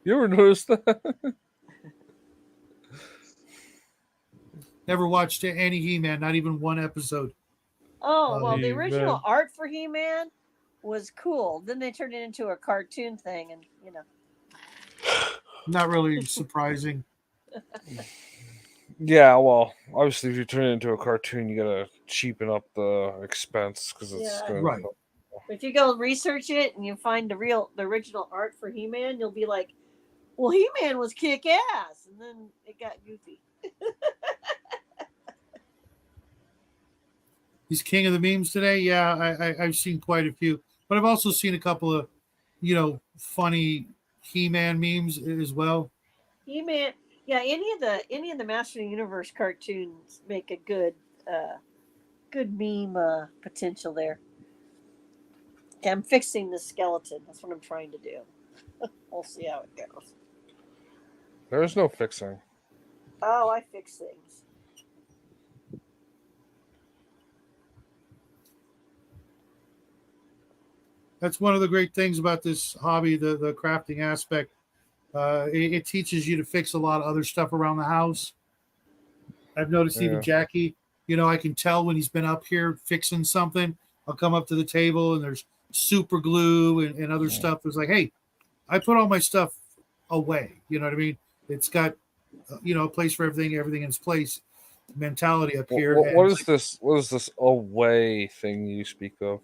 You ever noticed that? Never watched any He-Man, not even one episode. Oh, well, the He-Man. original art for He-Man was cool. Then they turned it into a cartoon thing, and Not really surprising. Yeah, well, obviously, if you turn it into a cartoon, you gotta cheapen up the expense because it's Yeah. gonna, Right. if you go research it and you find the original art for He-Man, you'll be like, well, He-Man was kick-ass, and then it got goofy. He's king of the memes today. Yeah, I've seen quite a few, but I've also seen a couple of, funny He-Man memes as well. He-Man, yeah, any of the Master of the Universe cartoons make a good meme potential there. Okay, I'm fixing the skeleton. That's what I'm trying to do. We'll see how it goes. there's no fixing. Oh, I fix things. That's one of the great things about this hobby, the crafting aspect. It teaches you to fix a lot of other stuff around the house. I've noticed even Yeah. Jackie, I can tell when he's been up here fixing something. I'll come up to the table and there's super glue and other stuff. It's like, hey, I put all my stuff away. You know what I mean? It's got, a place for everything in its place mentality up here. What And is this? What is this away thing you speak of?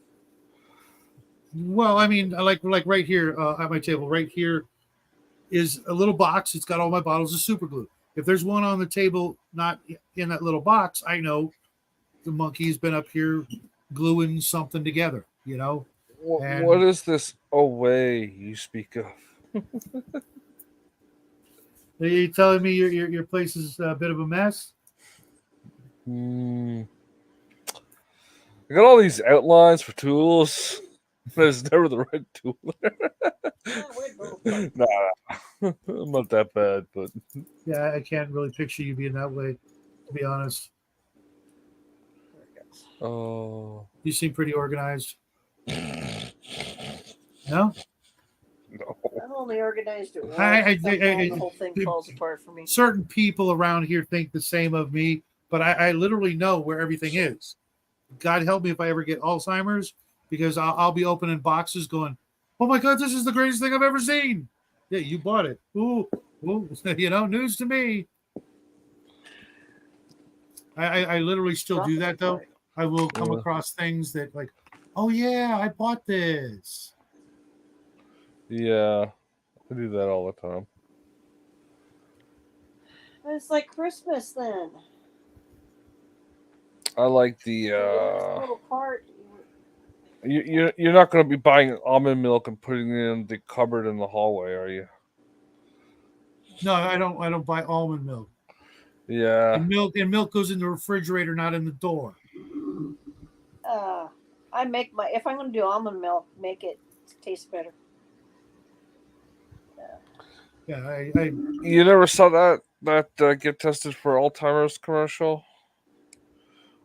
well, I mean, like right here at my table, right here is a little box. It's got all my bottles of super glue. If there's one on the table not in that little box, I know the monkey's been up here gluing something together. And What is this away you speak of? are you telling me your place is a bit of a mess? I got all these outlines for tools. There's never the right tool. Yeah, we're both- Nah, I'm not that bad, but Yeah, I can't really picture you being that way, to be honest. oh You seem pretty organized. no. No? I'm only organized at once. I- Sometimes the whole thing falls apart for me. Certain people around here think the same of me, but I literally know where everything is. God help me if I ever get Alzheimer's, because I'll be opening boxes going, oh my God, this is the greatest thing I've ever seen. Yeah, you bought it. Ooh, news to me. I literally still do that though. I will come Yeah. across things that like, oh yeah, I bought this. Yeah, I do that all the time. It's like Christmas then. I like the This little part. you're not going to be buying almond milk and putting it in the cupboard in the hallway, are you? No, I don't buy almond milk. Yeah. And milk goes in the refrigerator, not in the door. I make if I'm going to do almond milk, make it taste better. Yeah, You never saw that get tested for Alzheimer's commercial?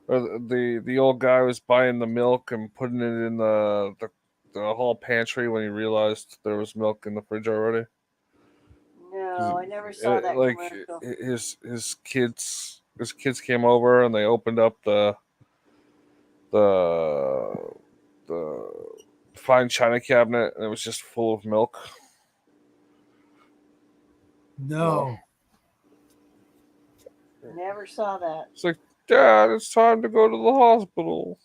Or the old guy was buying the milk and putting it in the hall pantry when he realized there was milk in the fridge already. No, I never saw that Like commercial. his kids came over and they opened up the fine china cabinet and it was just full of milk. no. Never saw that. It's like, Dad, it's time to go to the hospital.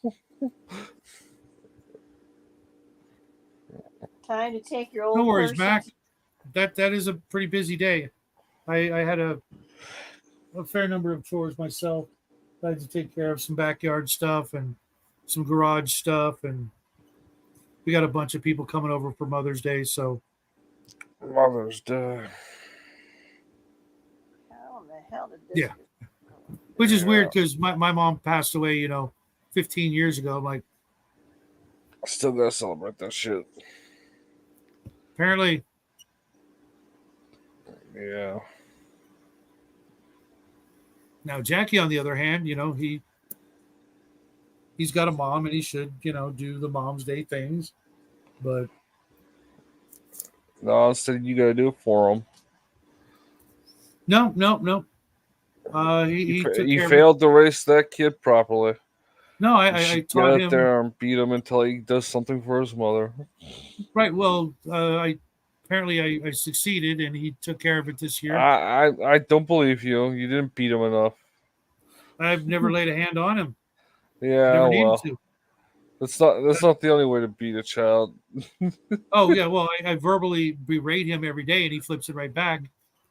Time to take your old No worries, person. Mac. That is a pretty busy day. I had a fair number of chores myself. I had to take care of some backyard stuff and some garage stuff, and we got a bunch of people coming over for Mother's Day. So Mother's Day. How in the hell did this? Yeah. Which is weird because my mom passed away, 15 years ago. I'm like, I still gotta celebrate that shit. apparently, Yeah. now Jackie, on the other hand, he's got a mom and he should, do the Mom's Day things. But No, instead you gotta do it for him. no. He took You care failed to raise that kid properly. of it. No, You I should taught get out him. there and beat him until he does something for his mother. Right. Well, I succeeded, and he took care of it this year. I don't believe you. You didn't beat him enough. I've never laid a hand on him. Yeah, Never needed well, to. that's not the only way to beat a child. Oh yeah. Well, I verbally berate him every day, and he flips it right back.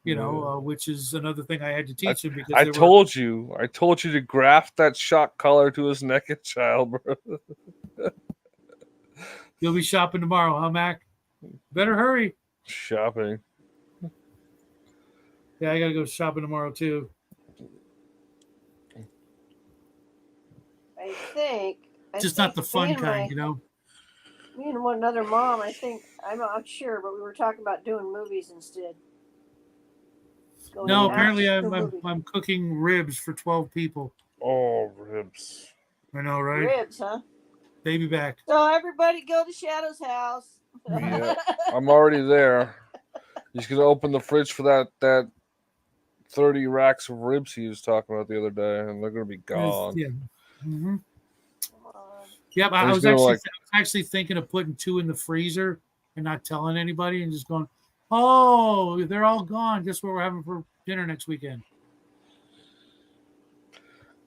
Which is another thing I had to teach him because I told you to graft that shock collar to his neck and child, bro. You'll be shopping tomorrow, huh, Mac? Better hurry. Shopping. Yeah, I gotta go shopping tomorrow too. I think. Just not the fun kind, Me and one other mom. I'm not sure, but we were talking about doing movies instead. Going No, out apparently to I'm movies. I'm cooking ribs for 12 people. Oh, ribs. I know, right? Ribs, huh? Baby back. So everybody go to Shadow's house. Yeah. I'm already there. He's gonna open the fridge for that 30 racks of ribs he was talking about the other day, and they're gonna be gone. Yeah. hmm Come on. Yep. I He's was gonna, actually like- I was actually thinking of putting 2 in the freezer and not telling anybody and just going, oh, they're all gone. Guess what we're having for dinner next weekend?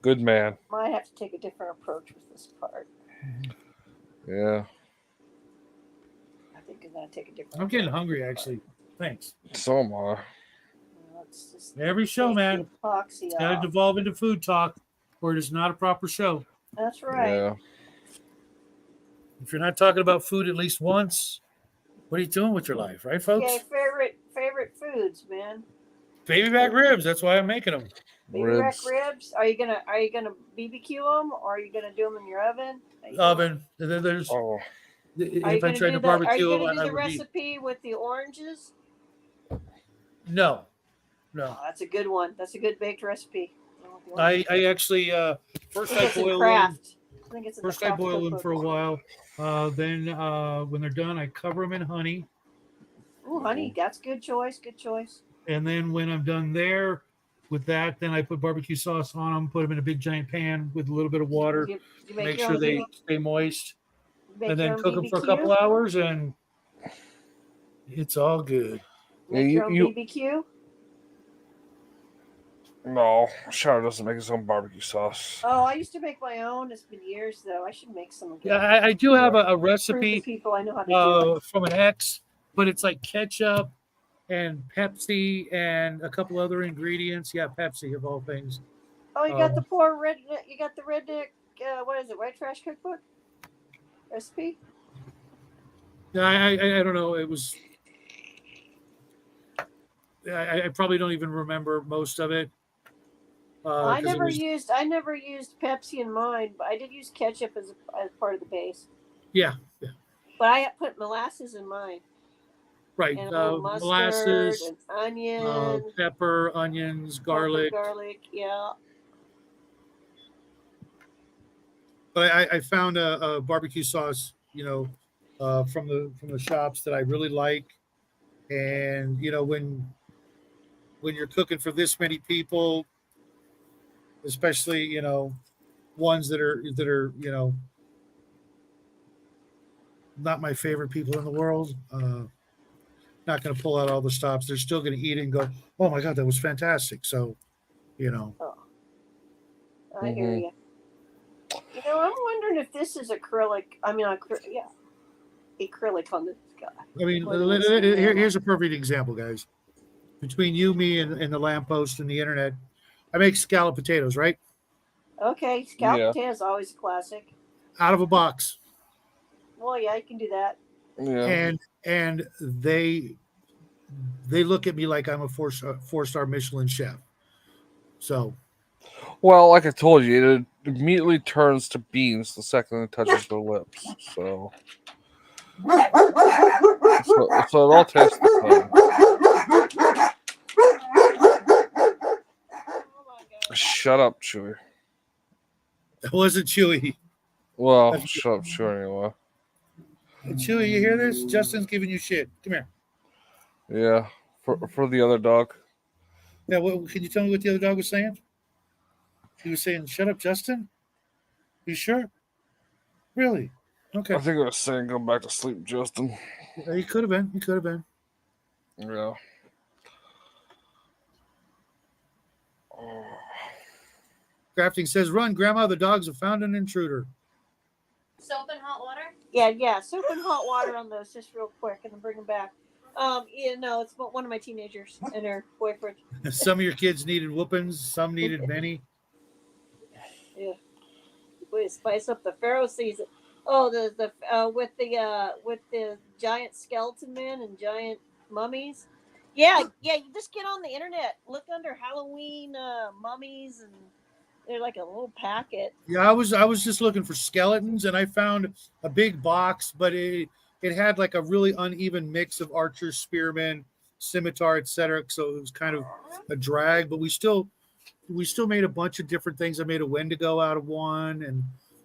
Good man. Might have to take a different approach with this part. Yeah. I think I'm gonna take a different. I'm getting approach hungry, with this actually. Thanks. So am I. part. Let's just Every show, take man, the epoxy it's got to off. devolve into food talk, or it is not a proper show. That's right. Yeah. If you're not talking about food at least once, what are you doing with your life, right, folks? Okay, favorite foods, man. Baby back ribs. That's why I'm making them. Baby back Ribs. ribs. Are you gonna BBQ them or are you gonna do them in your oven? Are you Oven. There's Oh, Are you if I gonna tried do to the, are barbecue you them, gonna I do the would be recipe with the oranges? no. Oh, that's a good one. That's a good baked recipe. I want the oranges. I actually first I think I it's in boil them. craft. I think it's in the First I craft boil them cookbook. for a while. Then when they're done, I cover them in honey. Ooh, honey, that's good choice. Good choice. And then when I'm done there with that, then I put barbecue sauce on them, put them in a big giant pan with a little bit of water, You make make your sure own they BB stay moist, make and your then own cook them for a BBQ? couple hours, and it's all good. Make Yeah, your own you- BBQ. no. Shadow doesn't make his own barbecue sauce. Oh, I used to make my own. It's been years though. I should make some again. Yeah, I do have a Prove the recipe people I know how to do it. from an ex, but it's like ketchup and Pepsi and a couple other ingredients. Yeah, Pepsi of all things. Oh, you got the poor red. You got the redneck. What is it? White trash cookbook recipe. Yeah, I don't know. It was. I probably don't even remember most of it. I 'Cause it never was- used Pepsi in mine, but I did use ketchup as part of the base. Yeah, But I put molasses in mine right. and a little mustard Molasses, and onion, pepper, onions, garlic. garlic. Yeah. But I found a barbecue sauce, from the shops that I really like, and when you're cooking for this many people, especially ones that are not my favorite people in the world, not going to pull out all the stops. They're still going to eat it and go, oh my god, that was fantastic. So I hear Mhm. you. I'm wondering if this is acrylic. I mean, acrylic on the guy. I mean, What do you say? here's a perfect example, guys. Between you, me, and the lamppost and the internet, I make scalloped potatoes, right? Okay, scalloped Yeah. potato is always a classic. Out of a box. Well, yeah, you can do that. Yeah. And they look at me like I'm a four-star Michelin chef. So Well, like I told you, it immediately turns to beans the second it touches their lips. So it all tastes the same. Oh my god. Shut up, Chewy. that wasn't Chewy. Well, That's- shut up, Chewy, anyway. Chewy, you hear this? Justin's giving you shit. Come here. Yeah, for the other dog. Yeah, can you tell me what the other dog was saying? He was saying, "Shut up, Justin." You sure? Really? Okay. I think I was saying go back to sleep, Justin. He could have been. He could have been. Yeah. Oh. Crafting says, "Run, Grandma! The dogs have found an intruder." Soap and hot water? Yeah. Soap and hot water on those just real quick and then bring them back. It's one of my teenagers and her boyfriend. Some of your kids needed whoopings. Some needed many. Yeah. We spice up the Pharaoh season. Oh, with the giant skeleton men and giant mummies. Yeah. You just get on the internet, look under Halloween mummies, and they're like a little packet. Yeah, I was just looking for skeletons, and I found a big box, but it had like a really uneven mix of archers, spearmen, scimitar, etc. So it was kind of a drag. But we still made a bunch of different things. I made a Wendigo out of one, and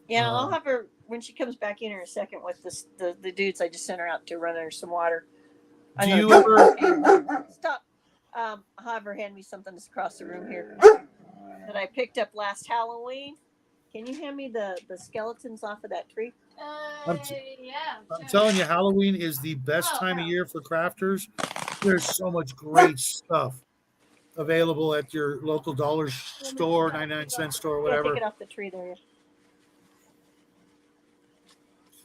Yeah, I'll have her when she comes back in here in a second with the dudes, I just sent her out to run her some water. I'm Do gonna you ever? stop? Have her hand me something that's across the room here that I picked up last Halloween. Can you hand me the skeletons off of that tree? I'm telling you, Halloween is the best time of year for crafters. There's so much great stuff available at your local dollar store, 99-cent store, Yeah, whatever. take it off the tree there.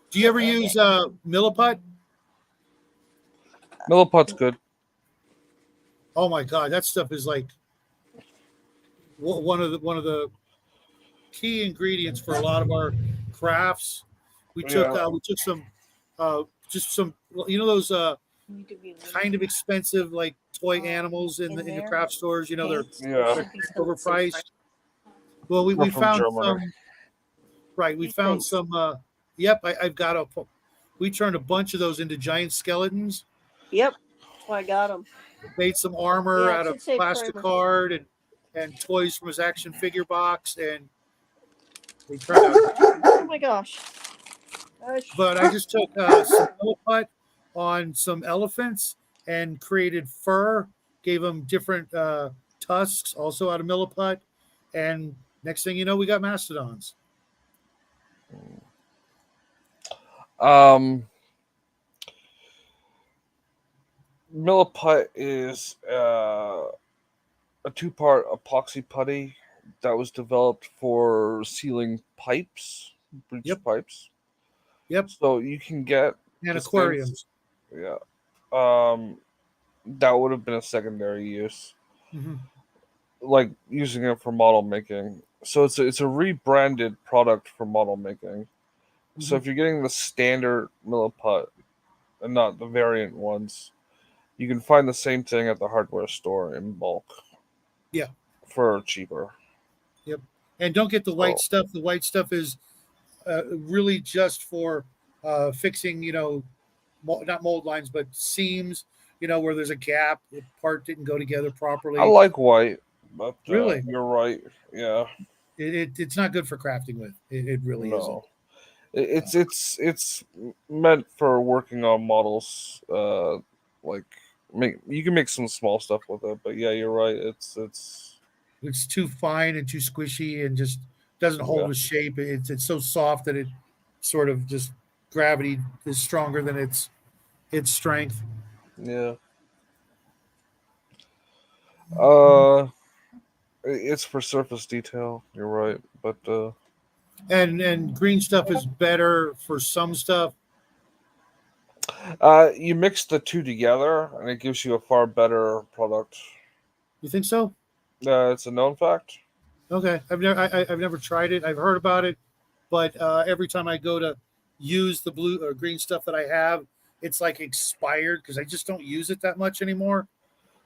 Do you ever use Milliput? Milliput's good. Oh my God, that stuff is like one of the key ingredients for a lot of our crafts. We took some just some those kind of expensive like toy animals in the craft stores. They're overpriced. Well, we From found Germany. some. Right, we found some. Yep, I've got a. We turned a bunch of those into giant skeletons. Yep, that's why I got them. Made some armor Yeah, it out of should save plastic forever. card and toys from his action figure box, and they turned out. Oh my gosh. But I just took some Milliput on some elephants and created fur. Gave them different tusks, also out of Milliput, and next thing you know, we got mastodons. Milliput is a two-part epoxy putty that was developed for sealing pipes, breech pipes. Yep. So you can get And these aquariums. things- yeah. That would have been a secondary use, like using it for model making. So it's a rebranded product for model making. So if you're getting the standard Milliput and not the variant ones, you can find the same thing at the hardware store in bulk. Yeah. For cheaper. Yep. And don't get the white Oh. stuff. The white stuff is really just for fixing, not mold lines, but seams, where there's a gap, the part didn't go together properly. I like white, but Really? you're right. Yeah. It's not good for crafting with. It really isn't. No. It's meant for working on models. You can make some small stuff with it, but yeah, you're right. It's too fine and too squishy and just doesn't hold its shape. It's so soft that it sort of just gravity is stronger than its strength. yeah. It's for surface detail. You're right, but And green stuff is better for some stuff. you mix the two together, and it gives you a far better product. You think so? It's a known fact. Okay, I've never tried it. I've heard about it, but every time I go to use the blue or green stuff that I have, it's like expired because I just don't use it that much anymore.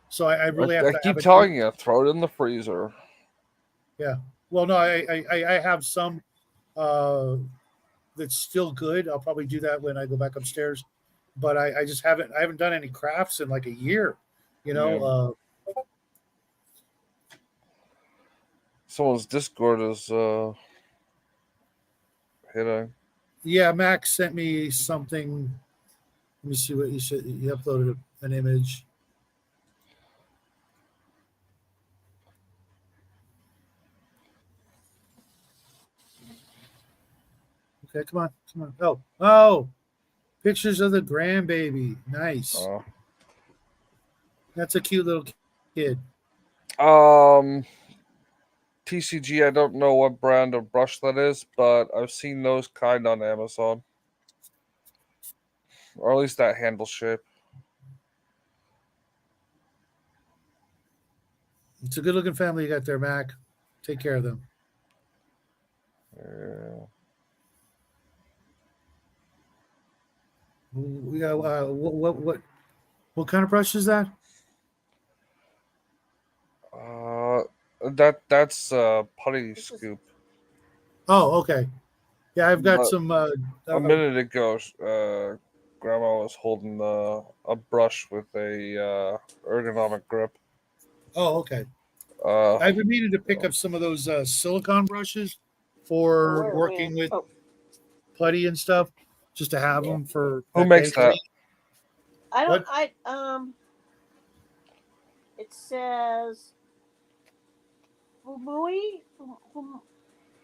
So I really have I to keep have it. telling you, throw it in the freezer. Yeah. Well, no, I have some that's still good. I'll probably do that when I go back upstairs. But I just haven't done any crafts in like a year. Someone's Discord is hitting. Yeah, Max sent me something. Let me see what he said. He uploaded an image. Okay, come on. Oh, pictures of the grandbaby. Nice. That's a cute little kid. TCG, I don't know what brand of brush that is, but I've seen those kind on Amazon. Or at least that handle shape. It's a good looking family you got there, Mac. Take care of them. Yeah. We got what kind of brush is that? That's putty scoop. Oh, okay. Yeah, I've got But some. a minute ago, Grandma was holding a brush with a ergonomic grip. Oh, okay. I've been meaning to pick up some of those silicone brushes for working with putty and stuff, just to have them for. Who makes bakery. that? I don't. What? It says Fumui.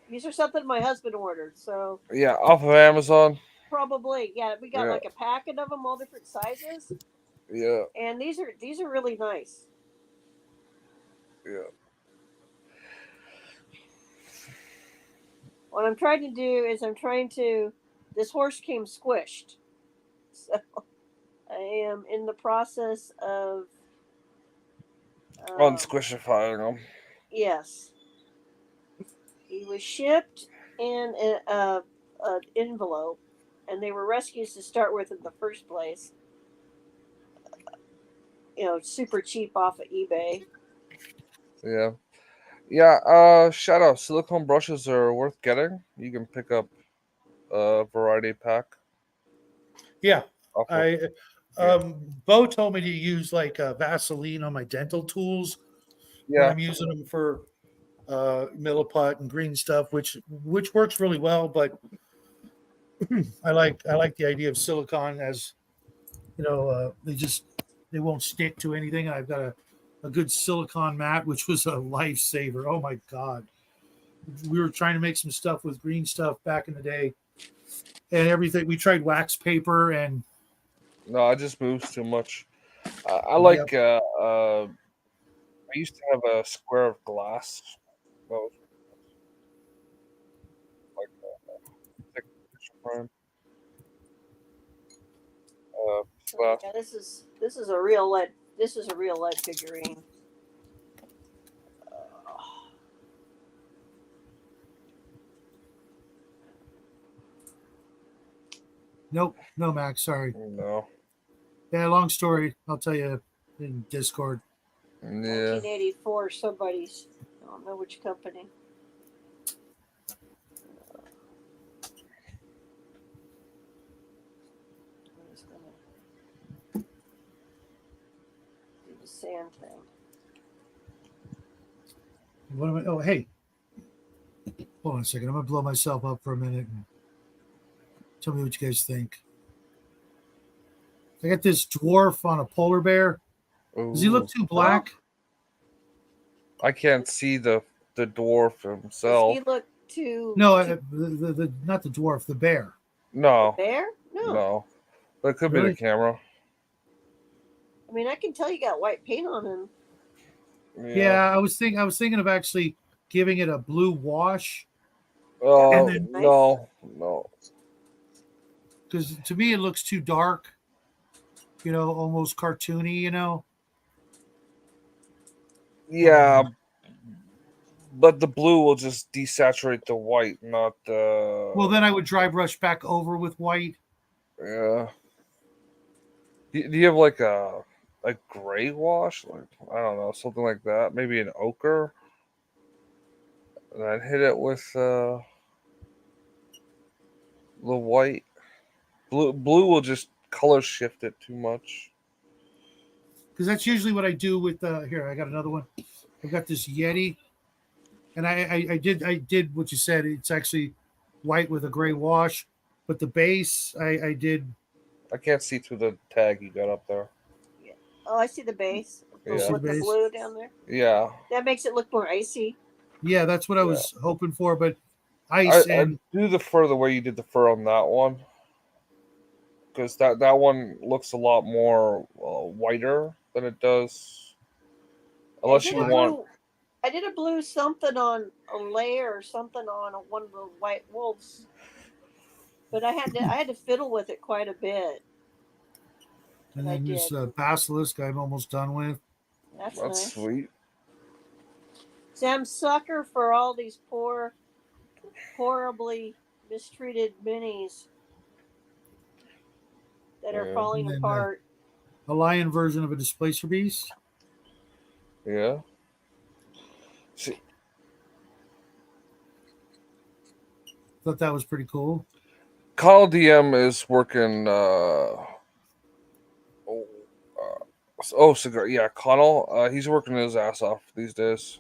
These are something my husband ordered, so Yeah, off of Amazon. probably yeah. We got Yeah. like a packet of them, all different sizes, Yeah, and these are really nice. yeah. What I'm trying to do is this horse came squished, so I am in the process of Unsquishifying them. yes. He was shipped in an envelope, and they were rescues to start with in the first place. Super cheap off of eBay. Yeah. Yeah, Shadow, silicone brushes are worth getting. You can pick up a variety pack. Yeah, Off of, Bo told me to use like Vaseline on my dental tools when yeah, I'm using them for milliput and green stuff, which works really well. But I like the idea of silicone as they won't stick to anything. I've got a good silicone mat, which was a lifesaver. Oh my god, we were trying to make some stuff with green stuff back in the day, and everything. We tried wax paper and no, it just moves too much. I like. I used to have a square of glass. That was like thick picture frame. Glass. Yeah, this is a real lead. This is a real lead figurine. nope, no Max, sorry. No. Yeah, long story. I'll tell you in Discord. Yeah. 1984. Somebody's. I don't know which company. I'm just gonna do the sand thing. What am I? Oh, hey, hold on a second. I'm gonna blow myself up for a minute and tell me what you guys think. I got this dwarf on a polar bear. Does he look Ooh. too black? I can't see the dwarf Does himself. he look too? No, too the not the dwarf, the bear. No, bear? No. no. But it could be Really? the camera. I mean, I can tell you got white paint on him. Yeah, I was thinking of actually giving it a blue wash Oh, And then- no. because to me it looks too dark. Almost cartoony. Yeah, but the blue will just desaturate the white, not the. Well, then I would dry brush back over with white. Yeah. Do you have like a gray wash? Like, I don't know, something like that. Maybe an ochre. And I'd hit it with the white. Blue will just color shift it too much. Because that's usually what I do with here. I got another one. I've got this Yeti, and I did what you said. It's actually white with a gray wash, but the base I did. I can't see through the tag you got up there. Oh, I see the base. Yeah. With the blue down there. Yeah. That makes it look more icy. Yeah, that's what I was hoping for, but I do the fur the way you did the fur on that one, because that one looks a lot more whiter than it does. Unless you want. I did a blue something on a layer or something on one of the white wolves, but I had to fiddle with it quite a bit. And then this basilisk I'm almost done with. That's That's nice. sweet. See, I'm sucker for all these poor, horribly mistreated minis that are falling And then, apart. A lion version of a displacer beast. Yeah. See, Thought that was pretty cool. Kyle DM is working. Cigar. Yeah, Connell. He's working his ass off these days.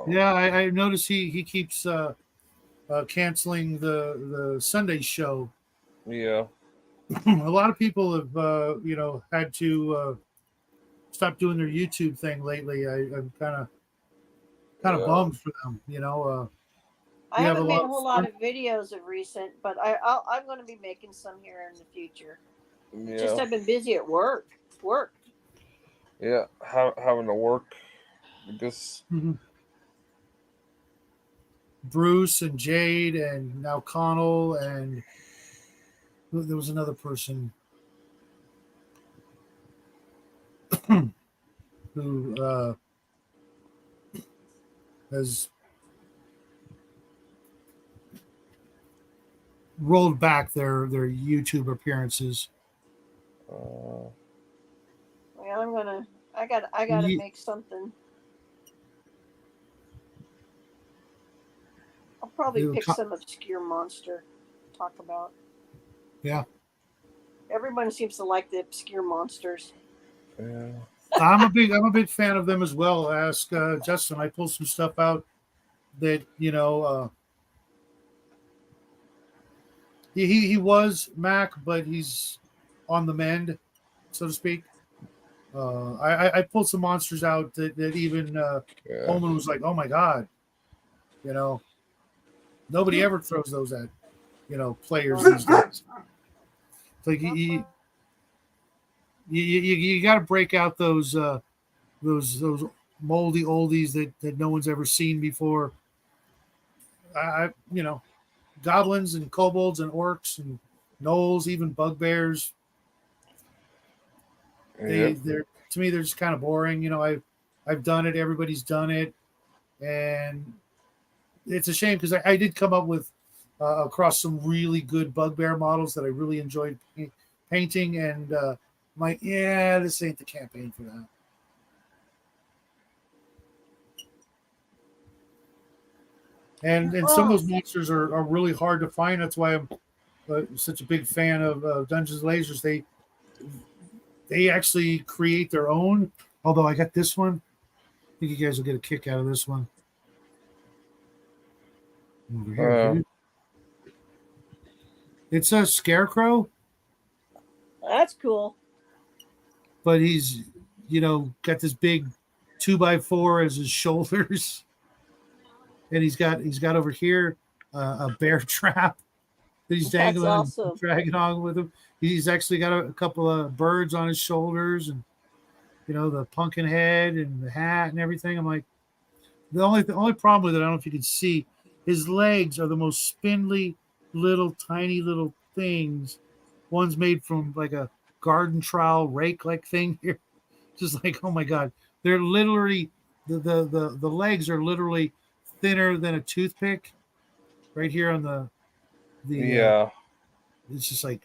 Yeah, I noticed he keeps canceling the Sunday show. Yeah. A lot of people have had to stop doing their YouTube thing lately. I'm kind of Yeah. bummed for them. I We have haven't a made lot a of whole lot of videos of recent, but I'm going to be making some here in the future. Just Yeah. I've been busy at work. Yeah. Having to work. Because Bruce and Jade and now Connell and there was another person who has rolled back their YouTube appearances. uh, Well, I gotta Ye- make something. I'll probably It'll pick co- some obscure monster to talk about. Yeah. Everyone seems to like the obscure monsters. yeah. I'm a big fan of them as well. Ask Justin. I pulled some stuff out that he was Mac, but he's on the mend, so to speak. I pulled some monsters out that even Yeah. Holman was like, "Oh my god," Nobody ever throws those at players these days. It's like you got to break out those moldy oldies that no one's ever seen before. Goblins and kobolds and orcs and gnolls, even bugbears. They're to me they're just kind of boring. I've done it. Everybody's done it, and it's a shame because I did come up with across some really good bugbear models that I really enjoyed painting, and I'm like, yeah, this ain't the campaign for that. And some of those monsters are really hard to find. That's why I'm such a big fan of Dungeons and Lasers. They actually create their own. Although I got this one, I think you guys will get a kick out of this one. Over here, dude. It's a scarecrow, That's cool. but he's got this big 2x4 as his shoulders, and he's got over here a bear trap that he's That's dangling awesome. and dragging on with him. He's actually got a couple of birds on his shoulders, and the pumpkin head and the hat and everything. I'm like, the only problem with it, I don't know if you can see, his legs are the most spindly little tiny little things. One's made from like a garden trowel rake like thing here. Just like, oh my god, they're literally the legs are literally thinner than a toothpick right here on the it's just like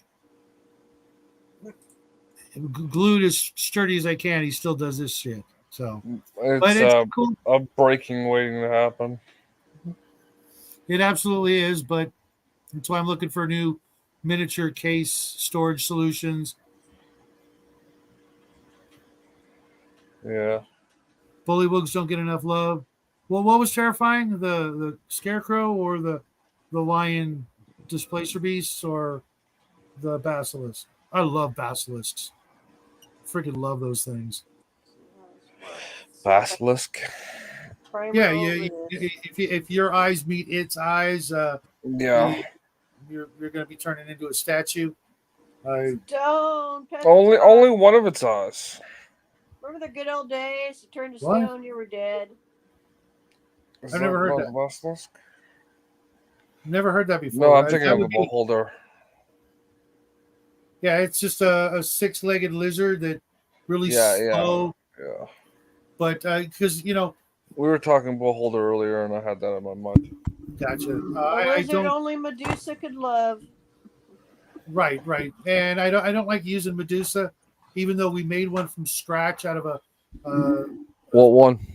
glued as sturdy as I can. He still does this shit. So but it's cool. A breaking waiting to happen. It absolutely is, but that's why I'm looking for new miniature case storage solutions. Yeah. Bullywugs don't get enough love. Well, what was terrifying? The scarecrow or the lion displacer beasts or the basilisk? I love basilisks. Freaking love those things. Basilisk. Yeah. If your eyes meet its eyes, Yeah. you're going to be turning into a statue. Stone. Only one of its eyes. Remember the good old days? You turned to What? stone, you were dead. I've never heard that. Basilisk? Never heard that before. No, I'm thinking That of a would be- beholder. Yeah, it's just a six-legged lizard that really slow. Yeah. But because We were talking beholder earlier, and I had that in my mind. gotcha. A I lizard don't. only Medusa could love. Right. And I don't like using Medusa, even though we made one from scratch out of a What one?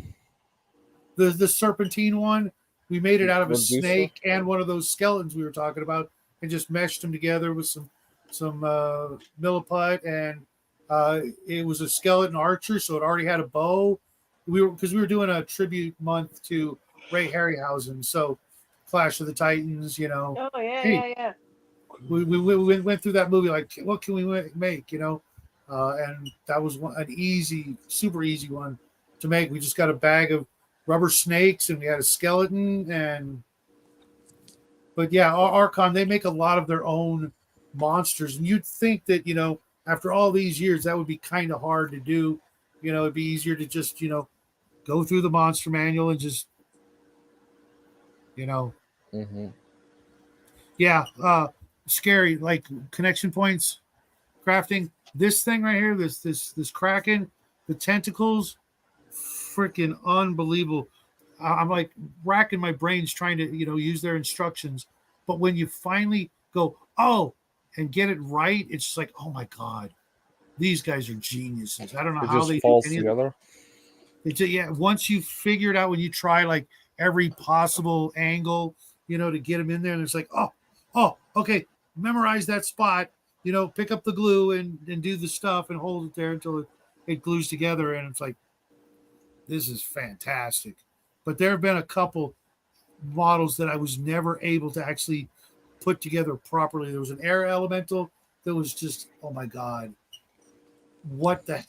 the serpentine one. We made it out of a Medusa? snake and one of those skeletons we were talking about, and just meshed them together with some milliput, and it was a skeleton archer, so it already had a bow. We were doing a tribute month to Ray Harryhausen. So Clash of the Titans, you know. Oh yeah, Hey. yeah. We went through that movie like, what can we make, you know? And that was an super easy one to make. We just got a bag of rubber snakes and we had a skeleton. But yeah, Archon, they make a lot of their own monsters. And you'd think that, you know, after all these years, that would be kind of hard to do. You know, it'd be easier to just, you know, go through the monster manual and just, you know, yeah, scary, like connection points crafting. This thing right here, this Kraken, the tentacles, freaking unbelievable. I'm like racking my brains trying to, you know, use their instructions. But when you finally go, oh, and get it right, it's just like, oh my God, these guys are geniuses. I don't know It how just they falls do any of it. together. It's yeah. Once you figure it out, when you try like every possible angle, you know, to get them in there, and it's like, oh, okay, memorize that spot. You know, pick up the glue and do the stuff and hold it there until it glues together. And it's like, this is fantastic. But there have been a couple models that I was never able to actually put together properly. There was an air elemental that was just, oh my God, what the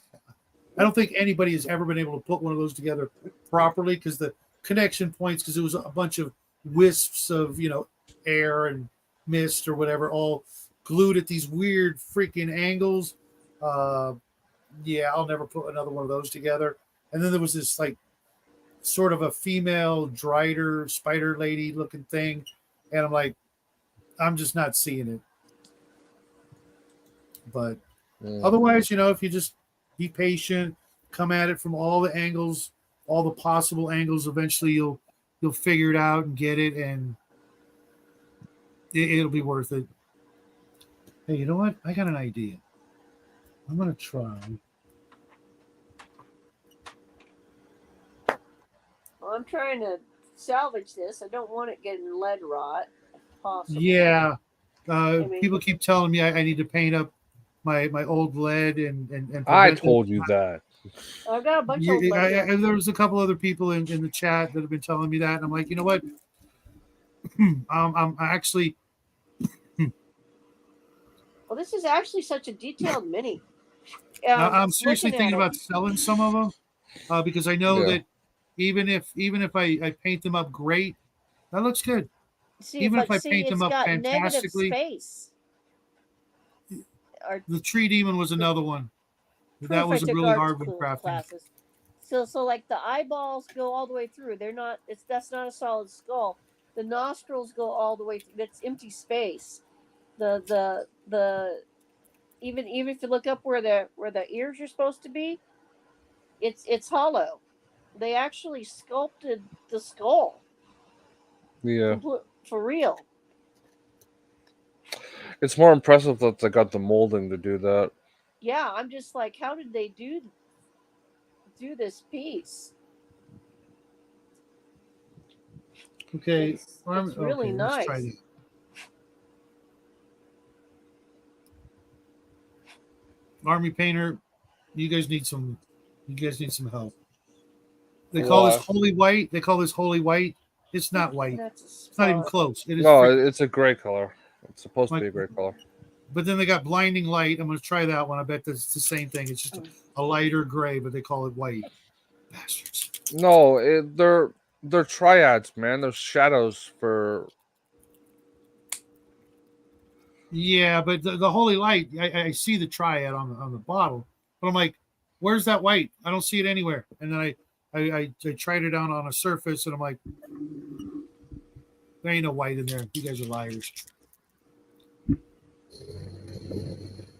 I don't think anybody has ever been able to put one of those together properly because the connection points, because it was a bunch of wisps of, you know, air and mist or whatever, all glued at these weird freaking angles. Yeah, I'll never put another one of those together. And then there was this like sort of a female Drider spider lady looking thing. And I'm like, I'm just not seeing it. But otherwise, you know, if you just be patient, come at it from all the angles, all the possible angles, eventually you'll figure it out and get it, and it'll be worth it. Hey, you know what? I got an idea. I'm gonna try. Well, I'm trying to salvage this. I don't want it getting lead rot, if possible. Yeah. Maybe. People keep telling me I need to paint up my old lead and I prevent told you that. I've got a bunch of lead here. and there was a couple other people in the chat that have been telling me that, and I'm like, you know what? I'm actually. Well, this is actually such a detailed mini. I'm seriously looking thinking at about selling some of them because I know Yeah. that even if I paint them up great, that looks good. See, even if I paint it's them up got negative fantastically- space. Or The Tree Demon was another one. proof That was I a took really art hard one school crafting. classes. So like the eyeballs go all the way through. They're not. That's not a solid skull. The nostrils go all the way through. That's empty space. The even if you look up where the ears are supposed to be, it's hollow. They actually sculpted the skull Yeah. for real. It's more impressive that they got the molding to do that. Yeah, I'm just like, how did they do this piece? Okay, It's really okay, nice. let's try this. Army painter, you guys need some help. They call this Why? holy white. They call this holy white. It's not white. That's a It's not even spot. close. It is. No, freaking- it's a gray color. It's supposed to Like- be a gray color. but then they got blinding light. I'm going to try that one. I bet that's the same thing. It's just a lighter gray, but they call it white. Bastards. No, they're triads, man. They're shadows for. Yeah, but the holy light, I see the triad on the bottle, but I'm like, where's that white? I don't see it anywhere. And then I tried it out on a surface, and I'm like, there ain't no white in there. You guys are liars.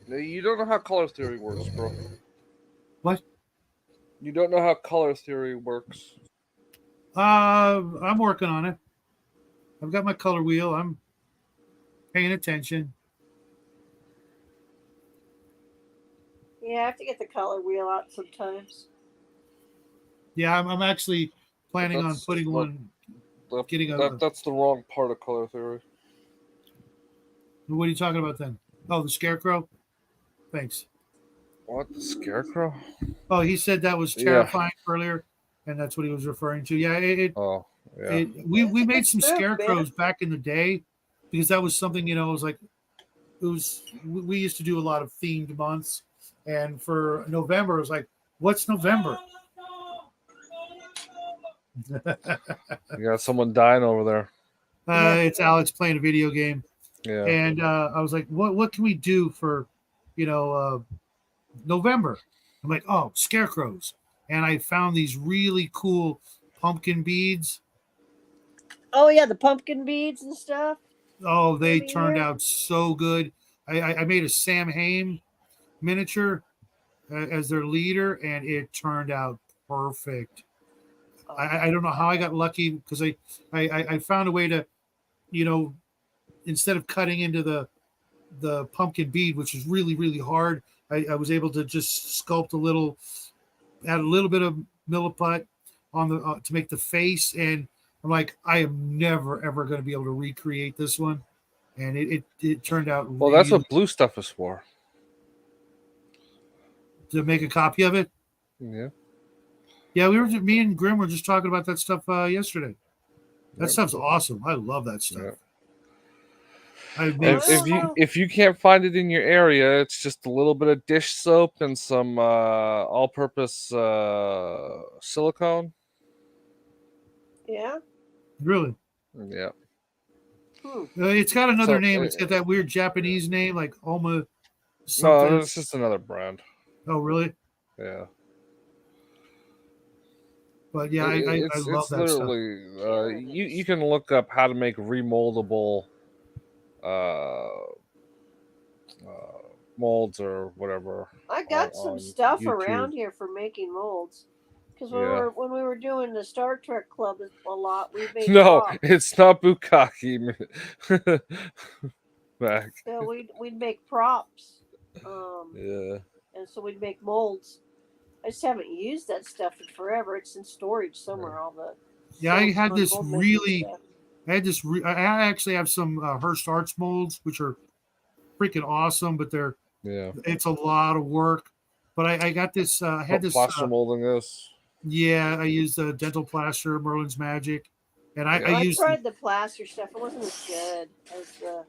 You don't know how color theory works, bro. What? You don't know how color theory works. I'm working on it. I've got my color wheel. I'm paying attention. Yeah, I have to get the color wheel out sometimes. Yeah, I'm actually planning on That's putting what- one. That- Getting a- that's the wrong part of color theory. What are you talking about then? Oh, the scarecrow. Thanks. What, the scarecrow? Oh, he said that was Yeah. terrifying earlier, and that's what he was referring to. Yeah, Oh, Yeah. We That's a made good some move, man. scarecrows back in the day because that was something, you know, it was like we used to do a lot of themed months, and for November it was like, what's November? You got someone dying over there. It's Alex playing a video game, Yeah. and I was like, what can we do for, you know, November? I'm like, oh, scarecrows, and I found these really cool pumpkin beads. Oh yeah, the pumpkin beads and stuff. Oh, they Maybe turned here. out so good. I made a Sam Hain miniature as their leader, and it turned out perfect. I don't know how I got lucky because I found a way to, you know, instead of cutting into the pumpkin bead, which is really hard, I was able to just sculpt add a little bit of milliput on the to make the face, and I'm like, I am never ever going to be able to recreate this one, and it turned out Well, that's really what blue stuff is for. to make a copy of it. Yeah. Yeah, me and Grim were just talking about that stuff yesterday. That Yep. stuff's awesome. I love that stuff. Yep. I made If you can't find it in your area, it's just a little bit of dish soap and some all-purpose silicone. Yeah. really. Yeah. It's got another So, name. It's got that weird Japanese name, like Oma No, something. it's just another brand. Oh, really? Yeah. But yeah, I love that stuff. literally you can look up how to make remoldable molds or whatever. I got some on stuff YouTube. around here for making molds. Because Yeah. when we were doing the Star Trek Club a lot, we made No, props. it's not bukkake. Back. So we'd make props. Yeah. And so we'd make molds. I just haven't used that stuff in forever. It's in storage somewhere. All the Yeah, I had this mold making really. stuff. I had this. I actually have some Hearst Arts molds, which are freaking awesome, but Yeah. it's a lot of work. But I got this. I had this. plaster molding this. Yeah, I used dental plaster, Merlin's Magic, and I I used. tried the plaster stuff. It wasn't as good as the.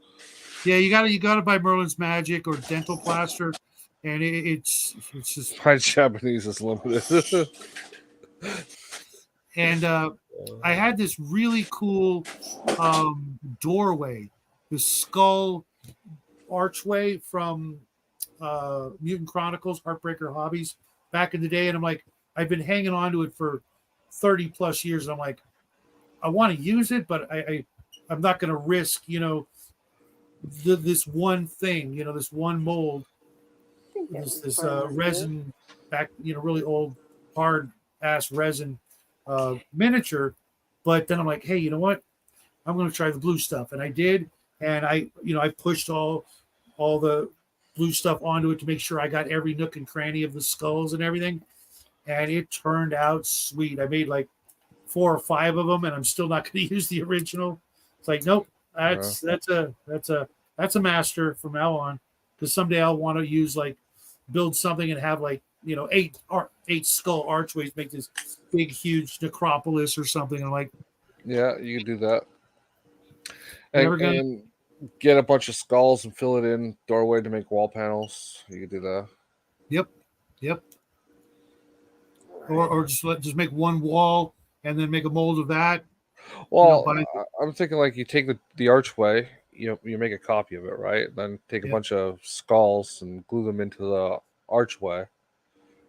Yeah, you gotta buy Merlin's Magic or dental plaster, and it's just. My Japanese is limited. And I had this really cool doorway, the skull archway from Mutant Chronicles, Heartbreaker Hobbies back in the day. And I'm like, I've been hanging on to it for 30 plus years. And I'm like, I want to use it, but I'm not going to risk, you know, this one thing, you know, this one mold, this resin back, you know, really old, hard ass resin miniature. But then I'm like, hey, you know what? I'm going to try the blue stuff, and I did. And I pushed all the blue stuff onto it to make sure I got every nook and cranny of the skulls and everything, and it turned out sweet. I made like 4 or 5 of them, and I'm still not going to use the original. It's like, nope, that's a master from now on, because someday I'll want to use build something and have 8 skull archways, make this big huge necropolis or something. I'm like, yeah, you can do that. Never gonna- And get a bunch of skulls and fill it in doorway to make wall panels. You can do that. Yep. Or just make one wall and then make a mold of that. Well, by- I'm thinking like you take the archway, you make a copy of it, right? Then take a Yeah. bunch of skulls and glue them into the archway,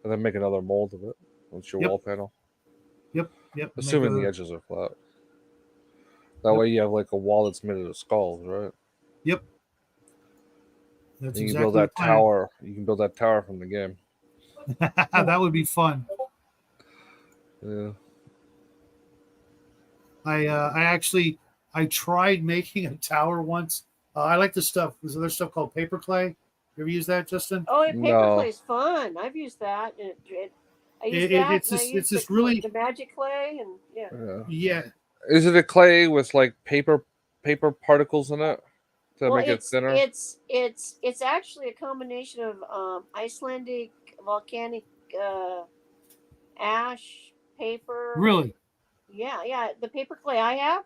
and then make another mold of it. That's your Yep. wall panel. Yep. Assuming the edges are flat. That way you have like a wall that's made out of skulls, right? Yep. That's And you can exactly build that the plan. tower. You can build that tower from the game. That would be fun. Yeah. I tried making a tower once. I like this stuff. There's other stuff called paper clay. You ever use that, Justin? Oh, paper No. clay is fun. I've used that. I use It- that. it's and I this- use it's this the, really- the magic clay, and yeah. Yeah. Yeah. Is it a clay with like paper particles in it to Well, make it it's thinner? it's actually a combination of volcanic ash, paper. Really? Yeah. The paper clay I have,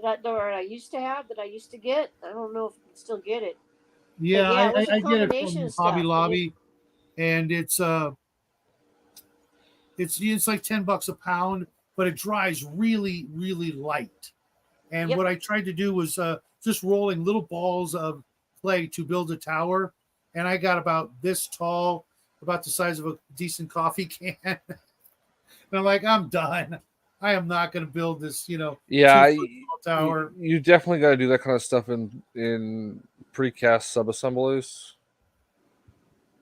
that I used to have, that I used to get. I don't know if you can still get it. Yeah, yeah, it was a I get it combination from of stuff, Hobby and Lobby, and it's like $10 a pound, but it dries really, really light. And Yep. what I tried to do was just rolling little balls of clay to build a tower, and I got about this tall, about the size of a decent coffee can. And I'm like, I'm done. I am not going to build this, Yeah, 2 foot tall tower. you definitely got to do that kind of stuff in precast sub-assemblies.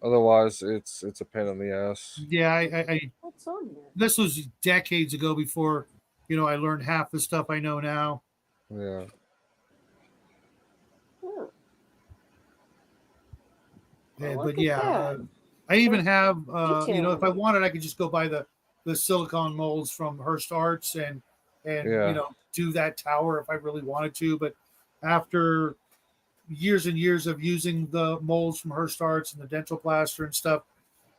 Otherwise, it's a pain in the ass. Yeah, I what's on there? this was decades ago before, I learned half the stuff I know now. Yeah. Oh, Yeah, look but at yeah, that. I even have, Detail. if I wanted, I could just go buy the silicone molds from Hearst Arts and Yeah. do that tower if I really wanted to. But after years and years of using the molds from Hearst Arts and the dental plaster and stuff,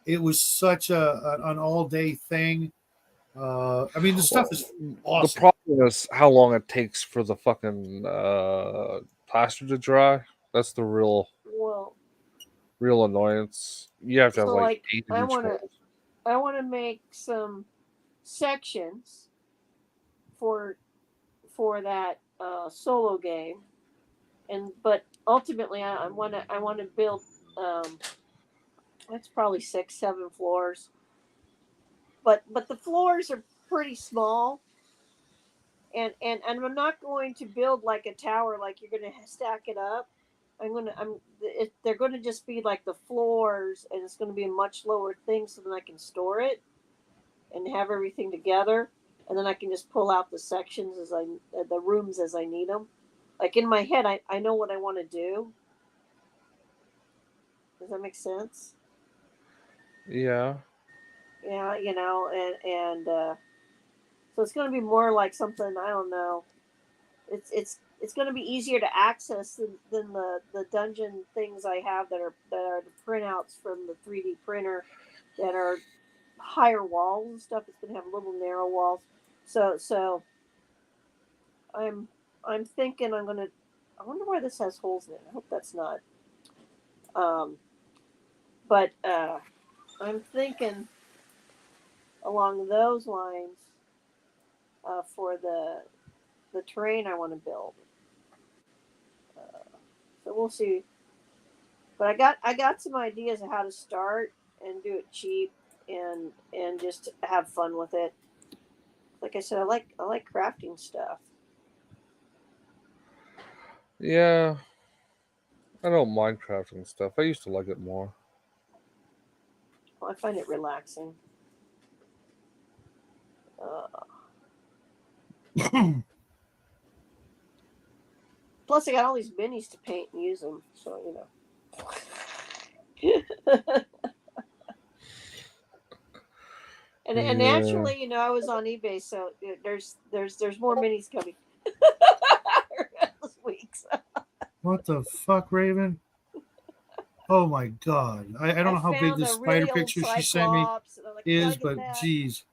it was such an all day thing. I mean, the stuff is The awesome. problem is how long it takes for the fucking plaster to dry. That's the real Well, annoyance. You have to have so like like 8 of I each want to mold. I want to make some sections for that solo game, but ultimately I want to build. That's probably 6, 7 floors, but the floors are pretty small, and I'm not going to build like a tower, like you're going to stack it up. They're going to just be like the floors, and it's going to be a much lower thing, so then I can store it and have everything together, and then I can just pull out the sections the rooms as I need them. Like in my head, I know what I want to do. Does that make sense? Yeah. Yeah, and so it's going to be more like something, I don't know. It's going to be easier to access than the dungeon things I have that are the printouts from the 3D printer that are higher walls and stuff. It's going to have little narrow walls. So I'm thinking I'm going to. I wonder why this has holes in it. I hope that's not. But I'm thinking along those lines for the terrain I want to build. So we'll see. But I got some ideas of how to start and do it cheap and just have fun with it. Like I said, I like crafting stuff. Yeah. I don't mind crafting stuff. I used to like it more. Well, I find it relaxing. Plus, I got all these minis to paint and use them, so and Yeah. naturally, I was on eBay, so there's more minis coming this week. So. What the fuck, Raven? Oh my god! I don't know how big this spider picture she sent me is, but geez,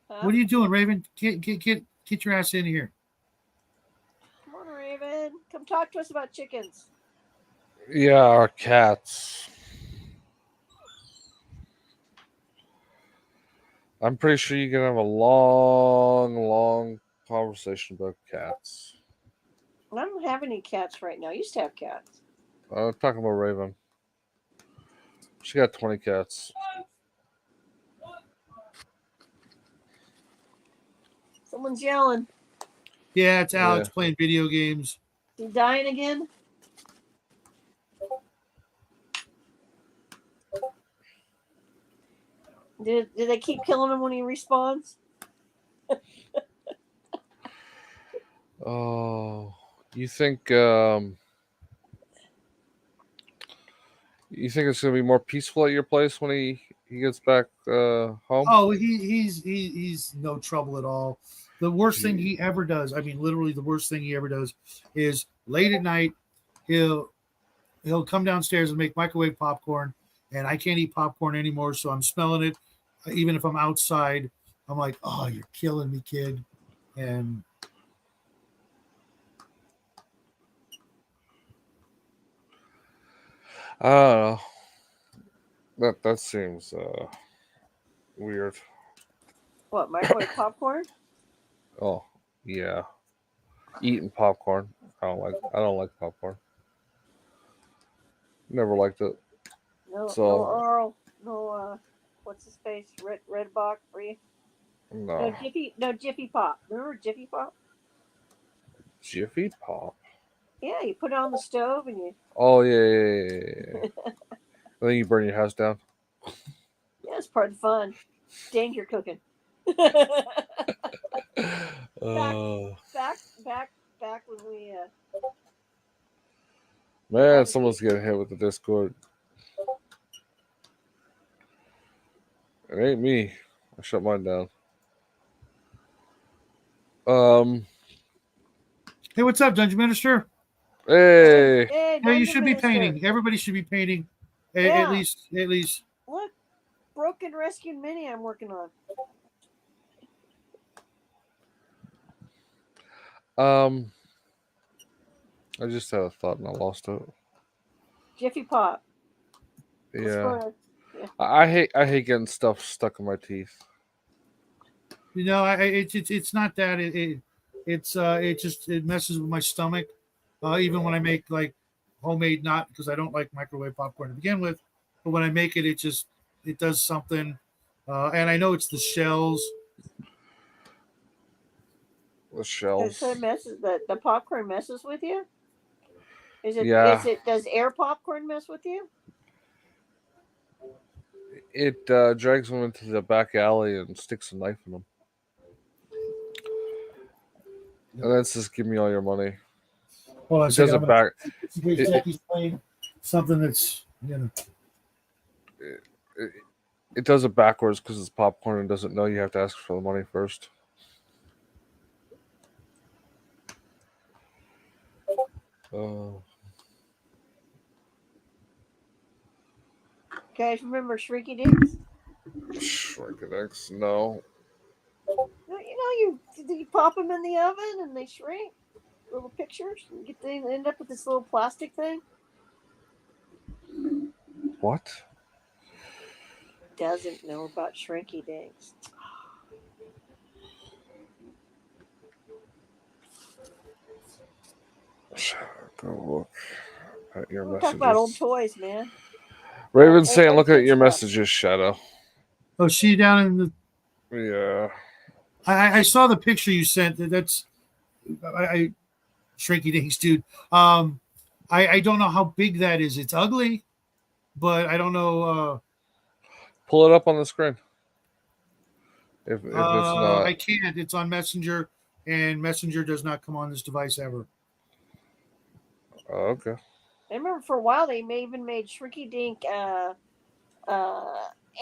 Huh? what are you doing, Raven? Get your ass in here. Come on, Raven. Come talk to us about chickens. Yeah, our cats. I'm pretty sure you can have a long conversation about cats. I don't have any cats right now. I used to have cats. I'm talking about Raven. She got 20 cats. Someone's yelling. Yeah, it's Alex playing video games. Is he dying again? Did they keep killing him when he respawns? Oh, you think it's gonna be more peaceful at your place when he gets back home? Oh, he's no trouble at all. The worst thing he ever does, I mean, literally the worst thing he ever does, is late at night he'll come downstairs and make microwave popcorn, and I can't eat popcorn anymore, so I'm smelling it, even if I'm outside. I'm like, oh, you're killing me, kid. And I don't know. That seems weird. What, microwave popcorn? Oh yeah, eating popcorn. I don't like popcorn. Never liked it. No, So- no Earl, no what's his face? Red box for you? No, No Jiffy Pop. Remember Jiffy Pop? Jiffy Pop. Yeah, you put it on the stove and you Oh yeah. I think you burn your house down. yeah, it's part of the fun. Danger cooking. back when we Man, someone's getting hit with the Discord. It ain't me. I shut mine down. hey, what's up, Dungeon Minister? Hey. Hey, Yeah, you Dungeon should be Minister. painting. Everybody should be painting. At Yeah. least. Look, Broken Rescue Mini I'm working on. I just had a thought and I lost it. Jiffy Pop. It's Yeah. for- I hate getting stuff stuck in my teeth. You know, it's not that it messes with my stomach. Even when I make like homemade, not because I don't like microwave popcorn to begin with, but when I make it, it does something. And I know it's the shells. The shells. So it messes the popcorn messes with you? Yeah. Does air popcorn mess with you? It drags them into the back alley and sticks a knife in them. And then says, "Give me all your money." Hold on a It second, does I'm it gonna- back. Because Jackie's playing something that's It does it backwards because it's popcorn and doesn't know you have to ask for the money first. Guys, remember Shrinky Dinks? Shrinkadex, no. You pop them in the oven and they shrink. Little pictures. They end up with this little plastic thing. What? Doesn't know about Shrinky Dinks. Go look at your We're messages. talking about old toys, man. Raven's Old- saying, old "Look at kid your stuff. messages, Shadow." oh, she down in the. Yeah. I saw the picture you sent. That's I shrinky dinks, dude. I don't know how big that is. It's ugly, but I don't know. Pull it up on the screen. If it's not, I can't. It's on Messenger, and Messenger does not come on this device ever. oh, okay. I remember for a while they even made Shrinky Dink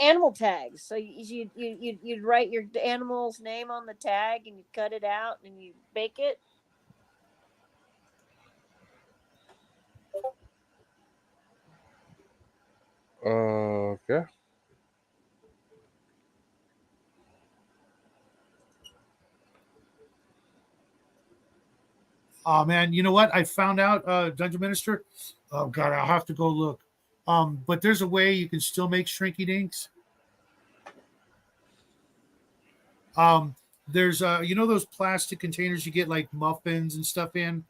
animal tags. So you'd write your animal's name on the tag and you cut it out and you bake it. Okay. Oh man, you know what? I found out, Dungeon Minister. Oh god, I'll have to go look. But there's a way you can still make shrinky dinks. There's those plastic containers you get like muffins and stuff in.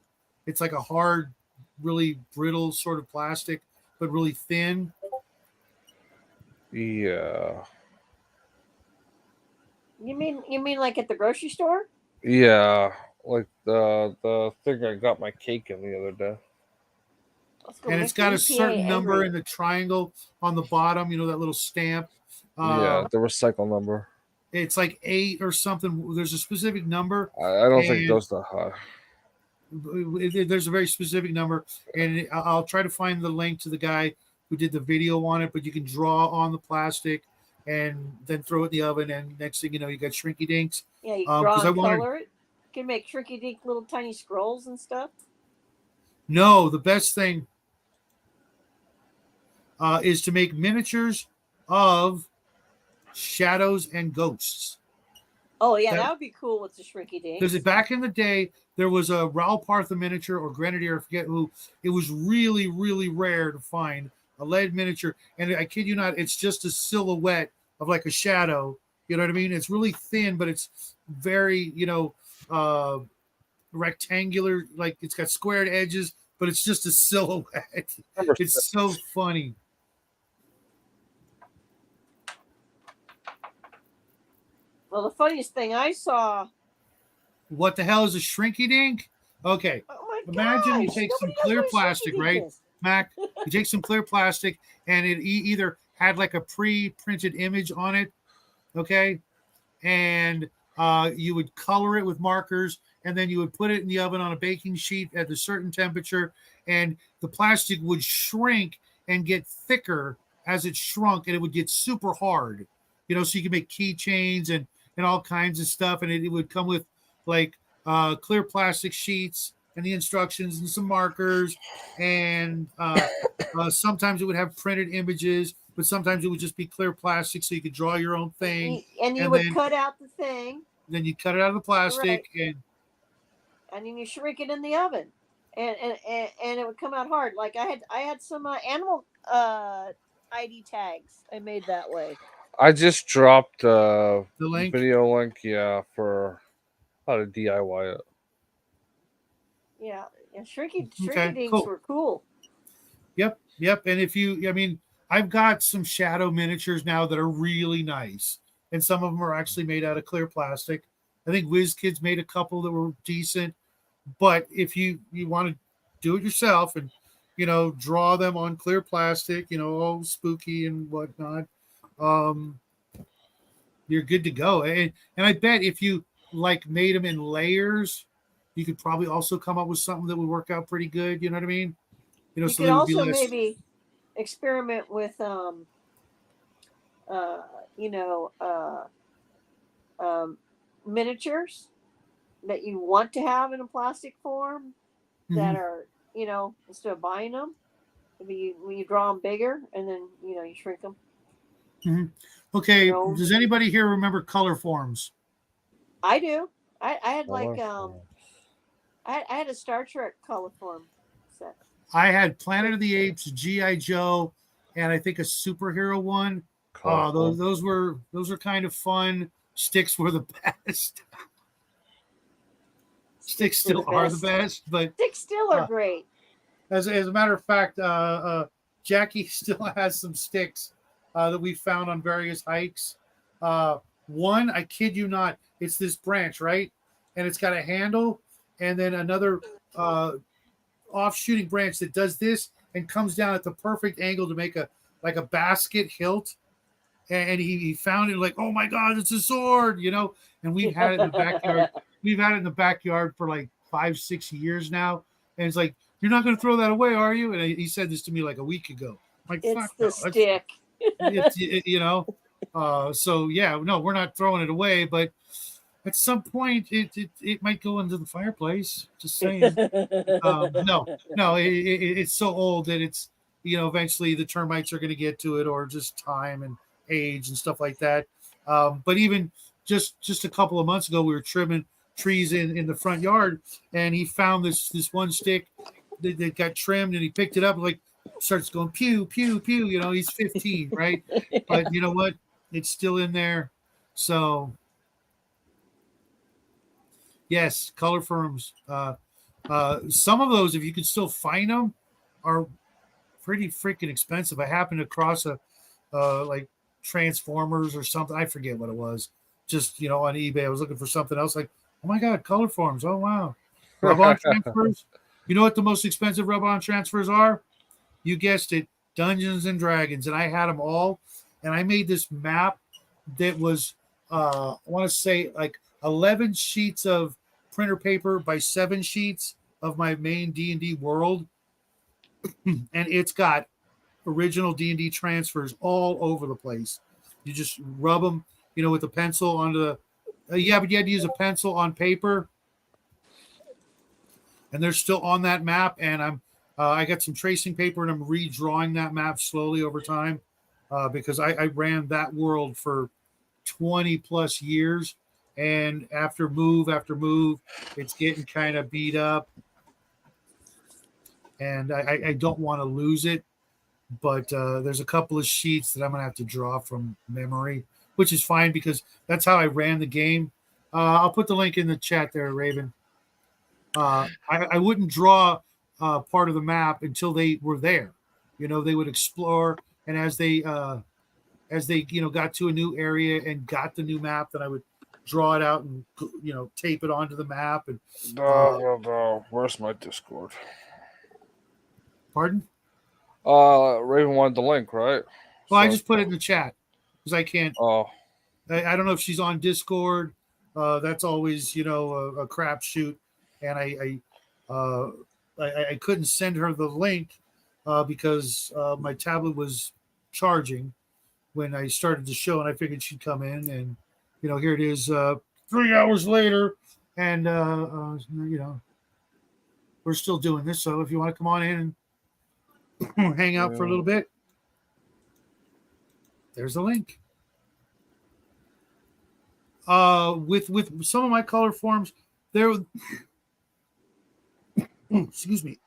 It's like a hard, really brittle sort of plastic, but really thin. Yeah. You mean like at the grocery store? Yeah. Like the thing I got my cake in the other day. Let's go And make it's got the a EPA certain number angry. in the triangle on the bottom. You know that little stamp. Yeah, the recycle number. It's like 8 or something. There's a specific number. I don't think it And- goes that high. There's a very specific number, and I'll try to find the link to the guy who did the video on it. But you can draw on the plastic and then throw it in the oven, and next thing you know, you got shrinky dinks. Yeah, you draw 'cause I and wanted- color it. You can make Shrinky Dink little tiny scrolls and stuff. No, the best thing is to make miniatures of shadows and ghosts. Oh yeah, That- that would be cool with the shrinky dink. Because back in the day, there was a Raoul Partha miniature or Grenadier, I forget who. It was really, really rare to find a lead miniature. And I kid you not, it's just a silhouette of like a shadow. You know what I mean? It's really thin, but it's very, rectangular. Like it's got squared edges, but it's just a silhouette. Number It's so funny. Well, the funniest thing I saw. What the hell is a shrinky dink? Okay. Oh my Imagine you gosh, take some nobody knows clear what a plastic, shrinky-dink right? is. Mac, you take some clear plastic and it either had like a pre-printed image on it, okay, and you would color it with markers, and then you would put it in the oven on a baking sheet at a certain temperature, and the plastic would shrink and get thicker as it shrunk, and it would get super hard, so you can make keychains and all kinds of stuff, and it would come with like clear plastic sheets and the instructions and some markers, and sometimes it would have printed images, but sometimes it would just be clear plastic so you could draw your own thing. And you and would then- cut out the thing, Then you cut it out of the plastic, and and then you shrink it in the oven, and it would come out hard. Like I had some animal ID tags I made that way. I just dropped the link. video link, for how to DIY it. Yeah, and shrinky Okay, dinks cool. were cool. Yep. And I've got some shadow miniatures now that are really nice, and some of them are actually made out of clear plastic. I think WizKids made a couple that were decent, but if you want to do it yourself and draw them on clear plastic, all spooky and whatnot, you're good to go. And I bet if you made them in layers, you could probably also come up with something that would work out pretty good. You know what I mean? You So could there would be also less. maybe experiment with miniatures that you want to have in a plastic form that are instead of buying them, maybe when you draw them bigger and then you shrink them. Okay, No. does anybody here remember color forms? I do. I had Color I had a Star Trek color form set. I had Planet of the Apes, GI Joe, and I think a superhero one. Colorful. Those were kind of fun. Sticks were the best. Sticks were the still are the best. best, but Sticks still are Uh, great. as a matter of fact, Jackie still has some sticks that we found on various hikes. One, I kid you not, it's this branch, right? And it's got a handle, and then another off-shooting branch that does this and comes down at the perfect angle to make a basket hilt. And he found it like, oh my God, it's a sword, And we've had it in the backyard. We've had it in the backyard for like 5-6 years now. And it's like, you're not going to throw that away, are you? And he said this to me like a week ago. I'm like, It's fuck the no. stick. So yeah, no, we're not throwing it away, but at some point it might go into the fireplace. Just saying. No, it's so old that it's eventually the termites are going to get to it, or just time and age and stuff like that. But even just a couple of months ago, we were trimming trees in the front yard, and he found this one stick that got trimmed, and he picked it up and starts going pew pew pew. He's 15, right? But you know what? It's still in there. So yes, color firms. Some of those, if you can still find them, are pretty freaking expensive. I happened across a like Transformers or something. I forget what it was. Just on eBay, I was looking for something else. Like, oh my God, color forms. Oh wow, rub-on transfers. You know what the most expensive rub-on transfers are? You guessed it, Dungeons and Dragons. And I had them all. And I made this map that was, I want to say like 11 sheets of printer paper by 7 sheets of my main D&D world. And it's got original D&D transfers all over the place. You just rub them, with a pencil onto the, but you had to use a pencil on paper. And they're still on that map. And I got some tracing paper, and I'm redrawing that map slowly over time, because I ran that world for 20 plus years. and after move, it's getting kind of beat up. And I don't want to lose it, but there's a couple of sheets that I'm going to have to draw from memory, which is fine because that's how I ran the game. I'll put the link in the chat there, Raven. I wouldn't draw part of the map until they were there. You know, they would explore, and as they got to a new area and got the new map, then I would draw it out and tape it onto the map. And No. Where's my Discord? pardon? Raven wanted the link, right? Well, I just put it in the chat because I can't. Oh, I don't know if she's on Discord. That's always a crapshoot, and I couldn't send her the link because my tablet was charging when I started the show, and I figured she'd come in, and here it is 3 hours later, and we're still doing this. So if you want to come on in and hang out for a little bit, there's the link. With some of my color forms, there excuse me,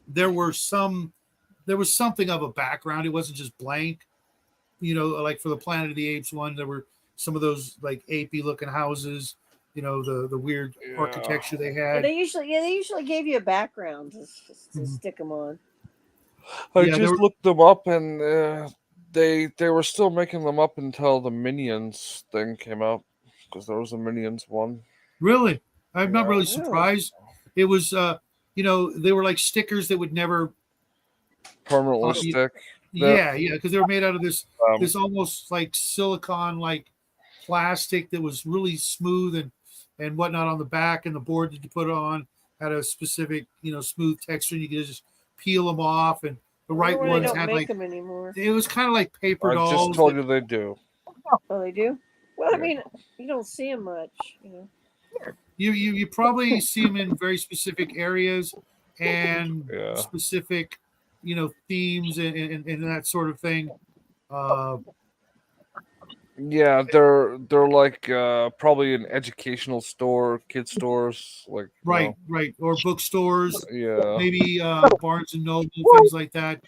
there was something of a background. It wasn't just blank. Like for the Planet of the Apes one, there were some of those like apey looking houses. The weird architecture they had. They usually gave you a background to stick them on. I just looked them up, and they were still making them up until the Minions thing came out, because there was a Minions one. Really? I'm not really surprised. It was, they were like stickers that would never permanently stick. Yeah, because they were made out of this almost like silicon like plastic that was really smooth and whatnot on the back, and the board that you put it on had a specific smooth texture. And you could just peel them off, and the right ones had like them anymore. It was kind of like paper dolls. I just told you they do. Oh, they do? Well, I mean, you don't see them much, You probably see them in very specific areas and specific themes and that sort of thing. Yeah, they're like probably an educational store, kid stores, like right, or bookstores. Yeah, maybe Barnes and Noble, things like that.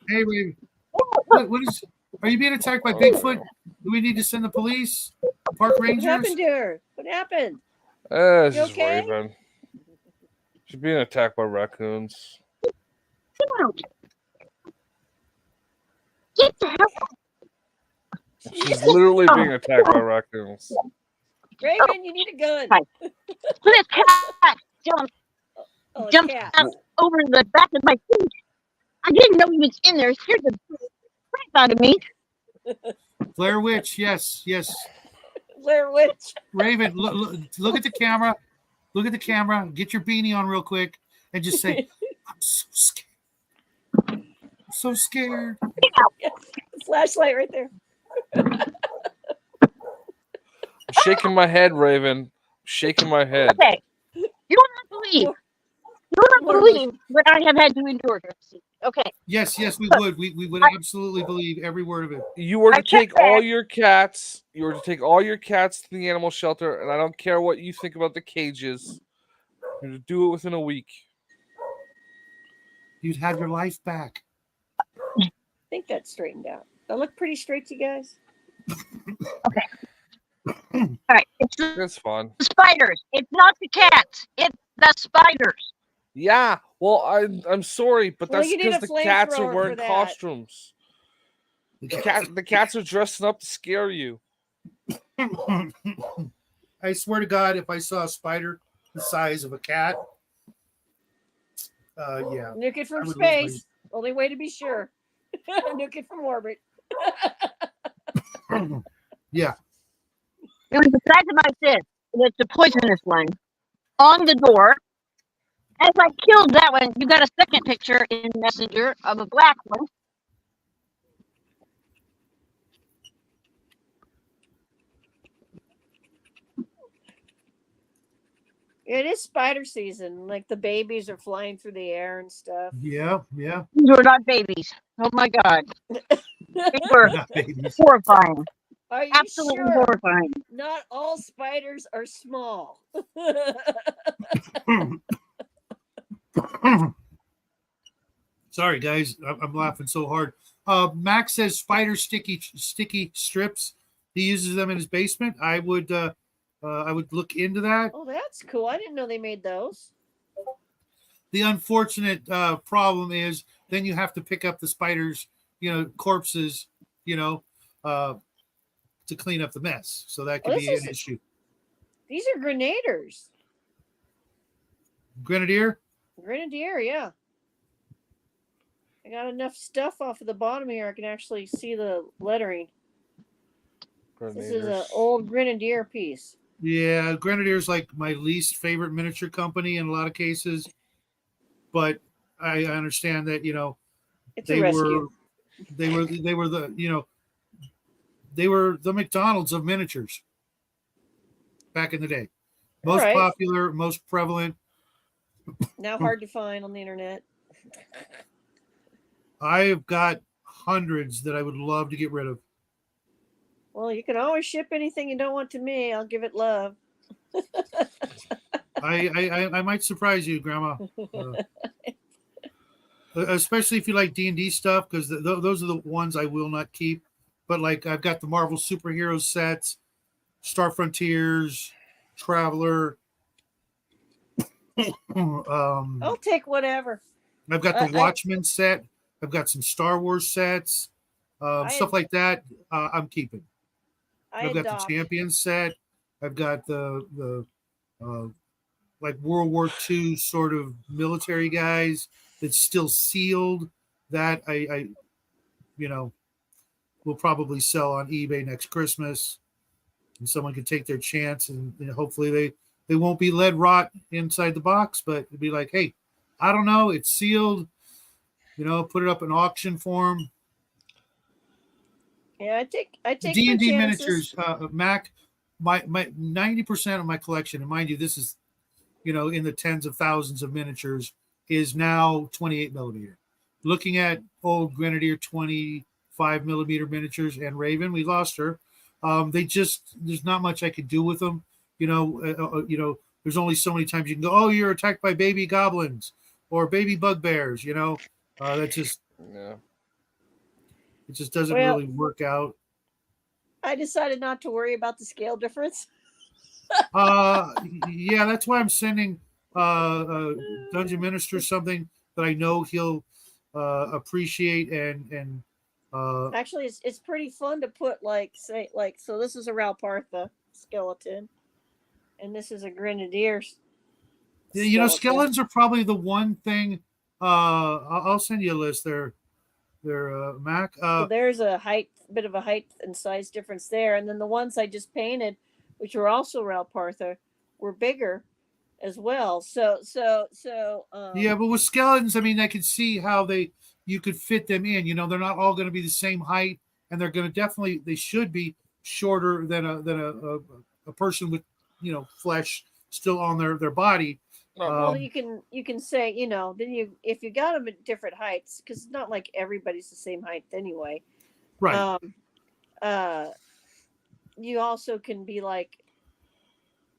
Hey, Raven, what is? Are you being attacked by Bigfoot? Do we need to send the police? Park rangers? What happened to her? What happened? It's You just okay? Raven. She's being attacked by raccoons. Get the hell out. She's literally being attacked by raccoons. Raven, you need a gun. This cat jumped cat. out over the back of my feet. I didn't know he was in there. It scared the crap out of me. Blair Witch, yes. Blair Witch. Raven, look at the camera. Look at the camera. Get your beanie on real quick and just say, "I'm so scared. I'm so scared." Flashlight right there. I'm shaking my head, Raven. Shaking my head. Okay. You will not believe. You will not believe what I have had to endure. Okay. Yes, we would. We would absolutely believe every word of it. You were to take all your cats. You were to take all your cats to the animal shelter, and I don't care what you think about the cages. You're to do it within a week. You'd have your life back. I think that's straightened out. I look pretty straight to you guys. Okay. All right. It's fun. The spiders. It's not the cats. It's the spiders. Yeah. Well, I'm sorry, but Well, that's you need because a the cats are flamethrower wearing for that. costumes. The cats are dressing up to scare you. I swear to God, if I saw a spider the size of a cat, yeah. Nuke it from I would space. Only way to be sure. Nuke it from orbit. Yeah. It was the size of my fist. It's a poisonous one on the door. As I killed that one, you got a second picture in Messenger of a black one. It is spider season. Like the babies are flying through the air and stuff. Yeah. These were not babies. Oh my God. They were Not babies. horrifying. Are you Absolutely sure? horrifying. Not all spiders are small. Sorry, guys, I'm laughing so hard. Max says spider sticky strips. He uses them in his basement. I would look into that. Oh, that's cool. I didn't know they made those. The unfortunate problem is then you have to pick up the spiders, corpses, to clean up the mess. So that could Oh, be an issue. These are grenadiers. Grenadier. Grenadier, yeah. I got enough stuff off of the bottom here. I can actually see the lettering. This is an old Grenadier piece. Yeah, Grenadier's like my least favorite miniature company in a lot of cases, but I understand that It's a rescue. they were the they were the McDonald's of miniatures back in the day. Most Right. popular, most prevalent. Now hard to find on the internet. I have got hundreds that I would love to get rid of. Well, you can always ship anything you don't want to me. I'll give it love. I might surprise you, Grandma. Especially if you like D&D stuff, because those are the ones I will not keep. But like I've got the Marvel superhero sets, Star Frontiers, Traveler. I'll take whatever. I've got the Watchmen set. I've got some Star Wars sets, stuff like that. I'm keeping. I've got the Champion set. I've got the like World War II sort of military guys that's still sealed. That I will probably sell on eBay next Christmas, and someone can take their chance, and hopefully they won't be lead rot inside the box, but it'd be like, hey, I don't know, it's sealed. Put it up in auction form. Yeah, I take D&D my miniatures, Mac. My 90% of my collection, and mind you, this is in the tens of thousands of miniatures, is now 28 millimeter. Looking at old Grenadier 25 millimeter miniatures and Raven, we lost her. There's not much I could do with them. There's only so many times you can go, oh, you're attacked by baby goblins or baby bugbears. That just it just doesn't really work out. I decided not to worry about the scale difference. Yeah, that's why I'm sending Dungeon Minister something that I know he'll appreciate and actually it's pretty fun to put so this is a Ralpartha skeleton and this is a Grenadier skeleton. Skeletons are probably the one thing. I'll send you a list there Mac. So there's a bit of a height and size difference there, and then the ones I just painted, which were also Ralpartha, were bigger as well. So yeah, but with skeletons, I mean, I could see how you could fit them in. They're not all going to be the same height, and they're going to they should be shorter than a person with flesh still on their body. Well, you can say then if you got them at different heights, because it's not like everybody's the same height anyway. Right. You also can be like,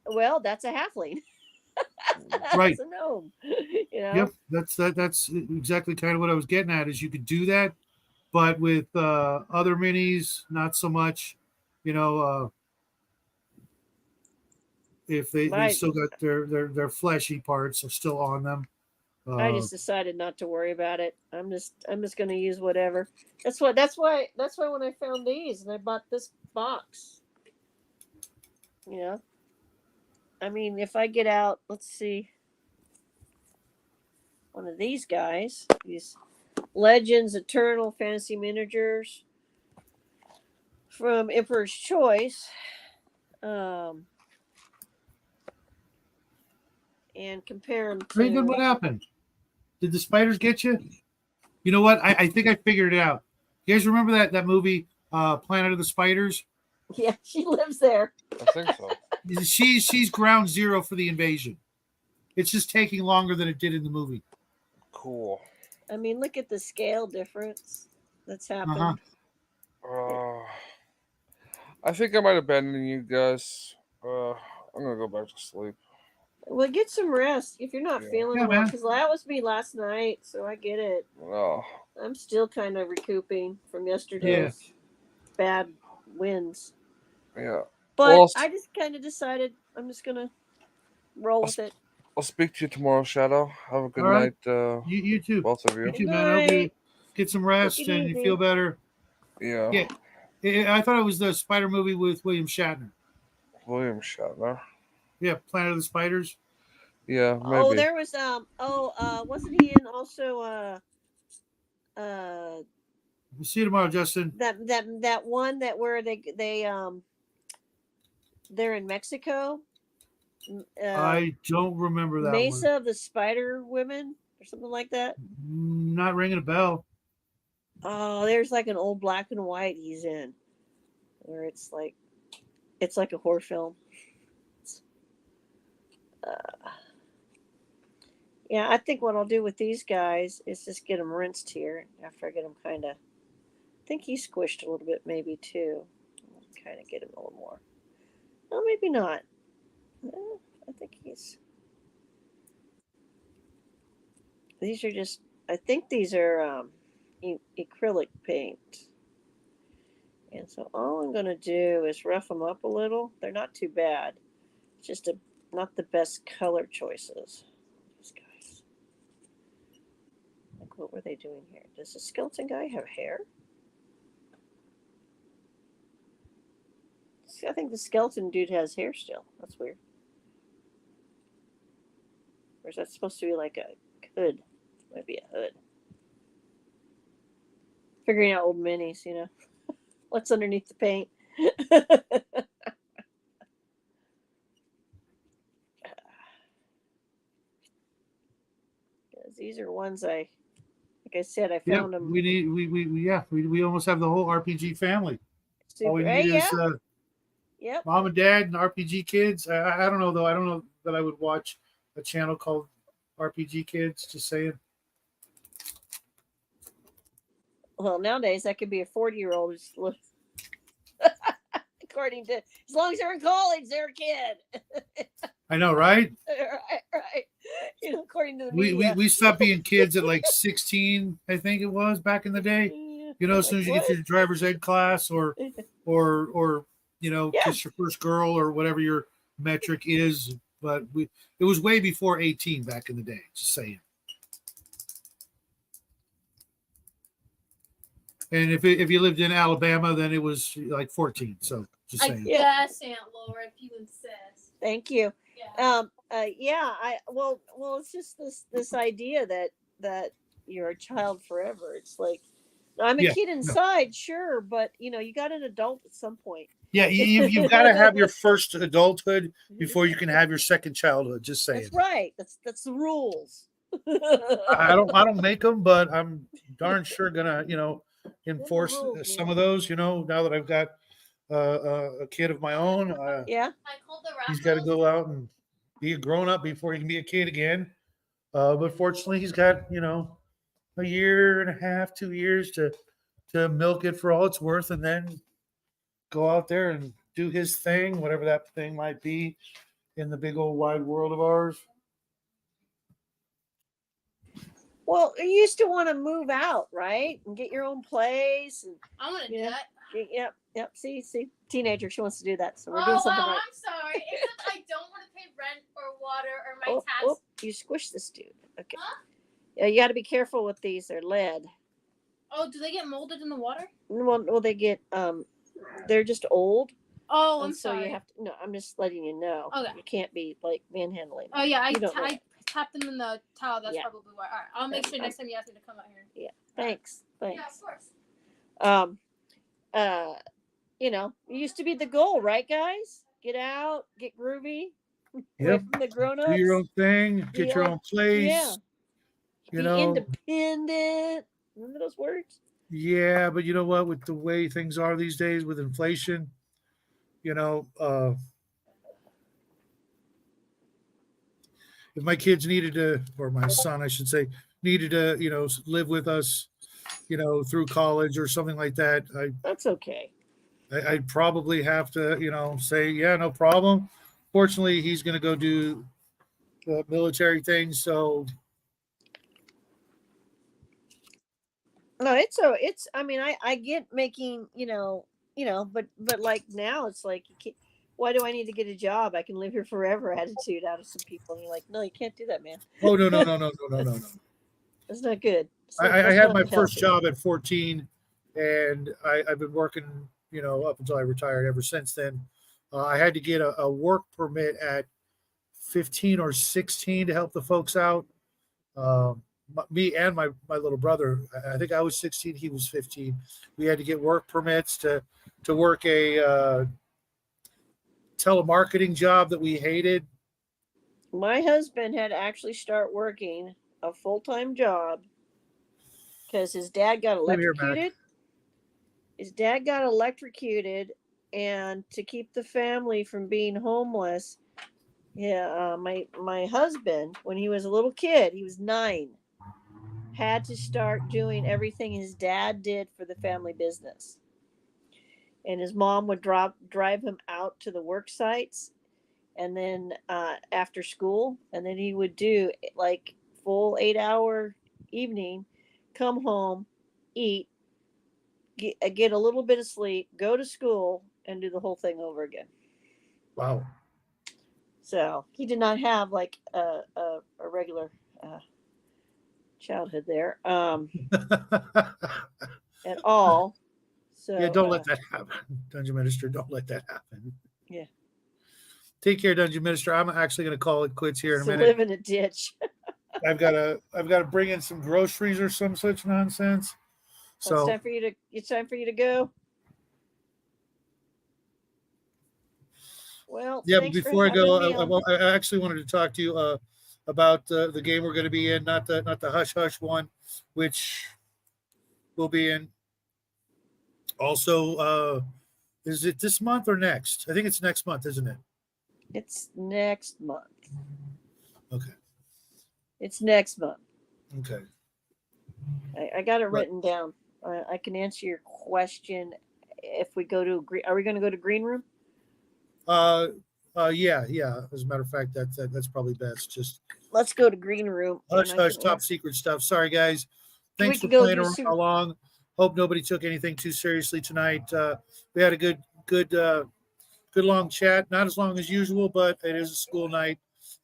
well, that's a halfling. Right. That's a gnome. Yep. That's exactly kind of what I was getting at. Is you could do that, but with other minis, not so much. If they still got their fleshy parts are still on them. I just decided not to worry about it. I'm just going to use whatever. That's why when I found these and I bought this box. I mean, if I get out, let's see, one of these guys, these Legends Eternal Fantasy Miniatures from Emperor's Choice. And compare them to... Raven, what happened? Did the spiders get you? You know what? I think I figured it out. You guys remember that movie, Planet of the Spiders? Yeah, she lives there. I think so. She's ground zero for the invasion. It's just taking longer than it did in the movie. Cool. I mean, look at the scale difference that's happened. I think I might abandon you guys. I'm gonna go back to sleep. Well, get some rest if you're not Yeah. feeling Yeah, well, man. because that was me last night. So I get it. Oh, I'm still kind of recouping from yesterday's bad winds. yeah. But Well, I just kind of decided I'm just gonna roll with it. I'll speak to you tomorrow, Shadow. Have a good All right. night, You too. both of You you. too, Good man. I hope you night. get some Take rest it and you easy. feel better. Yeah. Yeah. I thought it was the spider movie with William Shatner. William Shatner. Yeah, Planet of the Spiders. Yeah, maybe. Oh, there was wasn't he in also We'll see you tomorrow, Justin. that one that where they're in Mexico? I don't remember that Mesa of the Spider Women or something like that. one. Not ringing a bell. Oh, there's like an old black and white he's in, where it's like a horror film. Yeah, I think what I'll do with these guys is just get them rinsed here after I get them kind of. I think he's squished a little bit, maybe too. Kind of get him a little more. No, maybe not. I think he's. These are just. I think these are acrylic paint. And so all I'm going to do is rough them up a little. They're not too bad. It's just not the best color choices. These guys. Like, what were they doing here? Does the skeleton guy have hair? See, I think the skeleton dude has hair still. That's weird. Or is that supposed to be like a hood? Might be a hood. Figuring out old minis, you know. What's underneath the paint? These are ones like I said, I Yeah, found them. we almost have the whole RPG family. All we need is Yep. mom and dad and RPG kids. I don't know though. I don't know that I would watch a channel called RPG Kids. Just saying. Well, nowadays that could be a 40-year-old. According to, as long as they're in college, they're a kid. I know, right? right. You know, according to the We media. we stopped being kids at like 16, I think it was back in the day. You know, as soon as you get to your driver's ed class or you know, Yeah. just your first girl or whatever your metric is. But it was way before 18 back in the day. Just saying. And if you lived in Alabama, then it was like 14. So just saying. Yes, Aunt Laura, if you insist. Thank you. Yeah. Well, it's just this idea that you're a child forever. It's like I'm a Yeah, kid no. inside, sure, but you know, you got an adult at some point. Yeah, you've got to have your first adulthood before you can have your second childhood. Just saying. That's right. That's the rules. I don't make them, but I'm darn sure gonna enforce rules, some man. of those. You know, now that I've got a kid of my own, Yeah. I called the he's got to go out and be a grown up before he can be a kid again. But fortunately, he's got a year and a half, 2 years to milk it for all it's worth, and then go out there and do his thing, whatever that thing might be, in the big old wide world of ours. Well, you used to want to move out, right, and get your own place, and I want to Yeah. do that. yep. See, teenager, she wants to do that, so we're Oh, doing wow, something right. I'm sorry. Except I don't want to pay rent or water or my Oh, tax. you squished this dude. Okay. Huh? Yeah, you got to be careful with these. They're lead. Oh, do they get molded in the water? Well, they get they're just old, Oh, I'm and so sorry. you have to. No, I'm just letting you know. Okay. You can't be like manhandling. Oh yeah, You don't know I tapped them in the towel. That's Yeah. probably why. All right, I'll make sure next time you ask me to come out here. Thanks. Yeah, of course. It used to be the goal, right, guys? Get out, get groovy. Away Yep. from the grown-ups. Do your own thing, Be get your all- own place. Yeah. You Be know, independent. Remember those words? yeah, but you know what? With the way things are these days with inflation, if my kids needed to, or my son, I should say, needed to, live with us, through college or something like that, That's okay. I'd probably have to, say, yeah, no problem. Fortunately, he's going to go do the military thing. So, No, I mean, I get making, but like now it's like, you can't, why do I need to get a job? I can live here forever attitude out of some people. And you're like, no, you can't do that, man. oh, no. That's not good. I That's had not my first healthy. job at 14, and I've been working, up until I retired. Ever since then, I had to get a work permit at 15 or 16 to help the folks out. Me and my little brother, I think I was 16, he was 15. We had to get work permits to work a telemarketing job that we hated. My husband had to actually start working a full-time job because his dad got Same here, Mac. electrocuted. His dad got electrocuted, and to keep the family from being homeless, my husband, when he was a little kid, he was 9, had to start doing everything his dad did for the family business. And his mom would drive him out to the work sites, and then after school, and then he would do like full 8-hour evening, come home, eat, get a little bit of sleep, go to school, and do the whole thing over again. Wow. So he did not have like a regular childhood there at all. So Yeah, don't let that happen. Dungeon Minister, don't let that happen. Yeah. Take care, Dungeon Minister. I'm actually going to call it quits here in a to minute. live in a ditch. I've got to bring in some groceries or some such nonsense. So it's So time for you to go. Well, yeah, thanks before I for having me go, on. I actually wanted to talk to you about the game we're going to be in, not the Hush Hush one, which we'll be in. Also, is it this month or next? I think it's next month, isn't it? It's next month. Okay. It's next month. Okay. I got it written down. I can answer your question if we go to are we going to go to Green Room? Yeah. As a matter of fact, that's probably best. Just Let's go to Green Room. hush, top secret stuff. Sorry, guys. Thanks for can go playing do along. Hope nobody took anything too seriously tonight. We had a good long chat. Not as long as usual, but it is a school night,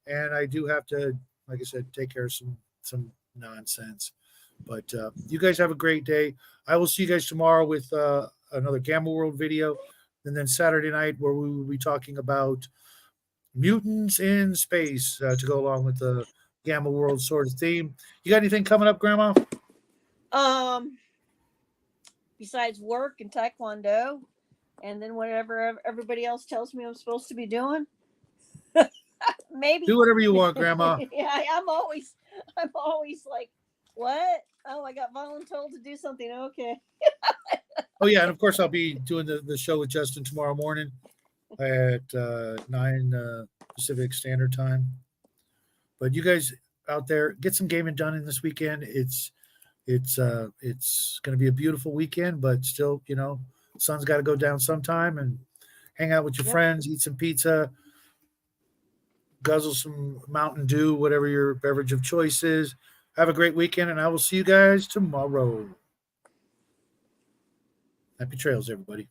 and I do have to, like I said, take care of some nonsense. But you guys have a great day. I will see you guys tomorrow with another Gamma World video, and then Saturday night where we will be talking about mutants in space to go along with the Gamma World sort of theme. You got anything coming up, Grandma? Besides work and Taekwondo, and then whatever everybody else tells me I'm supposed to be doing. Maybe Do whatever you want, Grandma. Yeah, I'm always like, what? Oh, I got voluntold to do something. Okay. Oh yeah, and of course I'll be doing the show with Justin tomorrow morning at 9 Pacific Standard Time. But you guys out there, get some gaming done in this weekend. It's going to be a beautiful weekend, but still, sun's got to go down sometime, and hang out with your friends, eat some pizza, guzzle some Mountain Dew, whatever your beverage of choice is. Have a great weekend, and I will see you guys tomorrow. Happy trails, everybody.